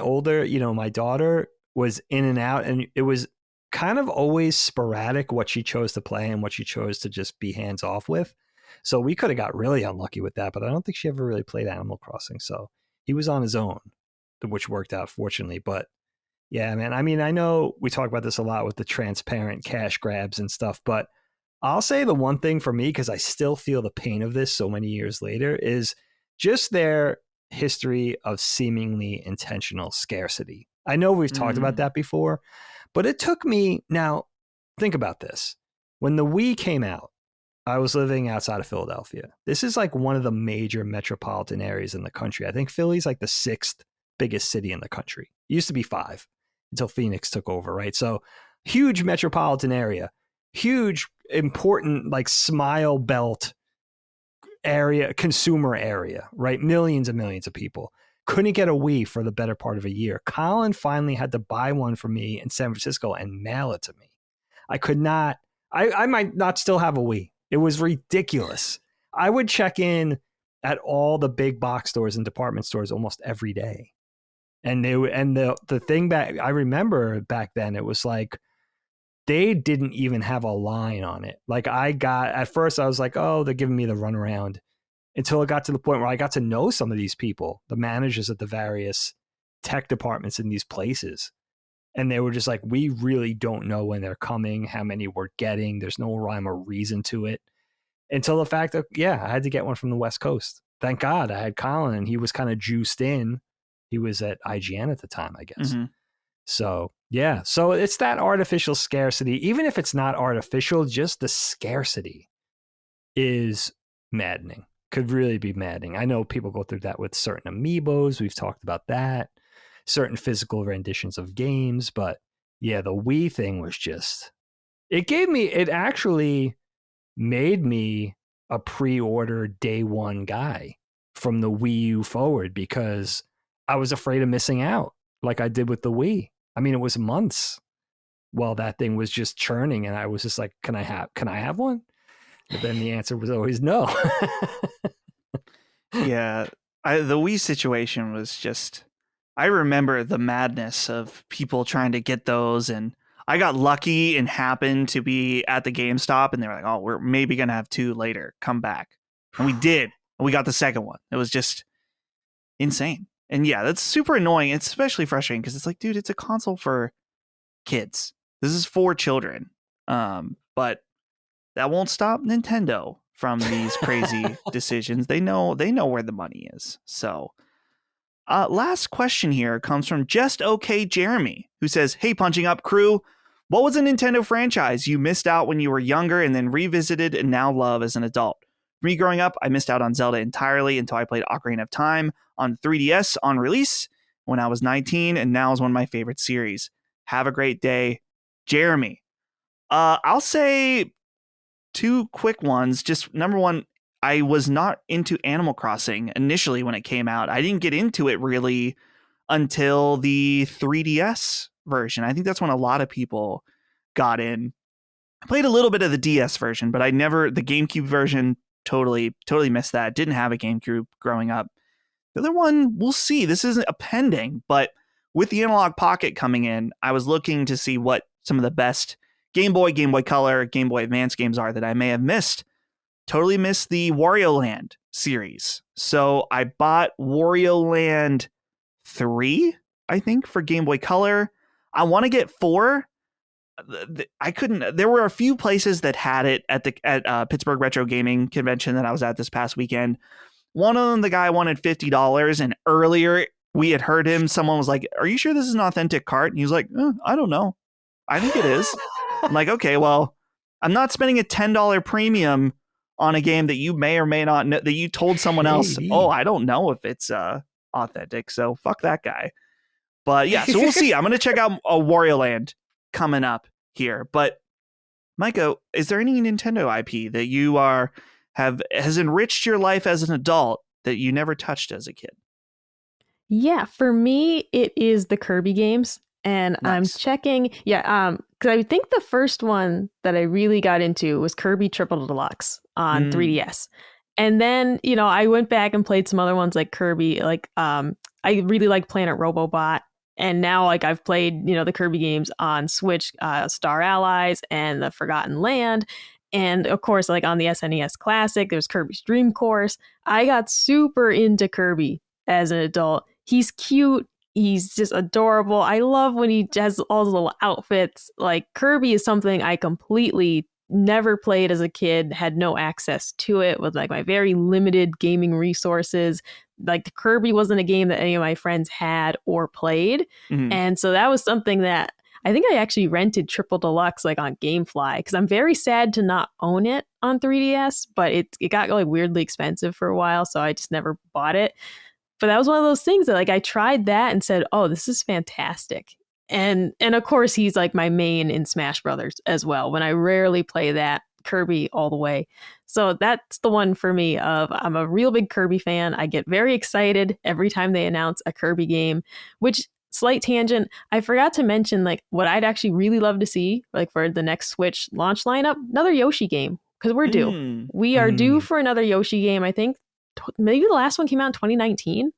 daughter was in and out, and it was kind of always sporadic what she chose to play and what she chose to just be hands off with. So we could have got really unlucky with that, but I don't think she ever really played Animal Crossing. So he was on his own, which worked out fortunately. But Yeah, man. I mean, I know we talk about this a lot with the transparent cash grabs and stuff, but I'll say the one thing for me, because I still feel the pain of this so many years later, is just their history of seemingly intentional scarcity. I know we've talked about that before, but it took me, now think about this. When the Wii came out, I was living outside of Philadelphia. This is like one of the major metropolitan areas in the country. I think Philly's like the 6th biggest city in the country. It used to be 5 until Phoenix took over, right? So huge metropolitan area, huge, important, like smile belt area, consumer area, right? Millions and millions of people. Couldn't get a Wii for the better part of a year. Colin finally had to buy one for me in San Francisco and mail it to me. I could not, I might not still have a Wii. It was ridiculous. I would check in at all the big box stores and department stores almost every day. And the thing back, I remember back then, it was like, they didn't even have a line on it. Like at first I was like, oh, they're giving me the runaround, until it got to the point where I got to know some of these people, the managers at the various tech departments in these places. And they were just like, we really don't know when they're coming, how many we're getting. There's no rhyme or reason to it. Until the fact that, yeah, I had to get one from the West Coast. Thank God I had Colin, and he was kind of juiced in. He was at IGN at the time, I guess. Mm-hmm. So, yeah. So it's that artificial scarcity. Even if it's not artificial, just the scarcity is maddening. Could really be maddening. I know people go through that with certain amiibos. We've talked about that. Certain physical renditions of games. But yeah, the Wii thing was just, it actually made me a pre-order day one guy from the Wii U forward, because I was afraid of missing out like I did with the Wii. I mean, it was months while that thing was just churning, and I was just like, can I have one? But then the answer was always no. Yeah, the Wii situation was just, I remember the madness of people trying to get those, and I got lucky and happened to be at the GameStop, and they were like, oh, we're maybe going to have 2 later. Come back. And we did. And we got the second one. It was just insane. And yeah, that's super annoying. It's especially frustrating because it's like, dude, it's a console for kids. This is for children. But that won't stop Nintendo from these crazy decisions. They know where the money is. So last question here comes from Just Okay Jeremy, who says, hey, Punching Up crew, what was a Nintendo franchise you missed out when you were younger and then revisited and now love as an adult? For me growing up, I missed out on Zelda entirely until I played Ocarina of Time on 3DS on release when I was 19, and now is one of my favorite series. Have a great day, Jeremy. I'll say 2 quick ones. Just number one, I was not into Animal Crossing initially when it came out. I didn't get into it really until the 3DS version. I think that's when a lot of people got in. I played a little bit of the DS version, but the GameCube version, totally missed that. Didn't have a GameCube growing up. The other one, we'll see. This isn't a pending, but with the Analogue Pocket coming in, I was looking to see what some of the best Game Boy, Game Boy Color, Game Boy Advance games are that I may have missed. Totally missed the Wario Land series. So I bought Wario Land 3, I think, for Game Boy Color. I want to get 4. I couldn't. There were a few places that had it at Pittsburgh Retro Gaming Convention that I was at this past weekend. One of them, the guy wanted $50, and earlier we had heard him. Someone was like, "Are you sure this is an authentic cart?" And he was like, "I don't know. I think it is." I'm like, "Okay, well, I'm not spending a $10 premium on a game that you may or may not know, that you told someone else. Oh, I don't know if it's authentic. So fuck that guy." But yeah, so we'll see. I'm gonna check out a Wario Land coming up here. But Micah, is there any Nintendo IP that you has enriched your life as an adult that you never touched as a kid? Yeah, for me, it is the Kirby games. And nice. I'm checking, because I think the first one that I really got into was Kirby Triple Deluxe on 3DS. And then, I went back and played some other ones like Kirby, I really like Planet Robobot. And now, I've played, the Kirby games on Switch, Star Allies and the Forgotten Land. And of course, on the SNES Classic, there's Kirby's Dream Course. I got super into Kirby as an adult. He's cute. He's just adorable. I love when he has all the little outfits. Like Kirby is something I completely never played as a kid, had no access to it with like my very limited gaming resources. Like Kirby wasn't a game that any of my friends had or played. Mhm. And so that was something that I think I actually rented Triple Deluxe like on GameFly because I'm very sad to not own it on 3DS, but it got like weirdly expensive for a while, so I just never bought it. But that was one of those things that like I tried that and said, "Oh, this is fantastic." And of course he's like my main in Smash Brothers as well. When I rarely play that, Kirby all the way. So that's the one for me of I'm a real big Kirby fan. I get very excited every time they announce a Kirby game, which slight tangent, I forgot to mention like what I'd actually really love to see like for the next Switch launch lineup, another Yoshi game because we're due. We are due for another Yoshi game. I think maybe the last one came out in 2019.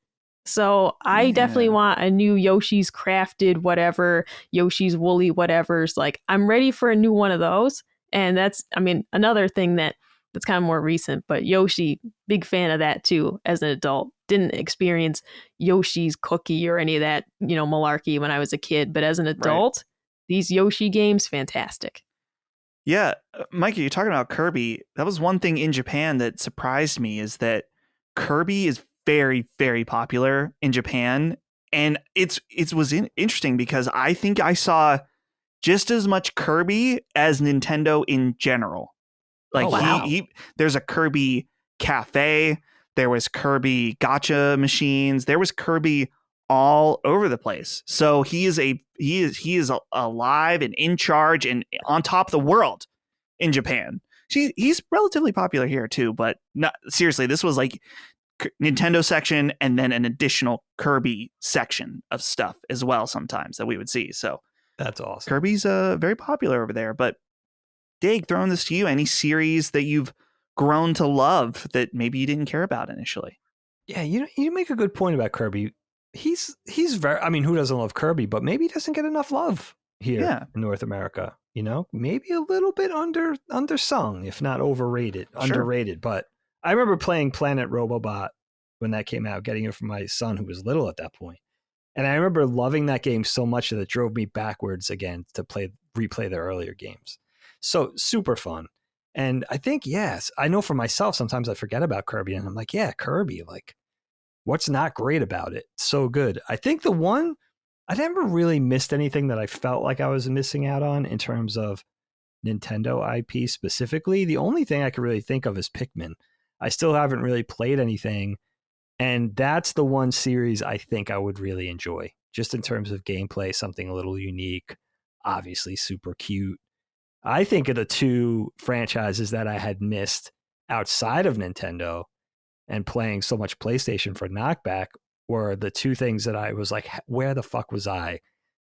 So I definitely want a new Yoshi's Crafted whatever, Yoshi's Woolly whatever's. Like I'm ready for a new one of those. And that's, I mean, another thing that's kind of more recent, but Yoshi, big fan of that too as an adult. Didn't experience Yoshi's Cookie or any of that, malarkey when I was a kid. But as an adult, these Yoshi games, fantastic. Yeah, Mikey, you're talking about Kirby. That was one thing in Japan that surprised me is that Kirby is very, very popular in Japan. And it was interesting because I think I saw just as much Kirby as Nintendo in general. Like there's a Kirby cafe. There was Kirby gacha machines. There was Kirby all over the place. So he is alive and in charge and on top of the world in Japan. He's relatively popular here too, but not seriously. This was like Nintendo section and then an additional Kirby section of stuff as well sometimes that we would see. So that's awesome. Kirby's very popular over there. But Dag, throwing this to you, any series that you've grown to love that maybe you didn't care about initially? Yeah, you make a good point about Kirby. He's very, I mean, who doesn't love Kirby, but maybe he doesn't get enough love here in North America, maybe a little bit undersung, if not overrated, underrated. But I remember playing Planet Robobot when that came out, getting it from my son who was little at that point. And I remember loving that game so much that it drove me backwards again to replay the earlier games. So super fun. And I think, yes, I know for myself, sometimes I forget about Kirby and I'm like, yeah, Kirby, like what's not great about it? So good. I think the one, I never really missed anything that I felt like I was missing out on in terms of Nintendo IP specifically. The only thing I could really think of is Pikmin. I still haven't really played anything. And that's the one series I think I would really enjoy, just in terms of gameplay, something a little unique, obviously super cute. I think of the two franchises that I had missed outside of Nintendo and playing so much PlayStation for Knockback were the two things that I was like, where the fuck was I?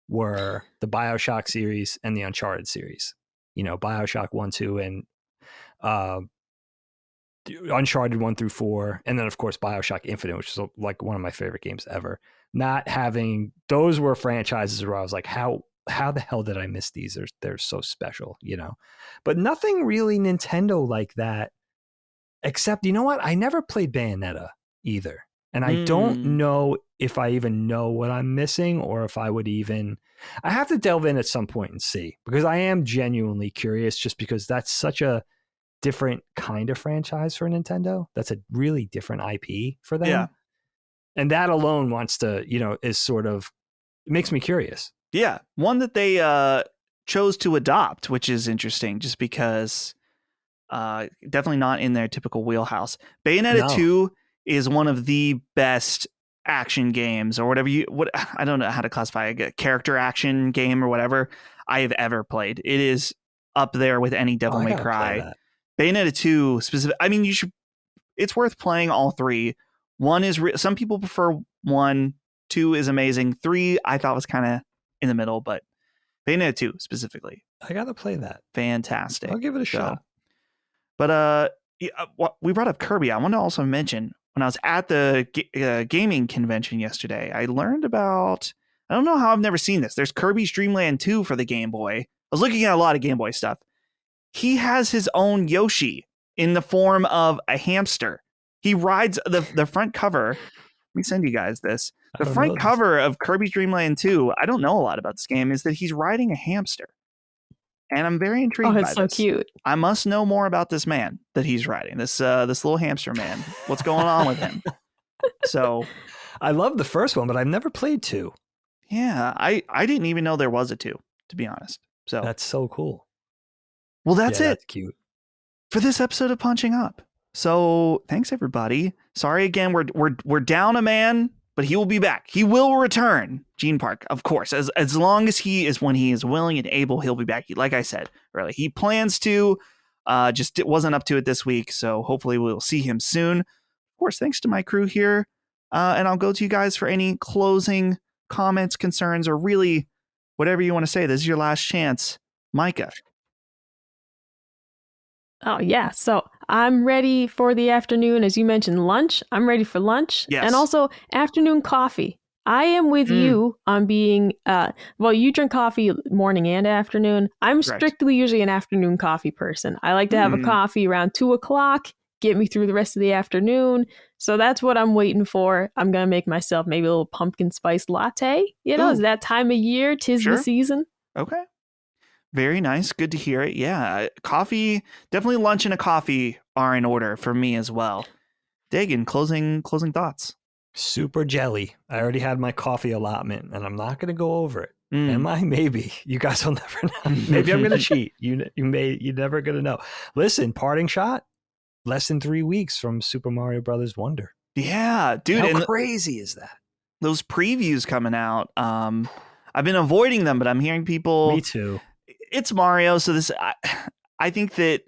Were the BioShock series and the Uncharted series. BioShock 1, 2, and Uncharted 1 through 4, and then of course BioShock Infinite, which is like one of my favorite games ever. Not having those were franchises where I was like, how the hell did I miss these? They're so special, But nothing really Nintendo like that, except you know what? I never played Bayonetta either, and I don't know if I even know what I'm missing or if I would even. I have to delve in at some point and see, because I am genuinely curious, just because that's such a different kind of franchise for Nintendo. That's a really different IP for them. Yeah. And that alone is sort of, it makes me curious. Yeah. One that they chose to adopt, which is interesting just because definitely not in their typical wheelhouse. Bayonetta 2 is one of the best action games or whatever I don't know how to classify a character action game or whatever I have ever played. It is up there with any Devil May Cry. Bayonetta 2 specific. I mean, it's worth playing all three. One is some people prefer 1, 2 is amazing. 3 I thought was kind of in the middle, but Bayonetta 2 specifically. I got to play that. Fantastic. I'll give it a shot. But we brought up Kirby. I want to also mention when I was at the gaming convention yesterday, I learned about, I don't know how I've never seen this. There's Kirby's Dream Land 2 for the Game Boy. I was looking at a lot of Game Boy stuff. He has his own Yoshi in the form of a hamster. He rides the front cover. Let me send you guys this. The front cover of Kirby's Dream Land 2, I don't know a lot about this game, is that he's riding a hamster. And I'm very intrigued by this. Oh, it's so cute. I must know more about this man that he's riding, this little hamster man. What's going on with him? So, I love the first one, but I've never played 2. Yeah, I didn't even know there was a 2, to be honest. So that's so cool. Well, that's it. That's cute. For this episode of Punching Up. So thanks everybody. Sorry again, we're down a man, but he will be back. He will return. Gene Park, of course, as long as when he is willing and able, he'll be back. Like I said earlier, he plans to. Just it wasn't up to it this week, so hopefully we'll see him soon. Of course, thanks to my crew here, and I'll go to you guys for any closing comments, concerns, or really whatever you want to say. This is your last chance, Micah. Oh, yeah. So I'm ready for the afternoon. As you mentioned, lunch. I'm ready for lunch. Yes. And also afternoon coffee. I am with you on being, you drink coffee morning and afternoon. I'm strictly usually an afternoon coffee person. I like to have a coffee around 2:00, get me through the rest of the afternoon. So that's what I'm waiting for. I'm going to make myself maybe a little pumpkin spice latte. It's that time of year. 'Tis the season. Okay. Very nice. Good to hear it. Yeah. Coffee, definitely lunch and a coffee are in order for me as well. Dagan, closing thoughts. Super jelly. I already had my coffee allotment and I'm not going to go over it. Am I? Maybe. You guys will never know. Maybe I'm going to cheat. You're never going to know. Listen, parting shot, less than 3 weeks from Super Mario Brothers Wonder. Yeah, dude. How crazy is that? Those previews coming out. I've been avoiding them, but I'm hearing people. Me too. It's Mario, so I think that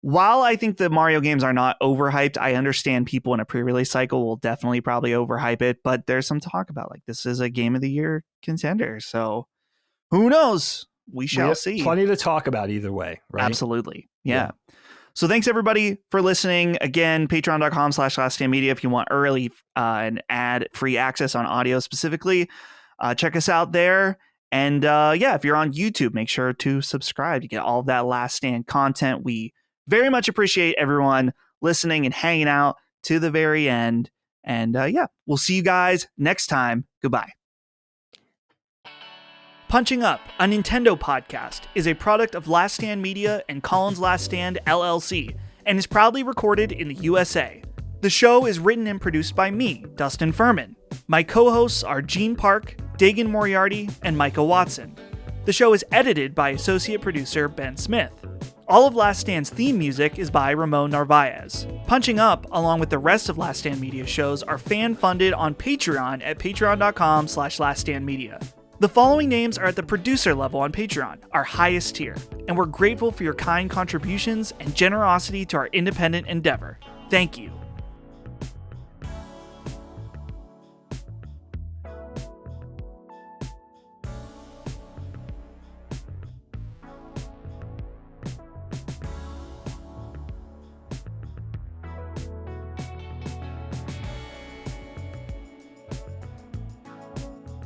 while I think the Mario games are not overhyped, I understand people in a pre-release cycle will definitely probably overhype it, but there's some talk about like this is a Game of the Year contender, so who knows? We shall see. Plenty to talk about either way, right? Absolutely. Yeah. So thanks everybody for listening. Again, patreon.com/laststandmedia if you want early and ad-free access on audio specifically. Check us out there. And if you're on YouTube, make sure to subscribe to get all of that Last Stand content. We very much appreciate everyone listening and hanging out to the very end. And we'll see you guys next time. Goodbye. Punching Up, a Nintendo podcast, is a product of Last Stand Media and Collins Last Stand LLC, and is proudly recorded in the USA. The show is written and produced by me, Dustin Furman. My co-hosts are Gene Park, Dagan Moriarty, and Micah Watson. The show is edited by associate producer Ben Smith. All of Last Stand's theme music is by Ramon Narvaez. Punching Up, along with the rest of Last Stand Media shows, are fan-funded on Patreon at patreon.com/laststandmedia. The following names are at the producer level on Patreon, our highest tier, and we're grateful for your kind contributions and generosity to our independent endeavor. Thank you.